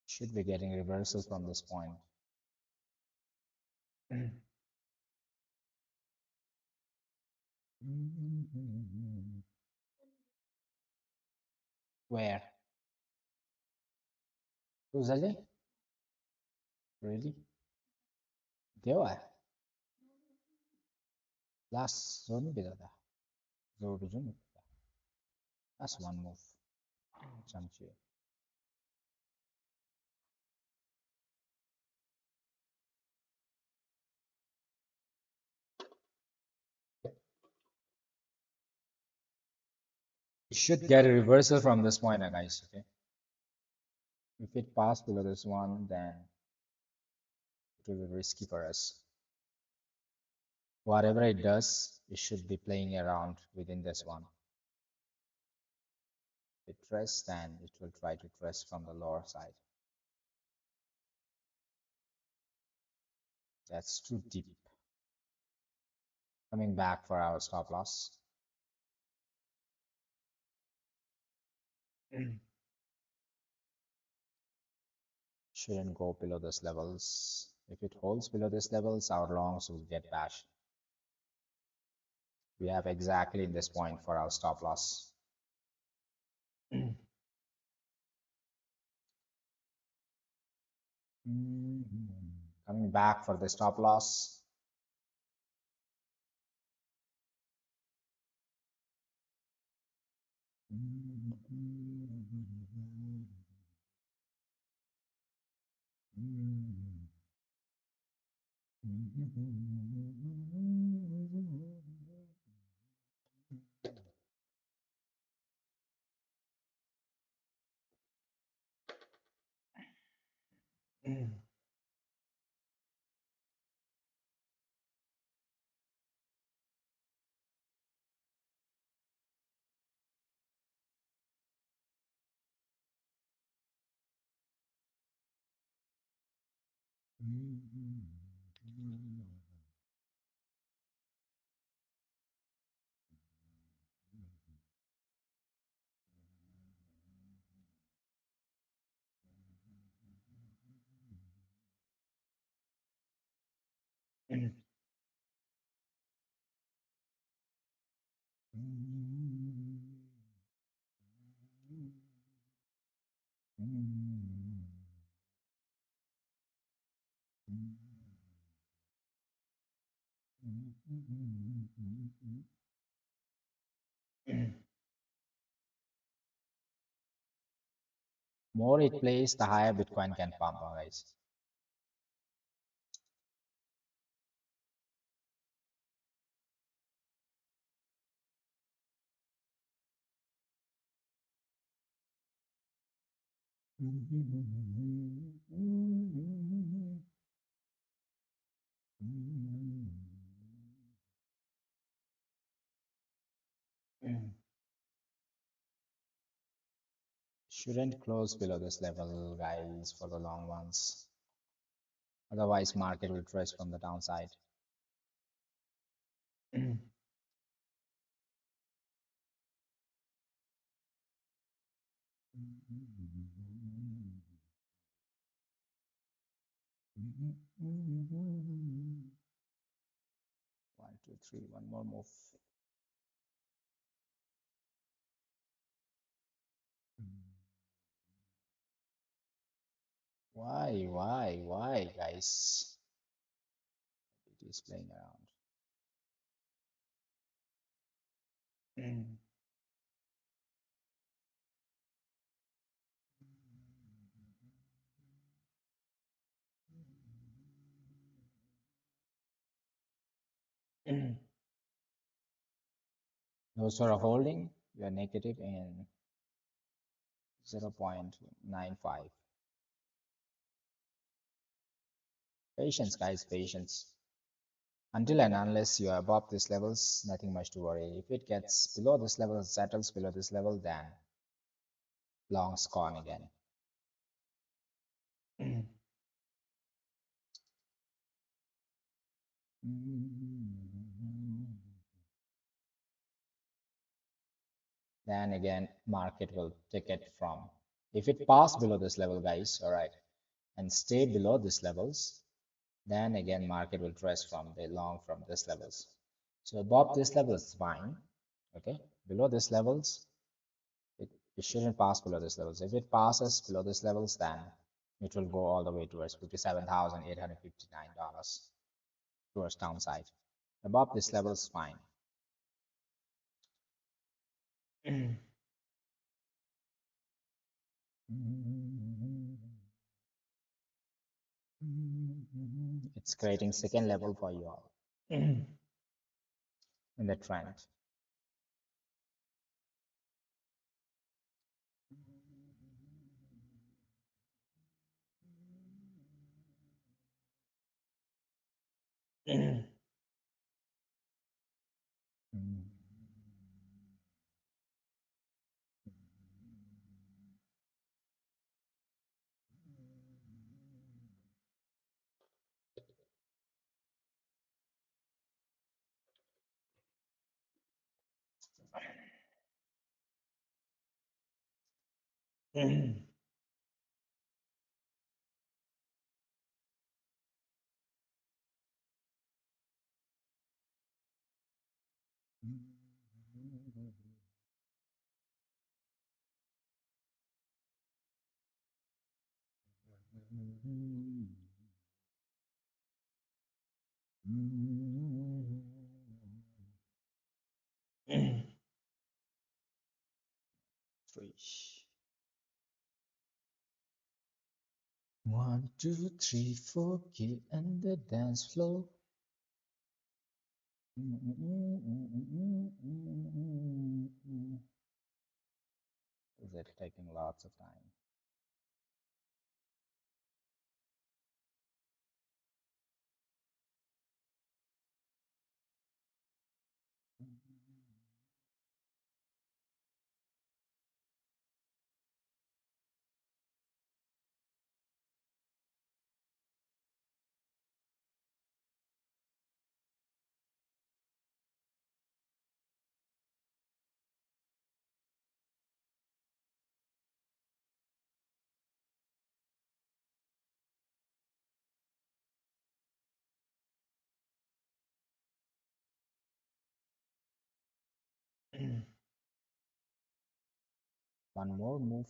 Should be getting reversals from this point. Where? Rosalie? Really? Dewa? Last zone bit of that. Zone. That's one move. Chamchi. You should get a reversal from this point, guys. Okay. If it passed below this one, then it will be risky for us. Whatever it does, it should be playing around within this one. If it trusts, then it will try to trust from the lower side. That's too deep. Coming back for our stop loss. Shouldn't go below these levels. If it holds below these levels, our longs will get bashed. We have exactly in this point for our stop loss. Coming back for the stop loss. More it plays, the higher Bitcoin can pump, guys. Shouldn't close below this level, guys, for the long ones. Otherwise, market will trace from the downside. One, two, three, one more move. Why, guys? It is playing around. Those who are holding, you are negative in 0.95. Patience, guys, patience. Until and unless you are above these levels, nothing much to worry. If it gets below this level, settles below this level, then long's gone again. Then again, market will take it from. If it pass below this level, guys, all right, and stay below these levels, then again market will trace from the long from these levels. So above this level is fine. Okay, below these levels, it shouldn't pass below these levels. If it passes below these levels, then it will go all the way towards $57,859 towards downside. Above this level is fine. It's creating second level for you all in the trend. Three. 1, 2, 3, 4, get on the dance floor. Is it taking lots of time? One more move.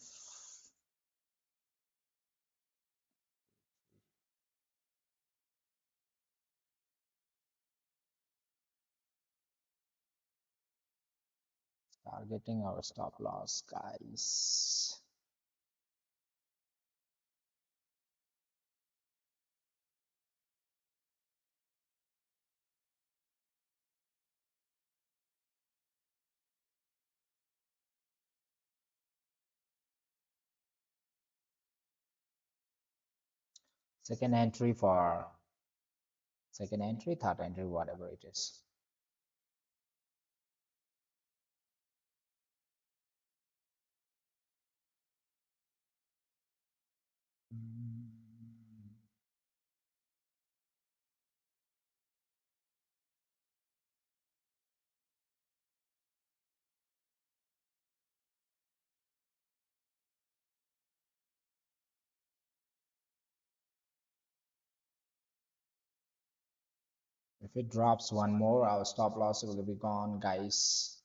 Targeting our stop loss, guys. Second entry, third entry, whatever it is. If it drops one more, our stop loss will be gone, guys.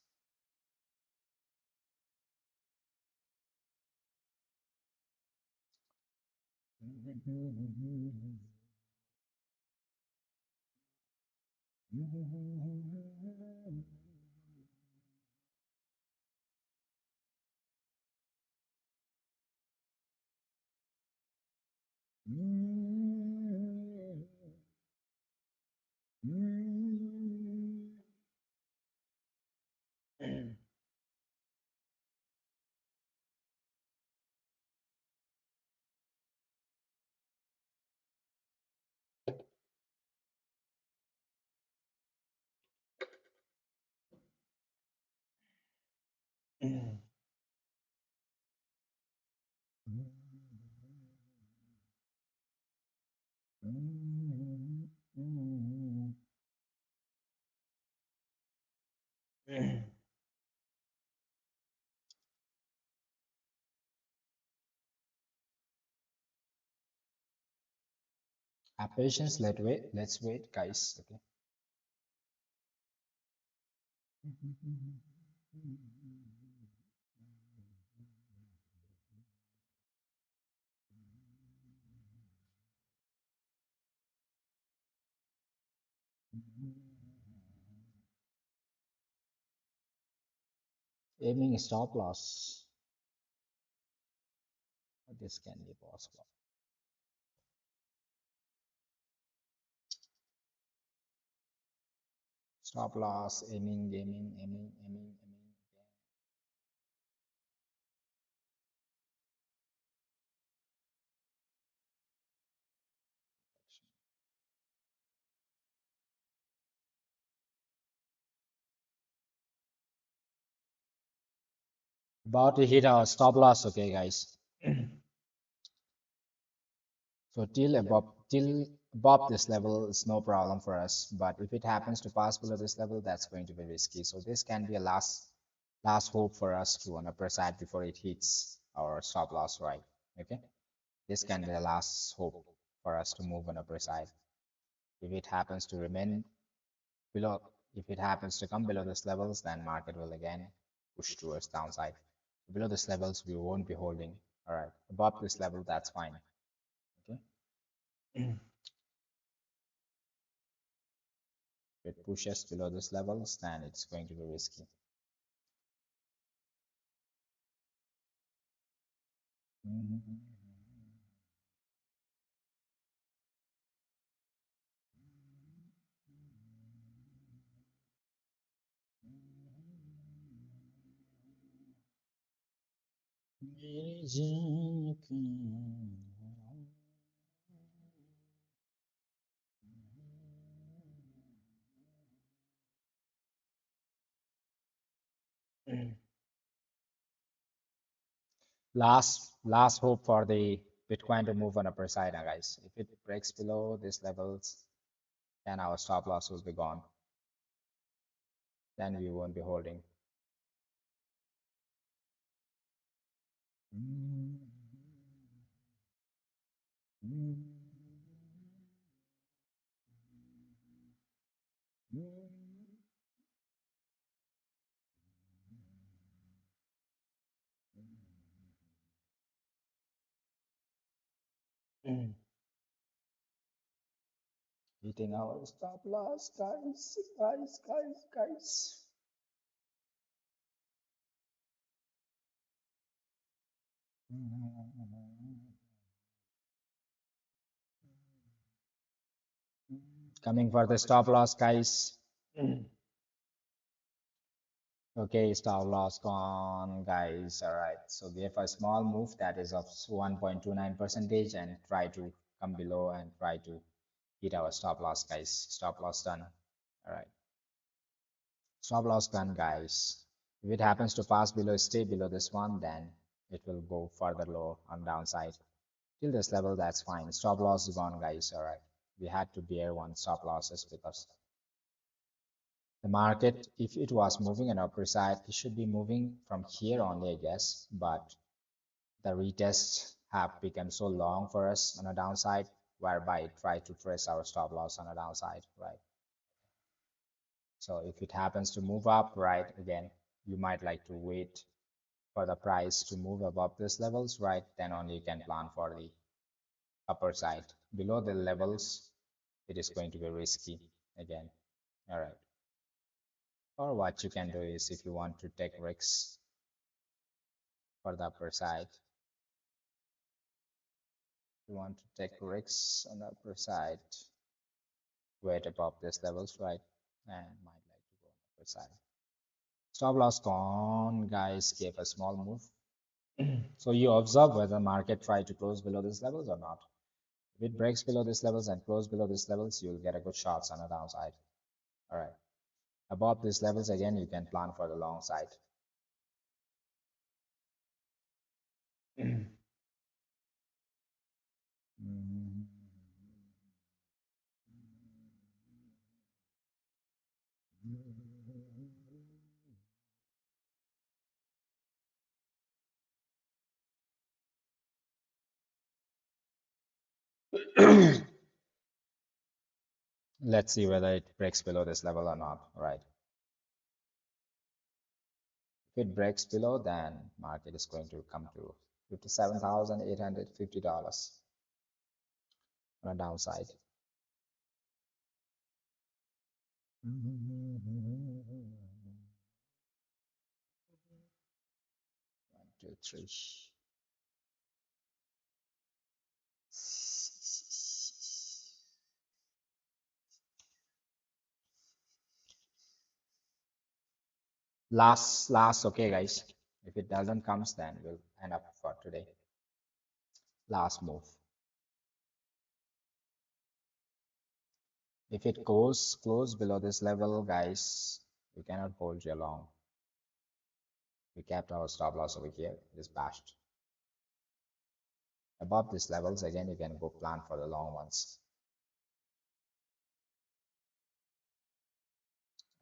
Have patience, let's wait, guys. Okay. Aiming stop loss. This can be possible. Stop loss, aiming. About to hit our stop loss, okay, guys. So till above this level is no problem for us, but if it happens to pass below this level, that's going to be risky. So this can be a last last hope for us to on upper side before it hits our stop loss, right? Okay, this can be the last hope for us to move on upper side. If it happens to remain below, if it happens to come below this levels, then market will again push towards downside. Below this levels, we won't be holding. All right, above this level, that's fine. Okay. If it pushes below this levels, then it's going to be risky. Last hope for the Bitcoin to move on upper side, guys. If it breaks below these levels, then our stop loss will be gone. Then we won't be holding. Hitting our stop loss, guys. Coming for the stop loss, guys. Okay, stop loss gone, guys. All right, so we have a small move that is of 1.29 percentage and try to come below and try to hit our stop loss, guys. Stop loss done. All right, stop loss done, guys. If it happens to pass below, stay below this one, then it will go further low on downside. Till this level, that's fine. Stop loss is gone, guys. All right, we had to bear one stop losses because the market, if it was moving on upper side, it should be moving from here only, I guess. But the retests have become so long for us on a downside, whereby it tried to trace our stop loss on a downside, right? So if it happens to move up, right, again, you might like to wait for the price to move above these levels, right? Then only you can plan for the upper side. Below the levels, it is going to be risky again. All right. Or what you can do is if you want to take risks for the upper side, you want to take risks on the upper side, wait above these levels, right? And might like to go on the upper side. Stop loss gone, guys, gave a small move. So you observe whether market try to close below these levels or not. If it breaks below these levels and close below these levels, you'll get a good shots on the downside. All right. Above these levels, again, you can plan for the long side. Let's see whether it breaks below this level or not. All right. If it breaks below, then market is going to come to $57,850 on a downside. 1, 2, 3. Last, okay, guys. If it doesn't comes, then we'll end up for today. Last move. If it goes close below this level, guys, we cannot hold you long. We kept our stop loss over here. It is bashed. Above these levels, again, you can go plan for the long ones.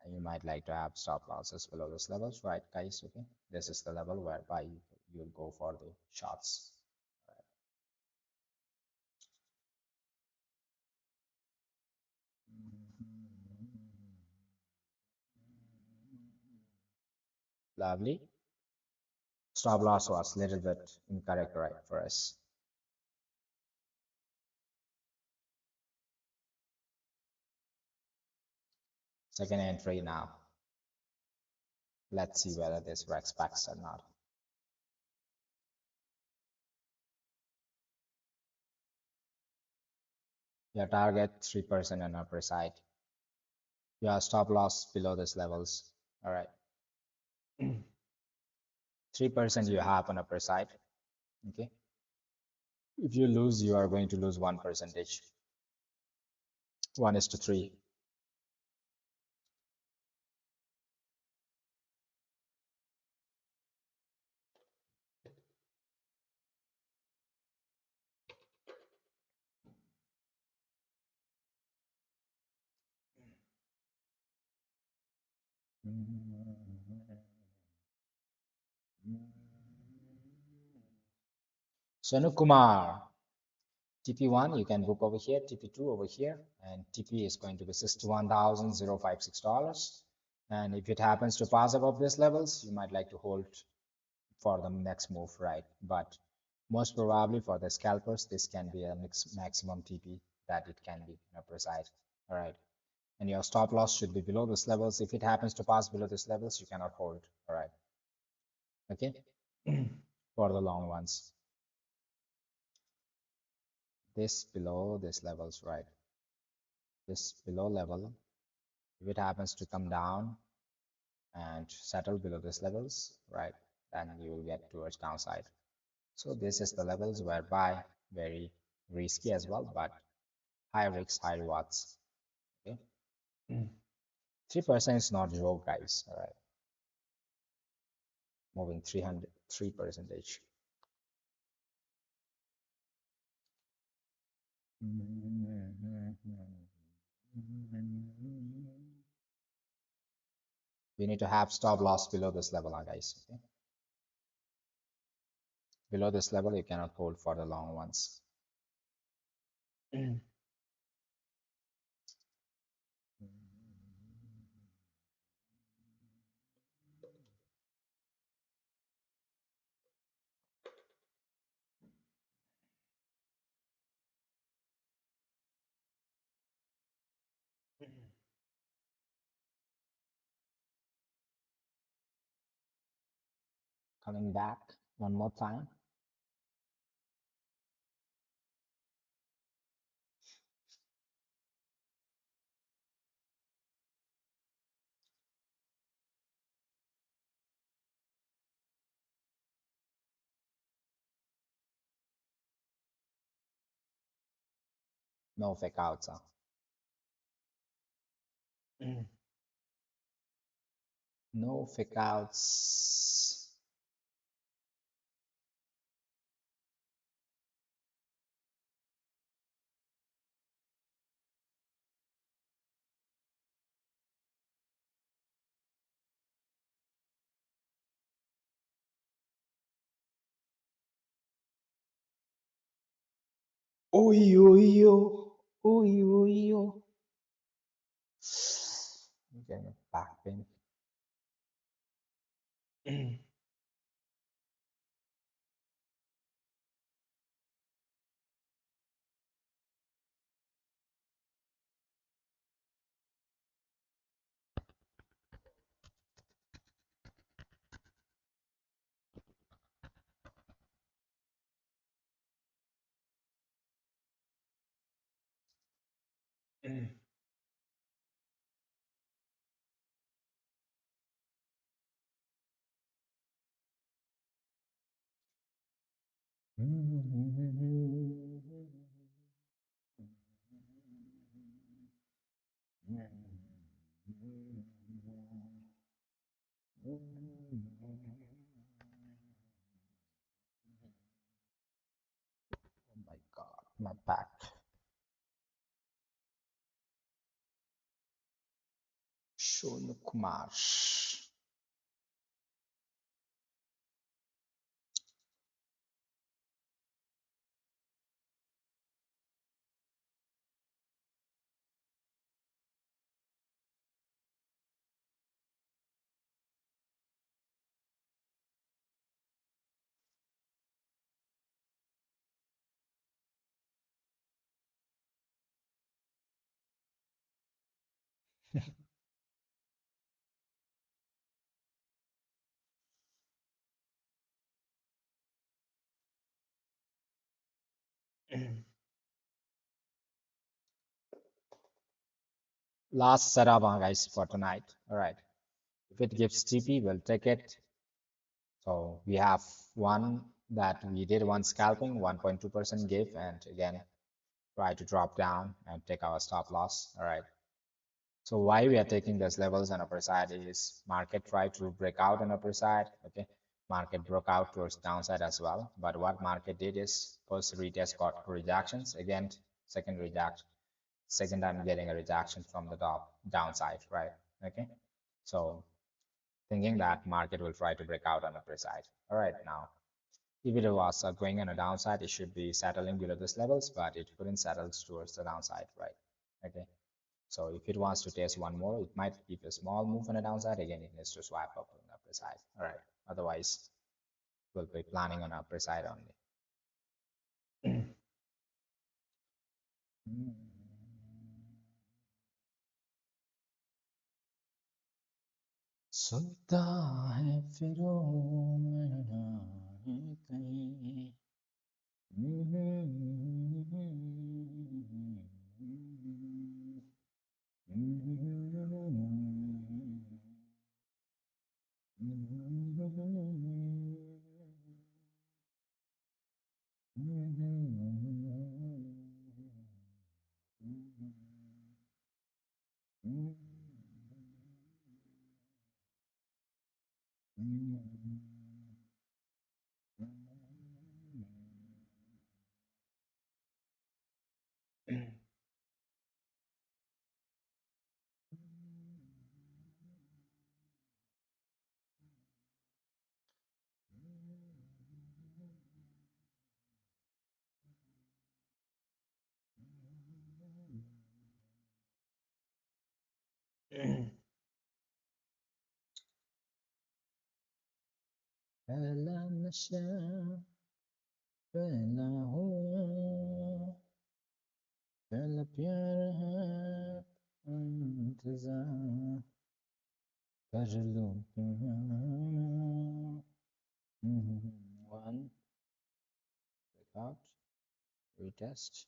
And you might like to have stop losses below this levels, right, guys? Okay, this is the level whereby you'll go for the shots. Lovely. Stop loss was a little bit incorrect, right, for us. Second entry now. Let's see whether this respects or not. Your target 3% on upper side. Your stop loss below these levels. All right. 3% you have on upper side. Okay. If you lose, you are going to lose 1%. 1:3. Sonu Kumar, TP1 you can book over here, TP2 over here, and TP is going to be $61,056. And if it happens to pass above these levels, you might like to hold for the next move, right? But most probably for the scalpers, this can be a maximum TP that it can be upper side. All right. And your stop loss should be below these levels. If it happens to pass below these levels, you cannot hold. All right. Okay. For the long ones. This below these levels, right? This below level, if it happens to come down and settle below these levels, right, then you will get towards downside. So this is the levels whereby very risky as well, but high risks, high rewards. Okay. 3% is not joke, guys. All right. Moving 303%. We need to have stop loss below this level, guys. Okay? Below this level, you cannot hold for the long ones. Coming back one more time. No fake outs. No fake outs. Oi, oi, yo. Oi, oi, yo. I'm getting a back pain. Oh my God, my back. Shonu Kumar. Last setup, guys, for tonight. All right. If it gives TP, we'll take it. So we have one that we did one scalping, 1.2% give, and again, try to drop down and take our stop loss. All right. So why we are taking these levels on upper side is market tried to break out on upper side. Okay. Market broke out towards downside as well. But what market did is first retest got rejections. Again, second rejection. Second time getting a rejection from the top downside, right? Okay. So thinking that market will try to break out on upper side. All right, now if it was going on a downside, it should be settling below these levels, but it couldn't settle towards the downside, right? Okay. So if it wants to test one more, it might give a small move on the downside. Again, it needs to swipe up on the upper side. All right. Otherwise, we'll be planning on upper side only. सुनता है फिरों में कहीं पहला नशा पहला हुआ पहला प्यार है इंतजार कर लो one breakout retest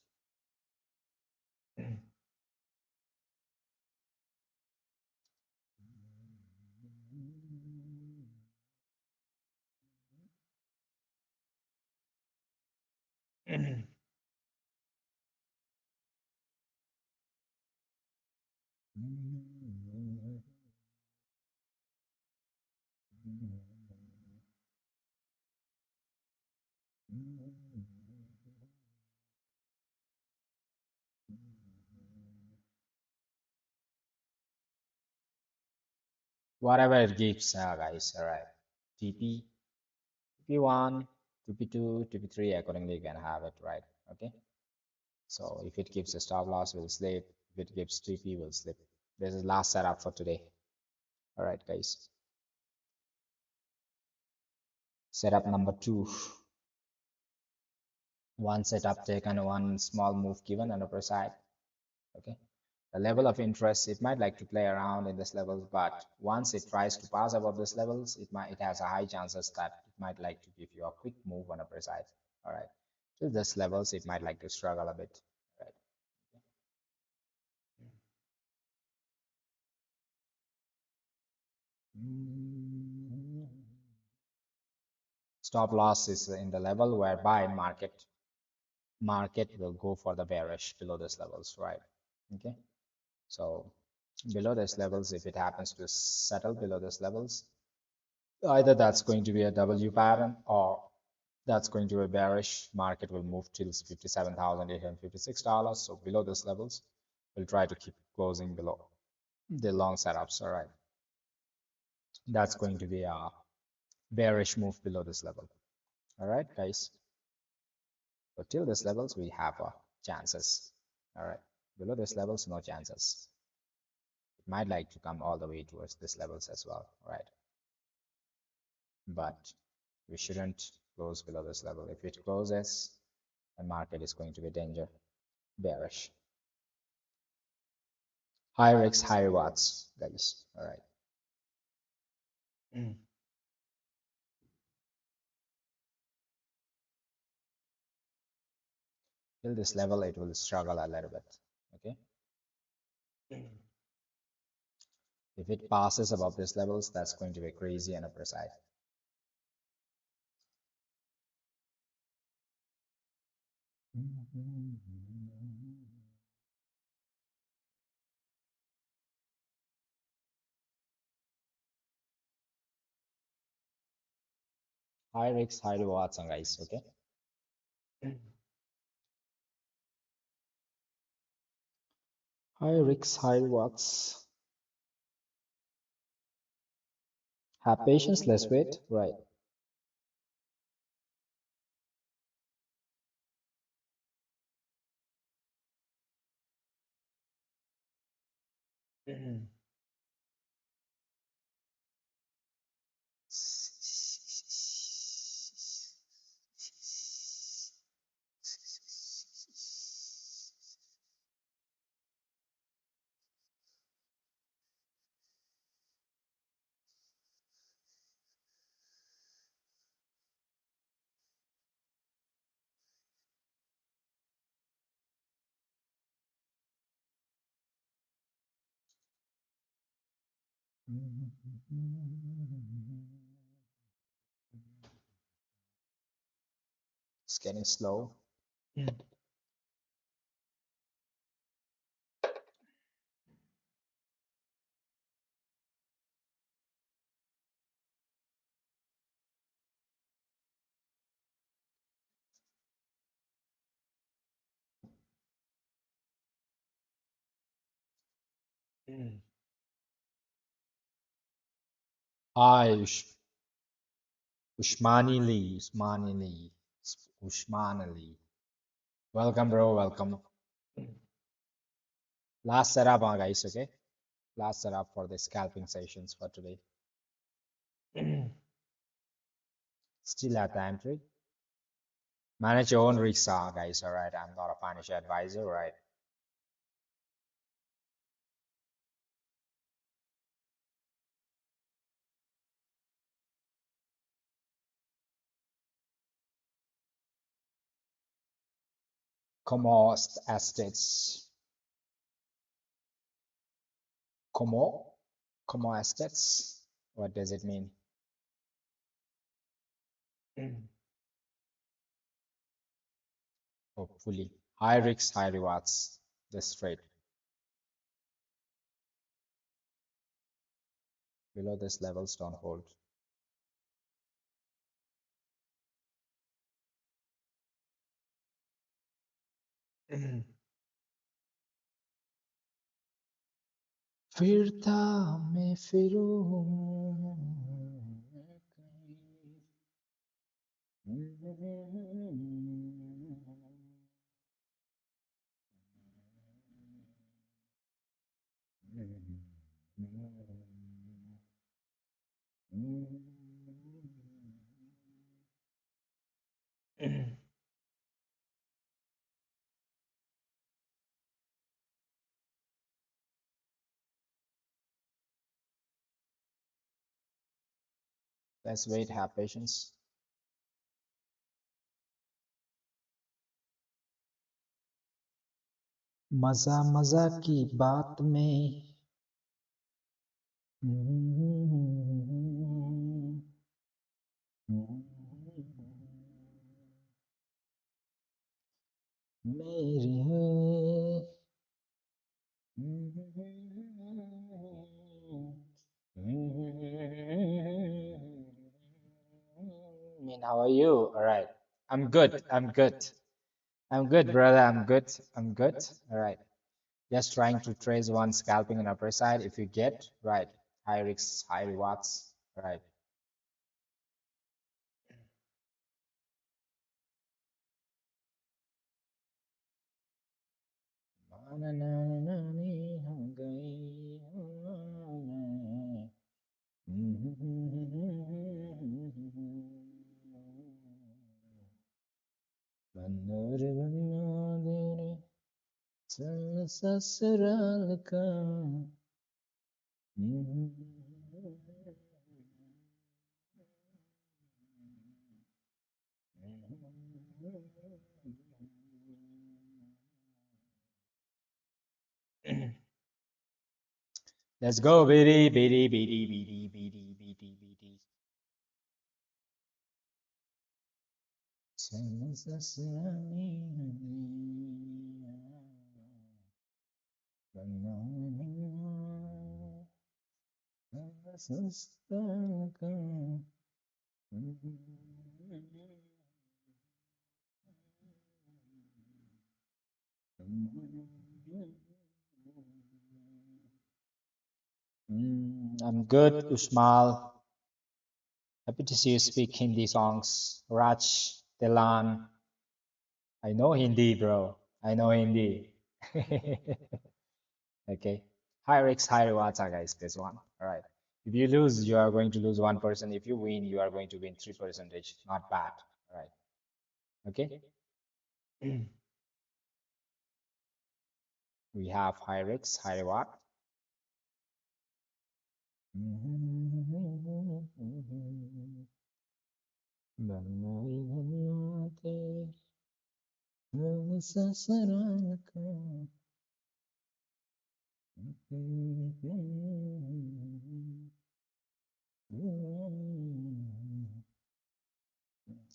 whatever it gives, guys. All right, TP, TP1, TP2, TP3. Accordingly, you can have it, right? Okay. So if it gives a stop loss, we'll slip. If it gives TP, we'll slip. This is last setup for today. All right, guys. Setup number 2. One setup taken, one small move given on the upper side. Okay. The level of interest, it might like to play around in this levels, but once it tries to pass above this levels, it has a high chances that it might like to give you a quick move on upper side. All right. Till this levels, it might like to struggle a bit. Right. Stop loss is in the level whereby market will go for the bearish below this levels, right? Okay. So below this levels, if it happens to settle below this levels, either that's going to be a W pattern or that's going to be bearish. Market will move till $57,856. So below this levels, we'll try to keep closing below. the long setups. All right, that's going to be a bearish move below this level. All right, guys. So till this levels, we have chances. All right, below this levels, no chances. It might like to come all the way towards this levels as well. All right, but we shouldn't close below this level. If it closes, the market is going to be danger bearish. High risks, high rewards, guys. All right. Mm. Till this level, it will struggle a little bit. Okay. If it passes above these levels, that's going to be crazy and upper side. High risks, high rewards, guys. Okay. High risks, high rewards. Have patience. Let's wait. Right. It's getting slow. Hi, Ushmani Lee. Ushmani Lee. Ushmani Lee. Welcome, bro. Welcome. Last setup, guys. Okay. Last setup for the scalping sessions for today. Still at the entry. Manage your own risks, guys. All right. I'm not a financial advisor, right? Como estates. Como? Como estates? What does it mean? Hopefully. High risks, high rewards. This trade. Below this levels don't hold. फिरता मैं फिरूं Let's wait, have patience. मजा मजा की बात में मेरी Min, how are you? All right. I'm good. I'm good. I'm good, brother. I'm good. I'm good. All right. Just trying to trace one scalping on upper side. If you get right, high risks, high rewards, right? ससुराल का Let's go, BD, BD, BD, BD, BD, BD, BD. I'm good, Usmal. Happy to see you speak Hindi songs. Raj, Telan. I know Hindi, bro. I know Hindi. Okay. High risks, high rewards, guys. This one. All right. If you lose, you are going to lose 1%. If you win, you are going to win 3%. Not bad. All right. Okay. We have high risks, high reward.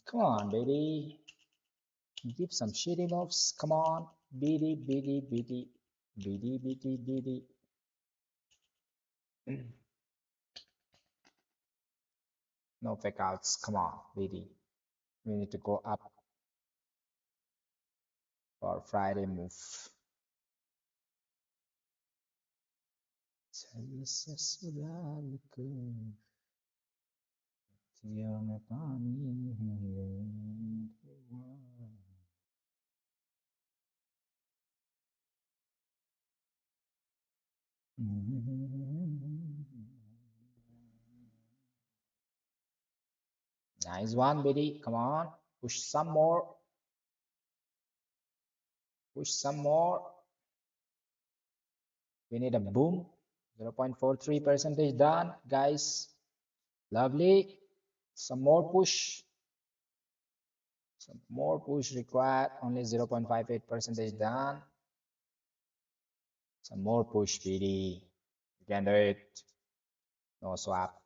Come on, baby. Give some shitty moves. Come on. Beady, beady, beady. Beady, beady, beady. No fake outs. Come on, beady. We need to go up for Friday move. Nice one, Biddy. Come on. Push some more. Push some more. We need a boom. 0.43 percentage done, guys. Lovely. Some more push. Some more push required. Only 0.58 percentage done. Some more push, Biddy. You can do it. No swap.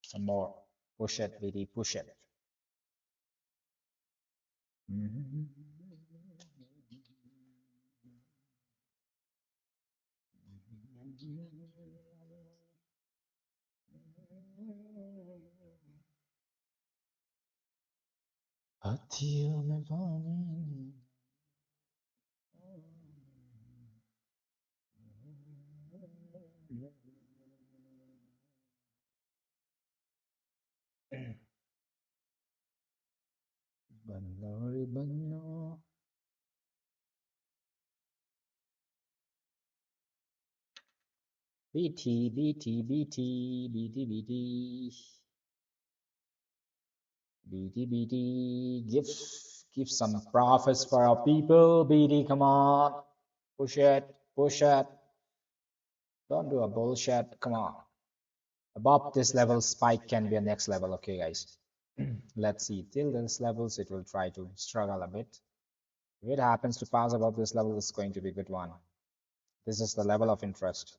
Some more. Push it, BD. Push it. हाथियों में पानी बंदोरी बनो BT BT BT BT BT BT BT give some profits for our people. BT, come on, push it, push it. Don't do a bullshit. Come on. Above this level, spike can be a next level. Okay, guys. Let's see. Till this levels, it will try to struggle a bit. If it happens to pass above this level, it's going to be a good one. This is the level of interest.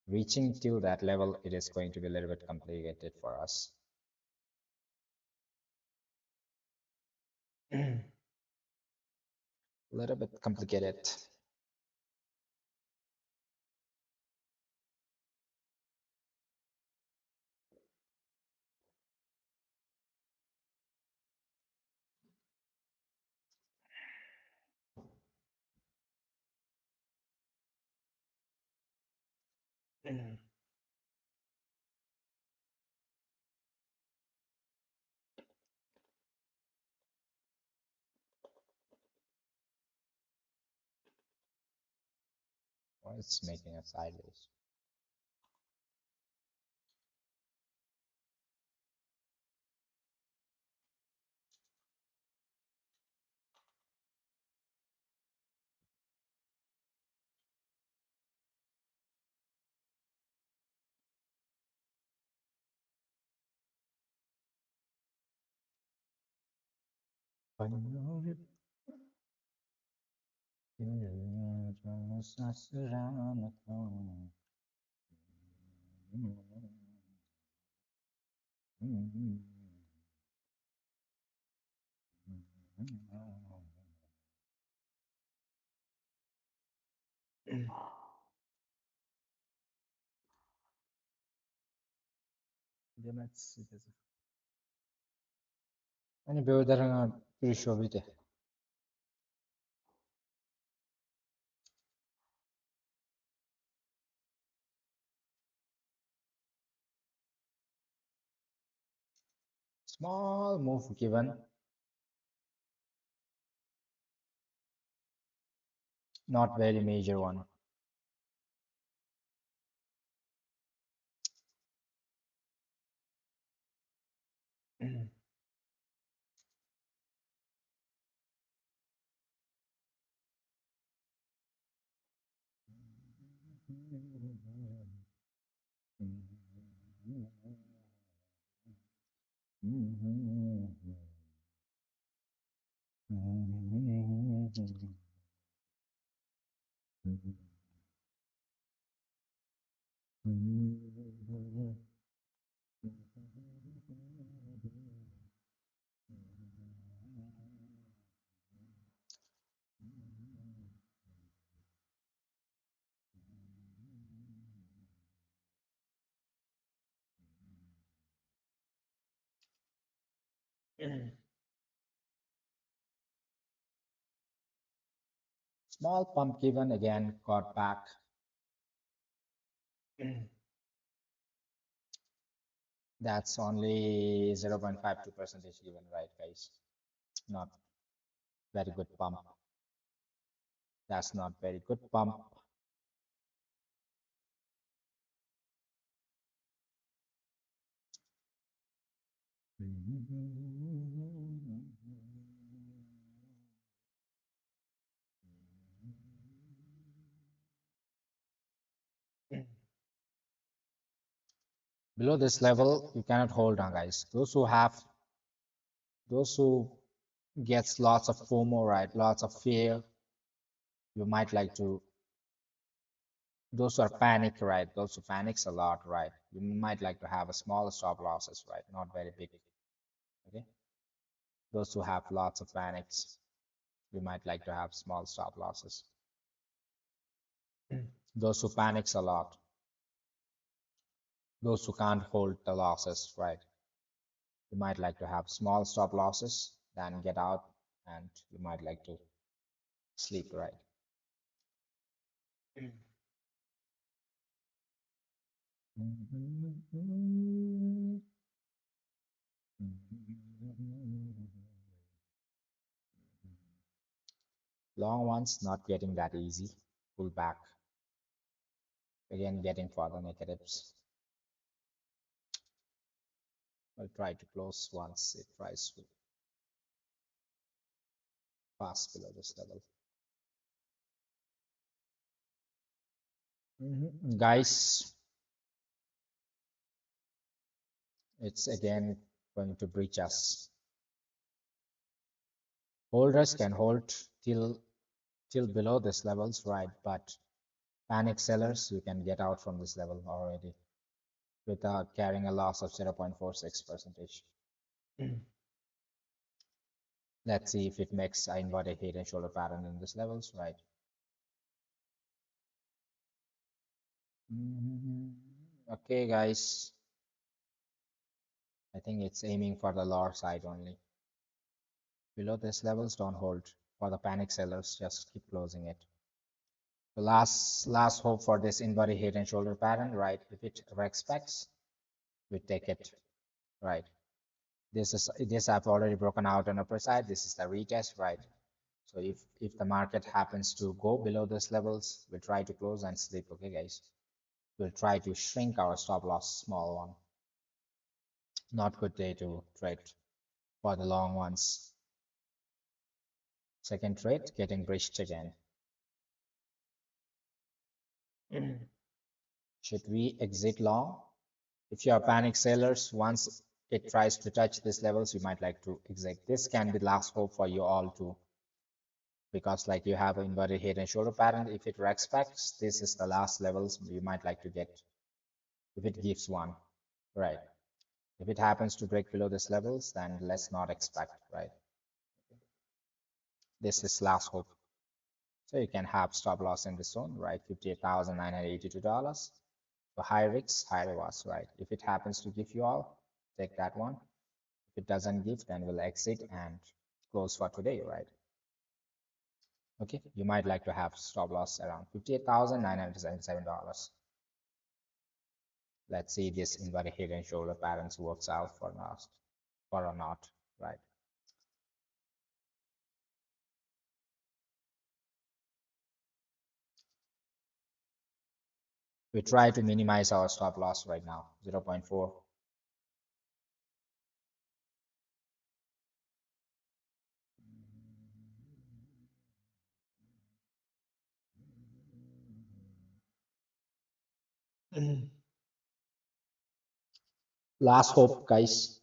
Reaching till that level, it is going to be a little bit complicated for us. A little bit complicated. Well, it's making a sideways. Hani böyle bir şey oldu. Small move given, not very major one. Small pump given again got back. That's only 0.52 percentage given, right, guys? Not very good pump. That's not very good pump. Below this level, you cannot hold on, guys. Those who gets lots of FOMO, right? Lots of fear. You might like to. Those who are panic, right? Those who panics a lot, right? You might like to have a small stop losses, right? Not very big. Okay. Those who have lots of panics, you might like to have small stop losses. Those who panics a lot, those who can't hold the losses, right? You might like to have small stop losses, then get out, and you might like to sleep, right? Long ones not getting that easy. Pull back. Again, getting further negatives. I'll try to close once it tries to pass below this level. Guys, it's again going to breach us. Holders can hold till below this levels, right? But panic sellers, you can get out from this level already without carrying a loss of 0.46 percentage. Let's see if it makes an inverted head and shoulder pattern in these levels, right? Okay, guys. I think it's aiming for the lower side only. Below this levels, don't hold. For the panic sellers, just keep closing it. So last hope for this inverted head and shoulder pattern, right? If it respects, we take it, right? This I've already broken out on upper side. This is the retest, right? So if the market happens to go below these levels, we'll try to close and sleep. Okay, guys. We'll try to shrink our stop loss small one. Not good day to trade for the long ones. Second trade getting breached again. Should we exit long? If you are panic sellers, once it tries to touch these levels, you might like to exit. This can be last hope for you all too, because like you have an inverted head and shoulder pattern. If it respects, this is the last levels you might like to get. If it gives one, right? If it happens to break below these levels, then let's not expect, right? This is last hope. So you can have stop loss in this zone, right? $58,982. So high risks, high rewards, right? If it happens to give you all, take that one. If it doesn't give, then we'll exit and close for today, right? Okay, you might like to have stop loss around $58,977. Let's see this inverted head and shoulder patterns works out for us or not, right? We try to minimize our stop loss right now, 0.4. Last hope, guys.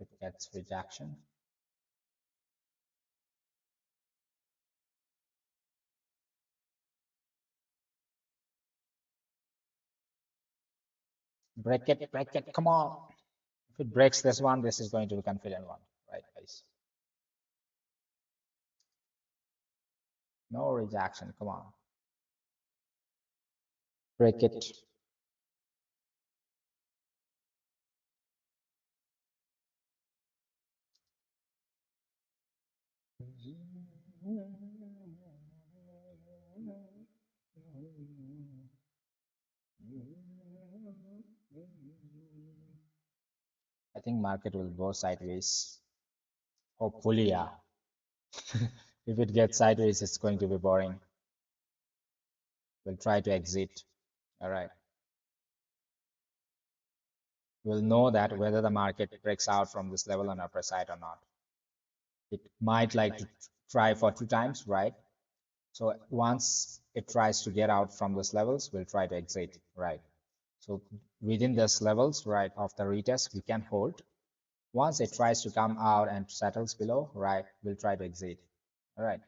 It gets rejection. Break it, come on. If it breaks this one, this is going to be confident one, right, guys? No rejection, come on. Break it. I think market will go sideways. Hopefully, yeah. If it gets sideways, it's going to be boring. We'll try to exit. All right. We'll know that whether the market breaks out from this level on upper side or not. It might like to try for 2 times, right? So once it tries to get out from those levels, we'll try to exit, right? So within these levels, right, of the retest, we can hold. Once it tries to come out and settles below, right, we'll try to exit. All right.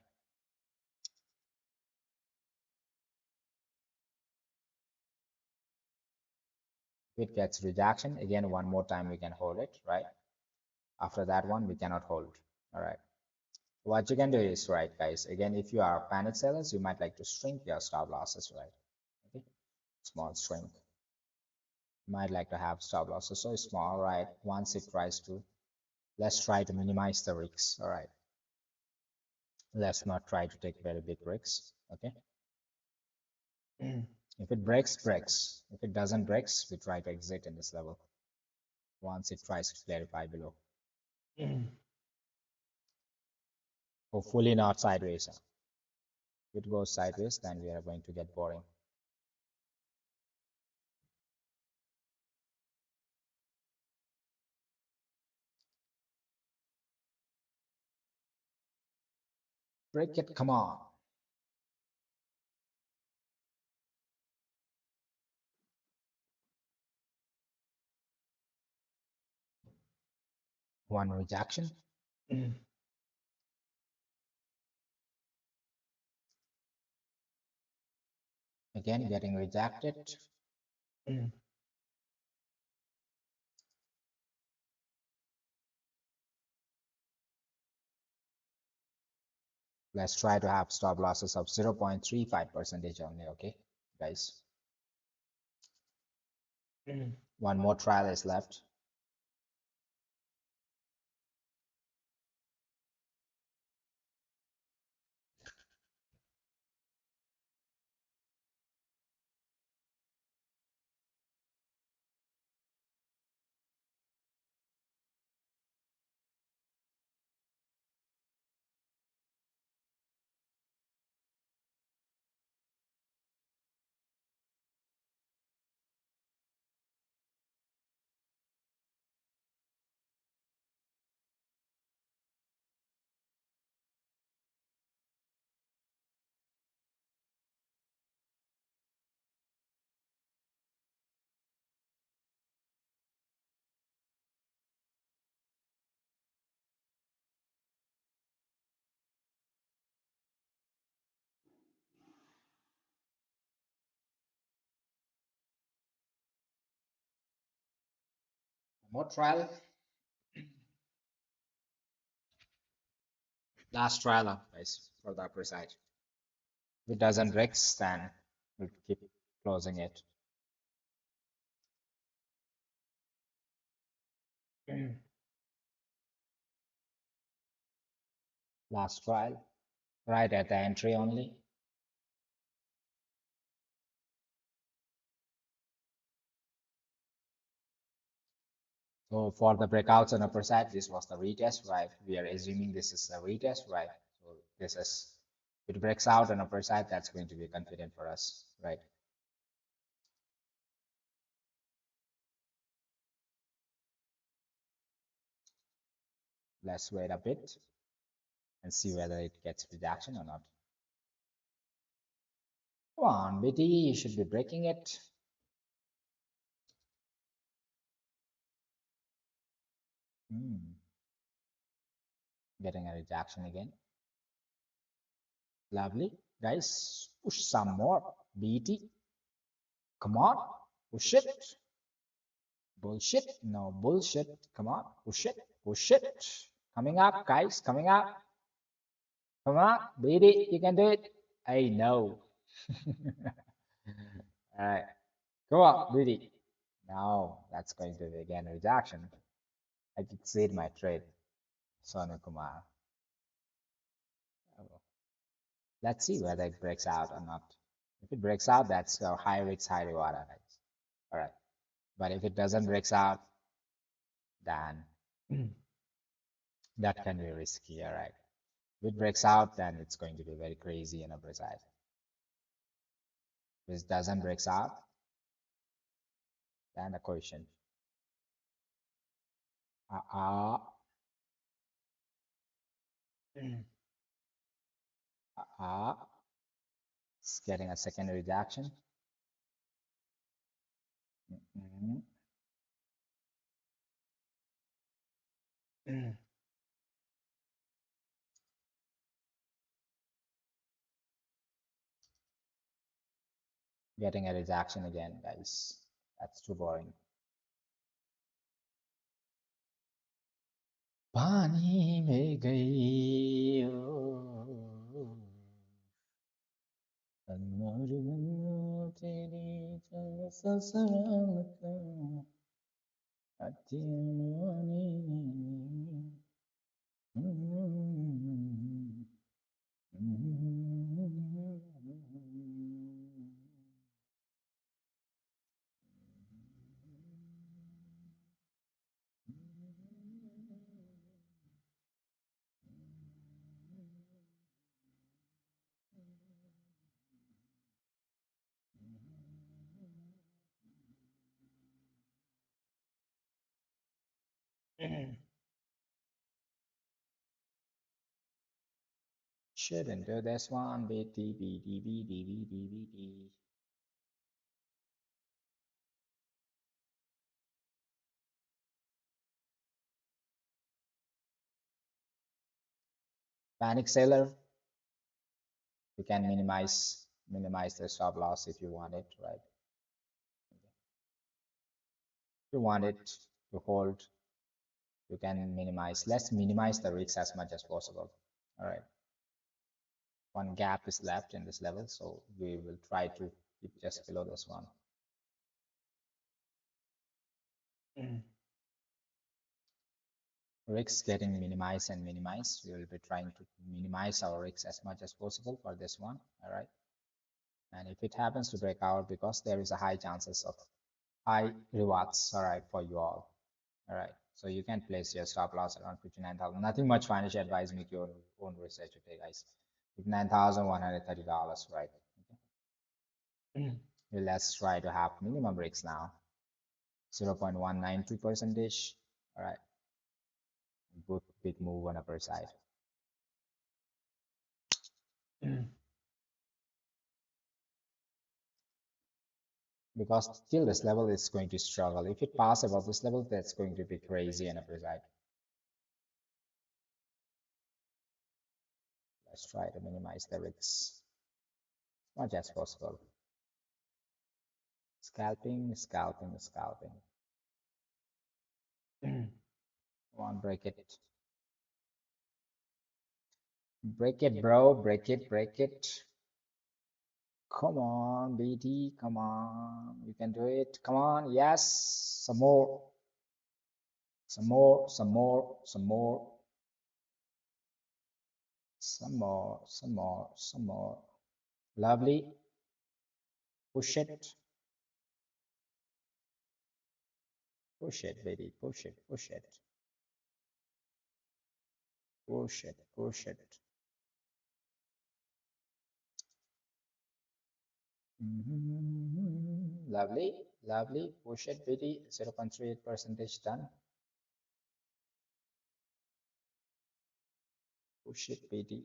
If it gets rejection, again, one more time we can hold it, right? After that one, we cannot hold. All right. What you can do is, right, guys, again, if you are panic sellers, you might like to shrink your stop losses, right? Okay. Small shrink. You might like to have stop losses so small, right? Once it tries to, let's try to minimize the risks. All right. Let's not try to take very big risks. Okay. If it breaks, breaks. If it doesn't breaks, we try to exit in this level once it tries to clarify below. Hopefully not sideways. If it goes sideways, then we are going to get boring. Break it, come on. One rejection. Again, getting rejected. Let's try to have stop losses of 0.35 percentage only, okay, guys. One more trial is left. More trial. Last trial, guys, for the upper side. If it doesn't break, then we'll keep closing it. Last trial, right at the entry only. So for the breakouts on upper side, this was the retest, right? We are assuming this is a retest, right? So this is, if it breaks out on upper side, that's going to be confident for us, right? Let's wait a bit and see whether it gets rejection or not. Come on, BT, you should be breaking it. Getting a rejection again. Lovely. Guys, push some more. BT. Come on. Push it. Bullshit. No bullshit. Come on. Push it. Push it. Coming up, guys. Coming up. Come on. BT, you can do it. I know. All right. Go on, BT. No, that's going to be again a rejection. I did see my trade. Sonu Kumar. Let's see whether it breaks out or not. If it breaks out, that's a high risk, high reward. All right. But if it doesn't breaks out, then that can be risky. All right. If it breaks out, then it's going to be very crazy and precise. If it doesn't breaks out, then the question. Uh, it's getting a second rejection. Getting a rejection again, guys. That's too boring. पानी में गई तेरी Shouldn't do this one. BT, BT, BT, BT, BT. Panic seller, you can minimize the stop loss if you want it, right? If you want it to hold, you can minimize. Let's minimize the risks as much as possible. All right. One gap is left in this level, so we will try to keep just below this one. Risks getting minimized and minimized. We will be trying to minimize our risks as much as possible for this one. All right. And if it happens to break out, because there is a high chances of high rewards, all right, for you all right, so you can place your stop loss around 59,000. Nothing much financial advice, make your own research, okay guys. $59,130, right? Okay. Let's try to have minimum breaks now. 0.192 percentage, all right. Good big move on upper side. Because till this level it's going to struggle. If it passes above this level, that's going to be crazy on upper side. Let's try to minimize the risks as much as possible. Scalping, scalping, scalping. Come on, break it. Break it, bro. Break it, break it. Come on, BT. Come on. You can do it. Come on. Yes. Some more. Some more. Some more. Some more. Some more. Some more. Some more. Lovely. Push it. Push it, baby. Push it. Push it. Push it. Push it. Lovely. Lovely. Push it, BT. 0.38 percentage done. Push it, BT.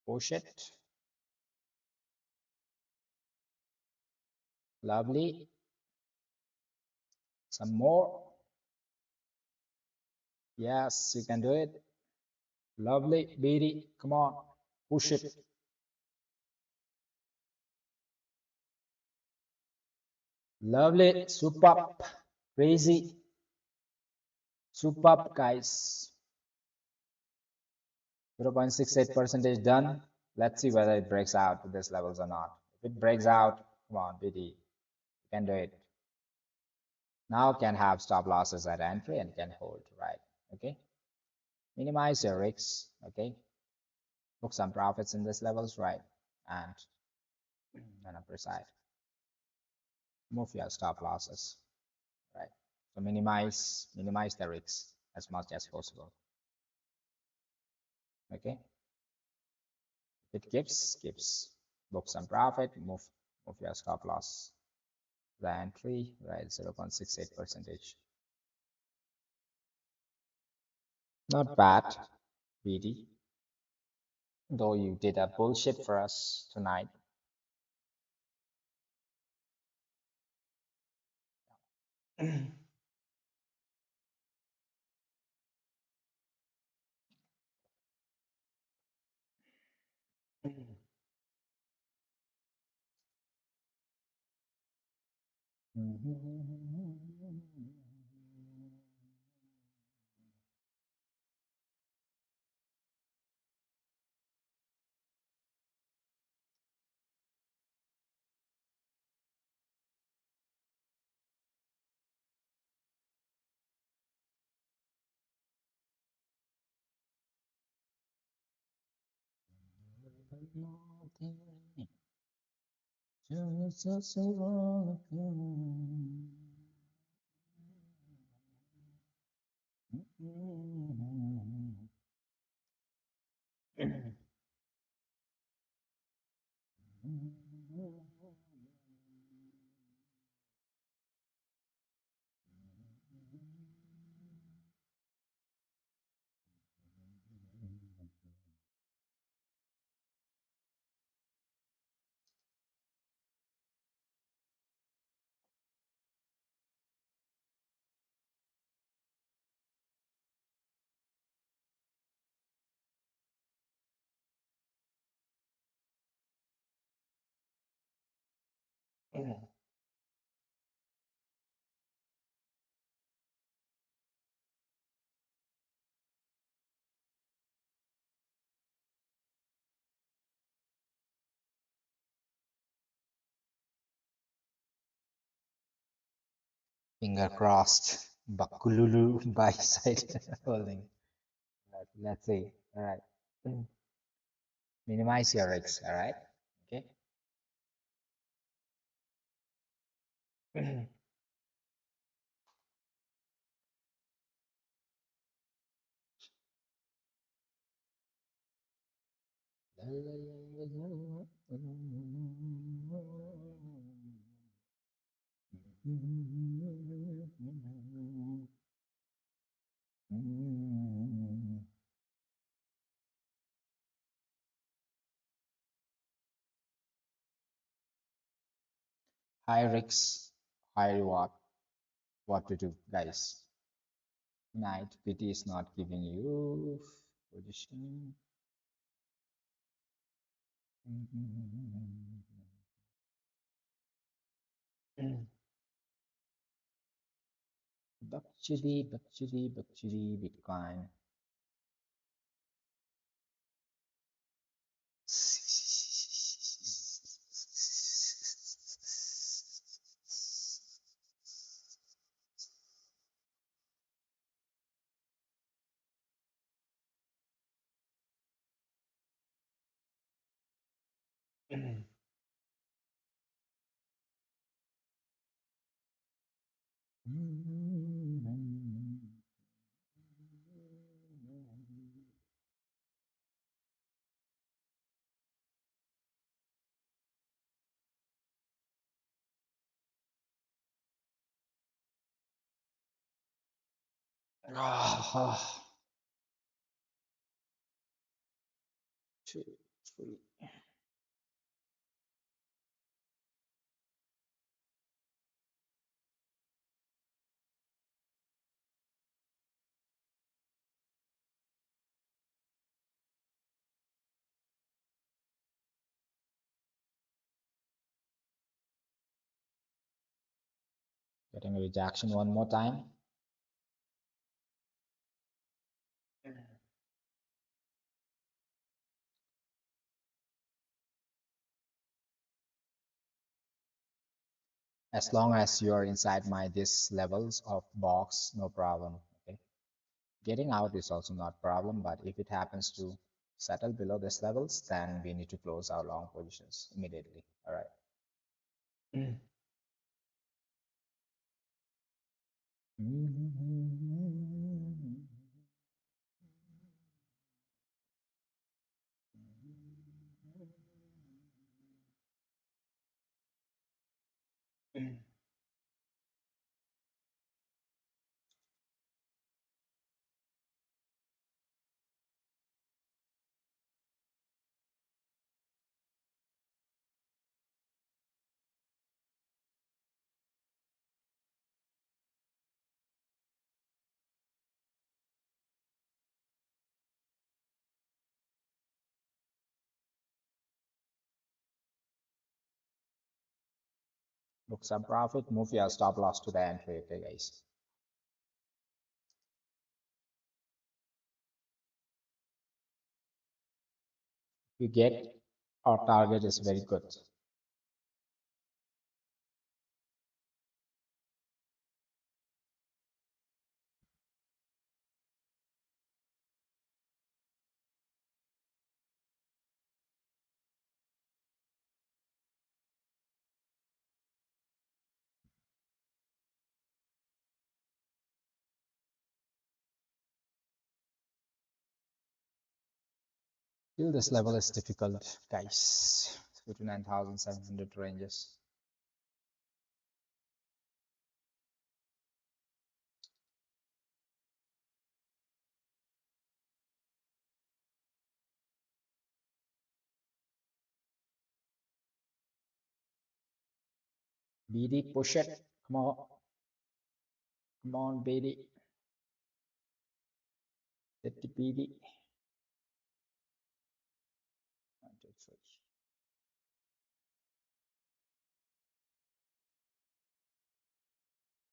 Push it. Lovely. Some more. Yes, you can do it. Lovely, Beatty. Come on. Push it. Lovely. Superb. Crazy. Superb, guys. 0.68 percentage done. Let's see whether it breaks out to these levels or not. If it breaks out, come on, BD. You can do it. Now can have stop losses at entry and can hold, right? Okay. Minimize your risks, okay? Book some profits in these levels, right? And on upper side, move your stop losses, right? So minimize the risks as much as possible. Okay. If it keeps book some profit, move your stop loss. The entry, right? 0.68 percentage. Not bad, BD. Though you did a bullshit for us tonight. Finger crossed. Bakululu buy side holding. Let's see. All right. Minimize your risks. All right. Okay. High risks, high reward. What to do, guys? Night PT is not giving you position. Bakchidi, Bitcoin. Ah, two, three. Getting a rejection one more time. As long as you are inside my this levels of box, no problem. Okay. Getting out is also not problem, but if it happens to settle below this levels, then we need to close our long positions immediately. All right. Book some profit, move your stop loss to the entry, okay, guys. You get our target is very good. Still, this level is difficult, guys. 59,700 ranges. BD, push it. Come on. Come on, BD. Get the BD. 1, 2, 3.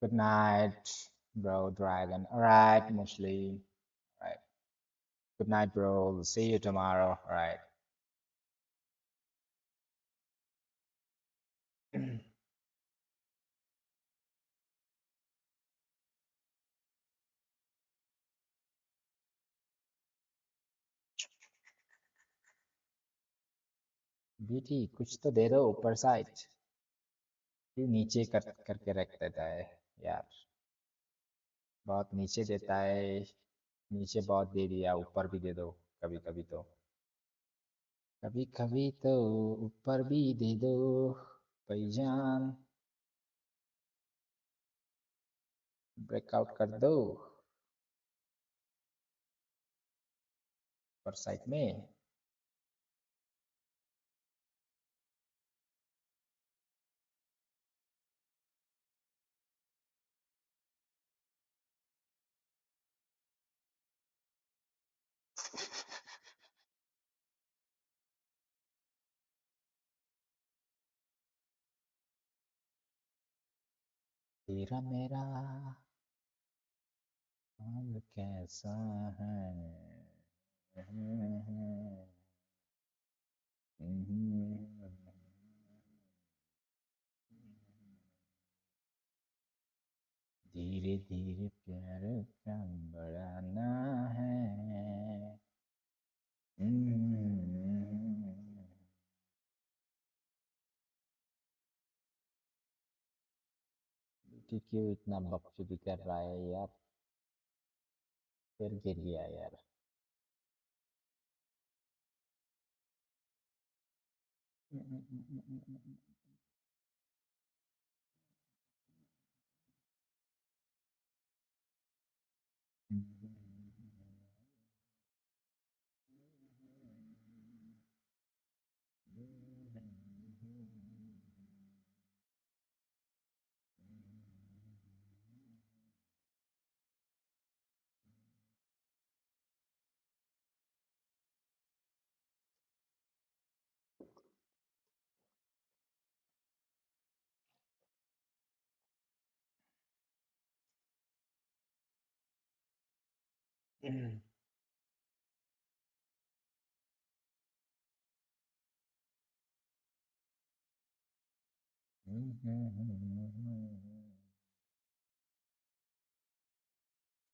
Good night, bro, Dragon. All right, Muslim. All right. Good night, bro. See you tomorrow. All right. BT, कुछ तो दे दो ऊपर side. फिर नीचे करके रख देता है यार। बहुत नीचे देता है। नीचे बहुत दे दिया, ऊपर भी दे दो कभी कभी तो। कभी कभी तो ऊपर भी दे दो भाईजान। ब्रेकआउट कर दो ऊपर साइड में। तेरा मेरा हाल कैसा है। धीरे धीरे प्यार का बढ़ाना है। कि क्यों इतना बकचोदी कर रहा है यार। फिर गिर गया यार।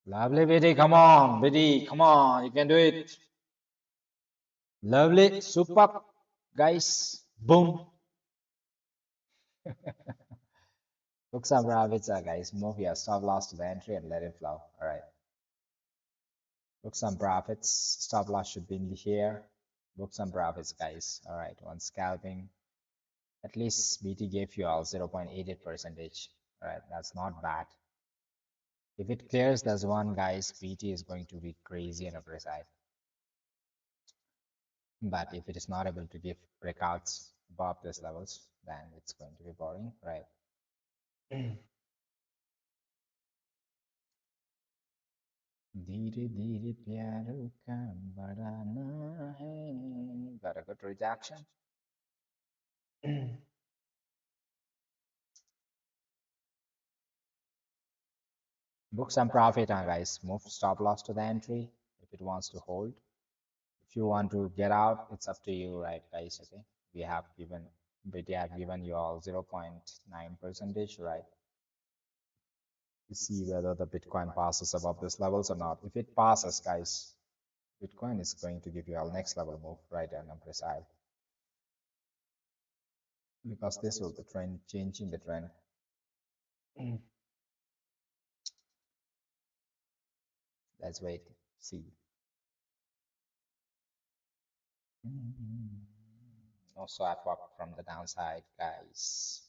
Lovely, BD, come on, BD, come on, you can do it. Lovely, super, guys, boom. Book some rabbits, guys. Move your stop loss to the entry and let it flow. All right. Book some profits. Stop loss should be in here. Book some profits, guys. All right. One scalping. At least BT gave you all 0.88 percentage. All right. That's not bad. If it clears this one, guys, BT is going to be crazy on the upper side. But if it is not able to give breakouts above these levels, then it's going to be boring, right? धीरे धीरे प्यार का बढ़ाना है। Got a good rejection. Book some profit, guys. Move stop loss to the entry if it wants to hold. If you want to get out, it's up to you, right, guys? Okay. We have given, BT have given you all 0.9 percentage, right? To see whether the Bitcoin passes above these levels or not. If it passes, guys, Bitcoin is going to give you a next level move right on the side, because this will be trend changing the trend. Let's wait, see. No swap up from the downside, guys.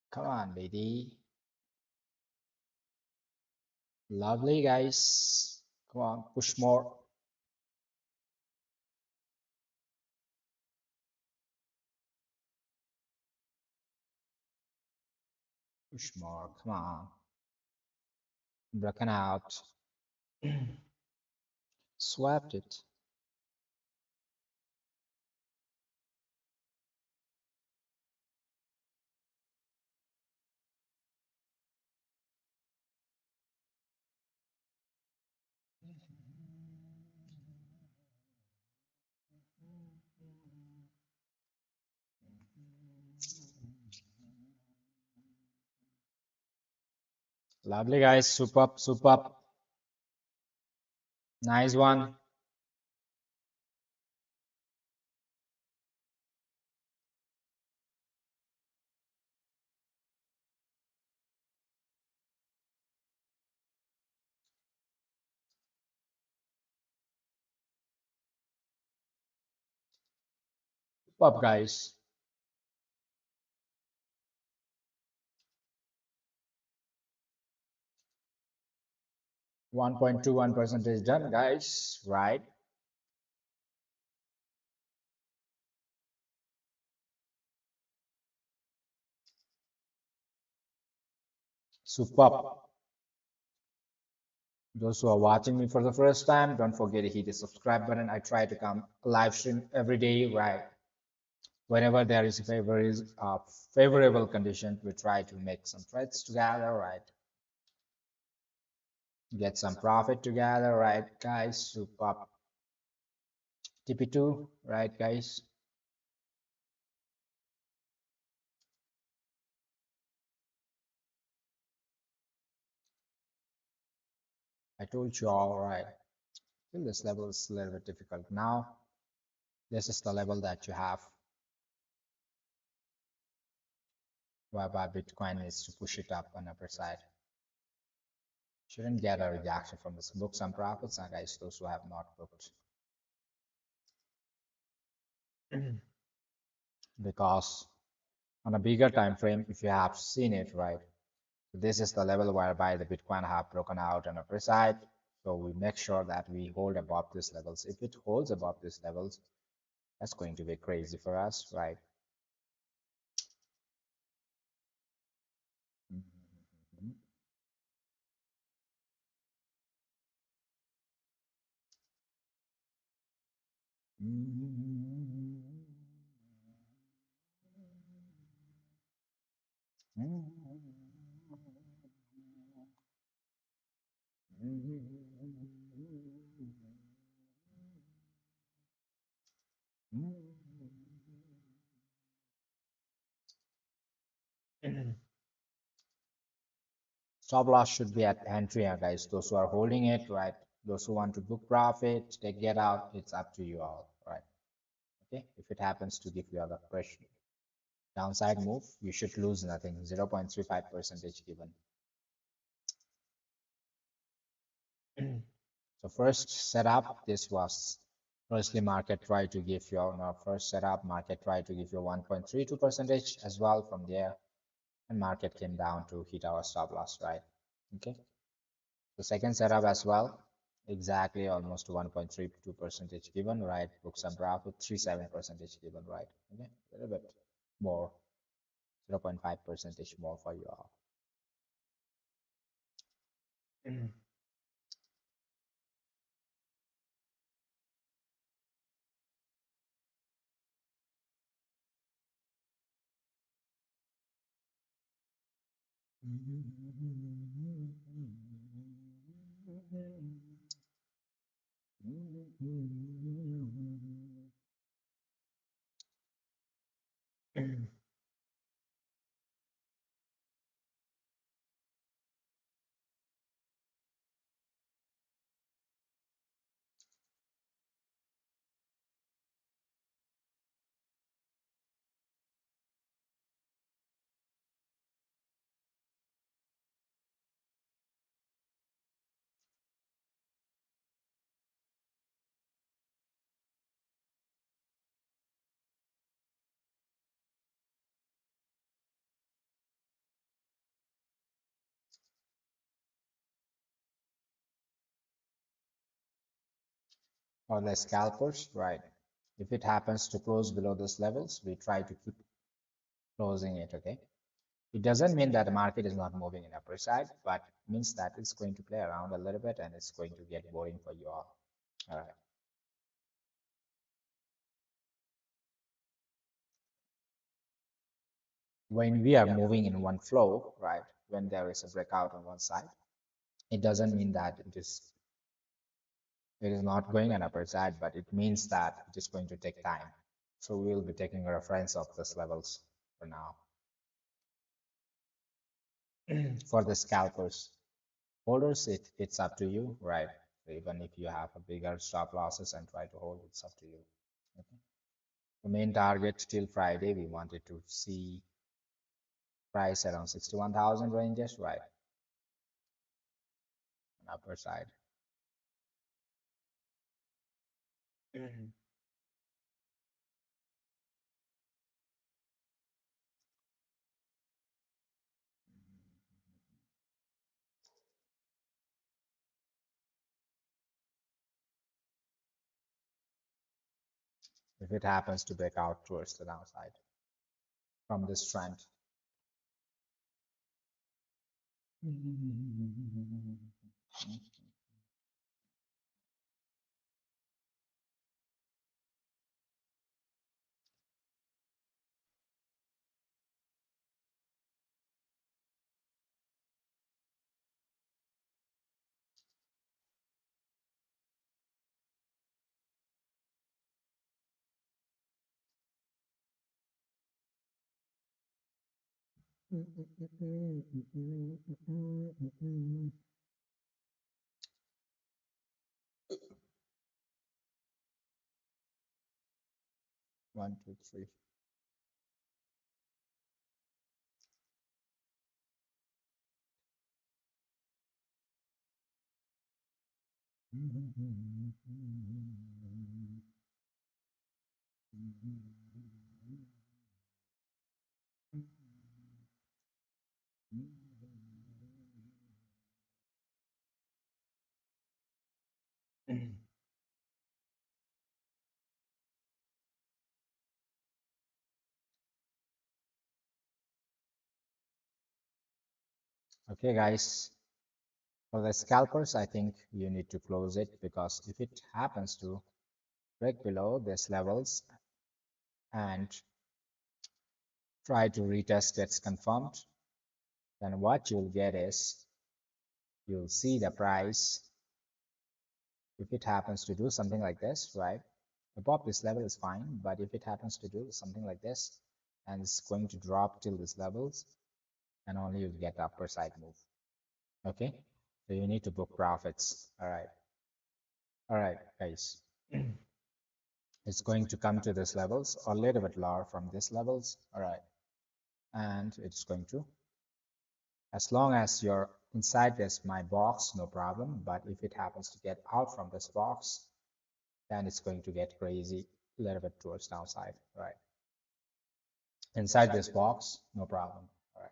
Come on, baby. Lovely, guys. Come on, push more. Push more. Come on. Broken out. Swapped it. Lovely, guys. Soup up, soup up. Nice one. Soup up, guys. 1.21% is done, guys. Right? Soup up. Those who are watching me for the first time, don't forget to hit the subscribe button. I try to come live stream every day, right? Whenever there is a favorable condition, we try to make some trades together, right? Get some profit together, right, guys? Soup up. TP2, right, guys? I told you all, right? Feel this level is a little bit difficult now. This is the level that you have whereby Bitcoin needs to push it up on upper side. Shouldn't get a reaction from this. Book some profits, and guys, those who have not booked. Because on a bigger time frame, if you have seen it, right? This is the level whereby the Bitcoin have broken out on upper side. So we make sure that we hold above these levels. If it holds above these levels, that's going to be crazy for us, right? Stop loss should be at entry, guys. Those who are holding it, right? Those who want to book profit, they get out. It's up to you all, right? Okay. If it happens to give you other pressure, downside move, you should lose nothing. 0.35 percentage given. So first setup, this was firstly market tried to give you on our first setup, market tried to give you 1.32 percentage as well from there, and market came down to hit our stop loss, right? Okay. The second setup as well, exactly almost 1.32 percentage given, right? Book some profit, 37 percentage given, right? Okay, a little bit more, 0.5 percentage more for you all. or the scalpers, right? If it happens to close below those levels, we try to keep closing it, okay? It doesn't mean that the market is not moving in upper side, but means that it's going to play around a little bit and it's going to get boring for you all. All right. When we are moving in one flow, right? When there is a breakout on one side, it doesn't mean that it is not going on upper side, but it means that it is going to take time. So we will be taking a reference of these levels for now. For the scalpers, holders, it's up to you, right? So even if you have a bigger stop losses and try to hold, it's up to you. Okay. The main target till Friday, we wanted to see price around 61,000 ranges, right? On upper side. Mhm. If it happens to break out towards the downside from this trend. One, two, three. Okay, guys. For the scalpers, I think you need to close it because if it happens to break below these levels and try to retest gets confirmed, then what you'll get is you'll see the price. If it happens to do something like this, right? Above this level is fine, but if it happens to do something like this and it's going to drop till these levels, and only you get the upper side move. Okay, so you need to book profits. All right, guys. It's going to come to these levels or a little bit lower from these levels. All right, and it's going to, as long as you're inside this my box, no problem. But if it happens to get out from this box, then it's going to get crazy a little bit towards downside. All right, inside this box, no problem. All right,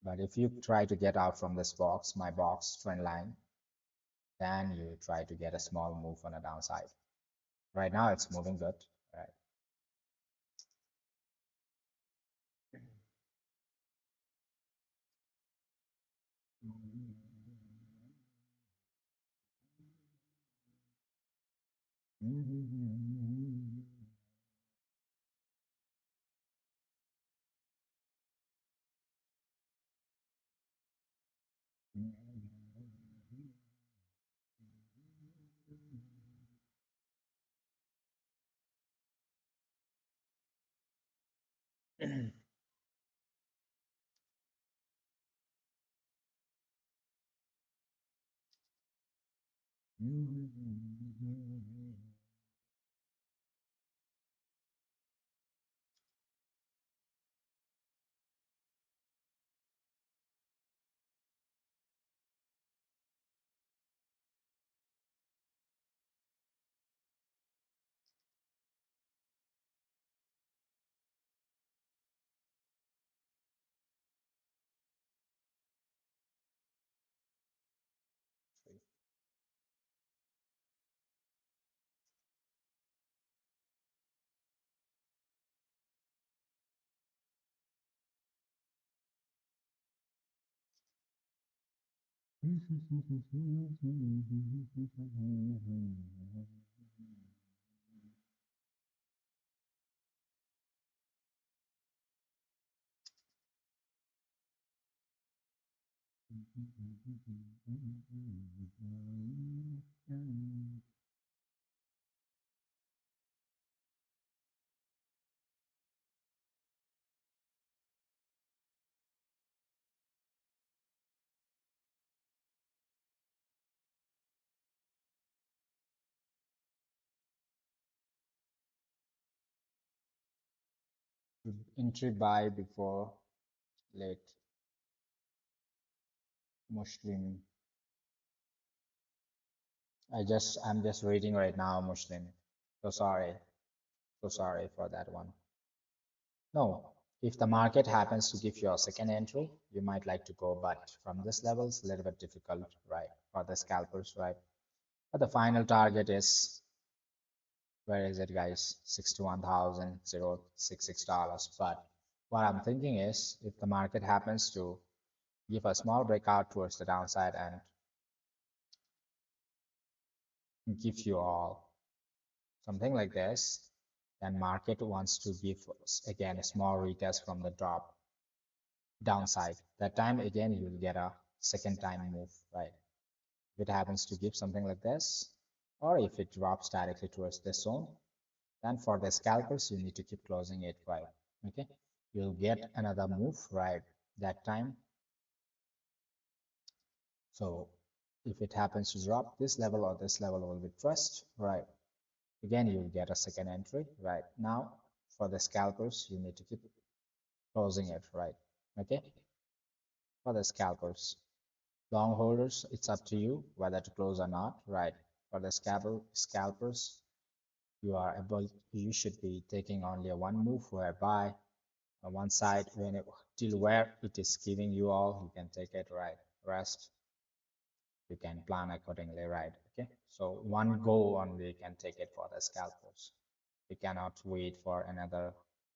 but if you try to get out from this box, my box trend line, then you try to get a small move on the downside. Right now it's moving good. All right. Entry buy before late Muslim. I'm just reading right now, Muslim. So sorry. So sorry for that one. No, if the market happens to give you a second entry, you might like to go, but from this level, it's a little bit difficult, right? For the scalpers, right? But the final target is, where is it, guys? $61,066. But what I'm thinking is, if the market happens to give a small breakout towards the downside and give you all something like this, then market wants to give again a small retest from the drop downside. That time again you'll get a second time move, right? If it happens to give something like this, or if it drops directly towards this zone, then for the scalpers you need to keep closing it, right? Okay, you'll get another move, right, that time. So if it happens to drop this level or this level will be trust, right, again you'll get a second entry. Right now for the scalpers you need to keep closing it, right? Okay, for the scalpers, long holders, it's up to you whether to close or not, right? For the scalpers, you should be taking only a one move, whereby on one side till where it is giving you all, you can take it, right? Rest you can plan accordingly, right? Okay, so one go only can take it for the scalpers. You cannot wait for another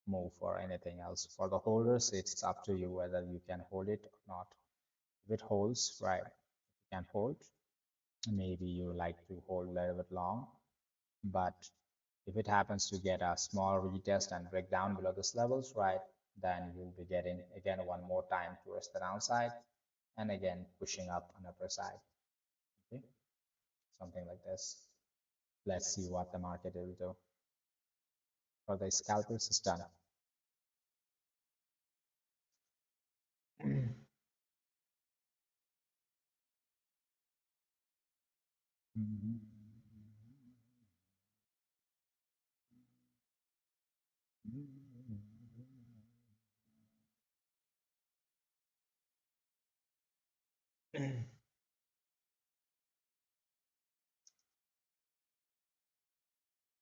move or anything else. For the holders, it's up to you whether you can hold it or not. If it holds, right, you can hold. Maybe you like to hold a little bit long, but if it happens to get a small retest and break down below these levels, right, then you'll be getting again one more time towards the downside and again pushing up on the upper side. Okay, something like this. Let's see what the market will do. For the scalpers, it's done.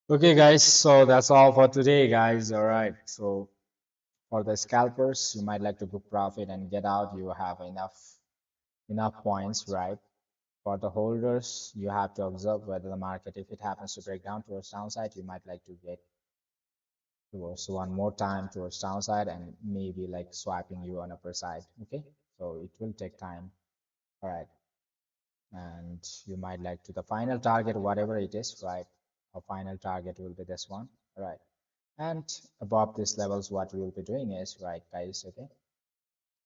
Okay, guys, so that's all for today, guys. All right, so for the scalpers, you might like to book profit and get out. You have enough points, right? For the holders, you have to observe whether the market, if it happens to break down towards downside, you might like to get towards one more time towards downside and maybe like swiping you on upper side. Okay, so it will take time. All right, and you might like to the final target, whatever it is, right? Our final target will be this one, all right? And above these levels, what we will be doing is, right, guys, okay,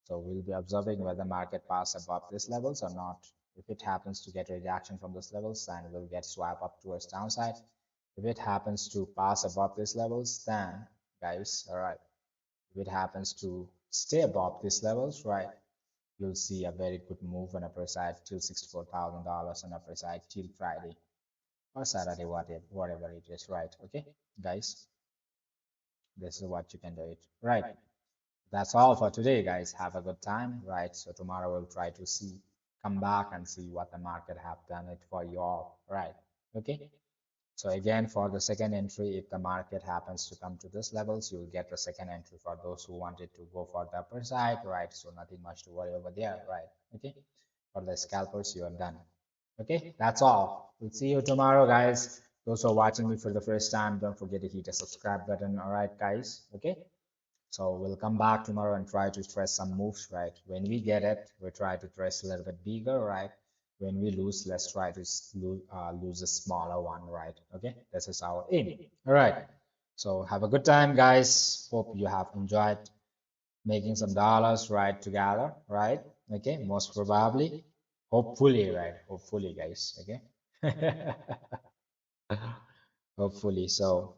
so we'll be observing whether market pass above these levels or not. If it happens to get a reaction from these levels, then we'll get swap up towards downside. If it happens to pass above these levels, then, guys, all right, if it happens to stay above these levels, right, you'll see a very good move on upper side till $64,000 on upper side till Friday or Saturday, whatever it is, right? Okay, guys, this is what you can do it, right? That's all for today, guys. Have a good time, right? So tomorrow we'll try to come back and see what the market have done it for you all, right? Okay. So again, for the second entry, if the market happens to come to this levels, you'll get the second entry for those who wanted to go for the upper side, right? So nothing much to worry over there, right? Okay. For the scalpers, you are done. Okay, that's all. We'll see you tomorrow, guys. Those who are watching me for the first time, don't forget to hit the subscribe button. All right, guys. Okay. So we'll come back tomorrow and try to trace some moves, right? When we get it, we try to trace a little bit bigger, right? When we lose, let's try to lose a smaller one, right? Okay, this is our aim. All right. So have a good time, guys. Hope you have enjoyed making some dollars, right, together, right? Okay, most probably, hopefully, right? Hopefully, guys. Okay. Hopefully. So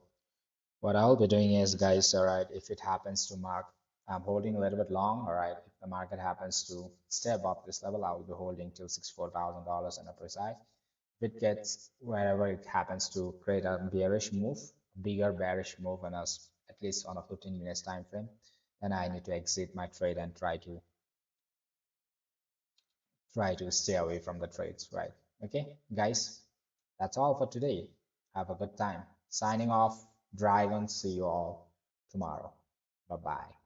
what I'll be doing is, guys, all right, if it happens to mark, I'm holding a little bit long, all right. If the market happens to stay above this level, I will be holding till $64,000 on a precise. If it gets wherever it happens to create a bearish move, bigger bearish move on us, at least on a 15 minutes time frame, then I need to exit my trade and try to stay away from the trades, right? Okay, guys, that's all for today. Have a good time. Signing off, Dragon. See you all tomorrow. Bye bye.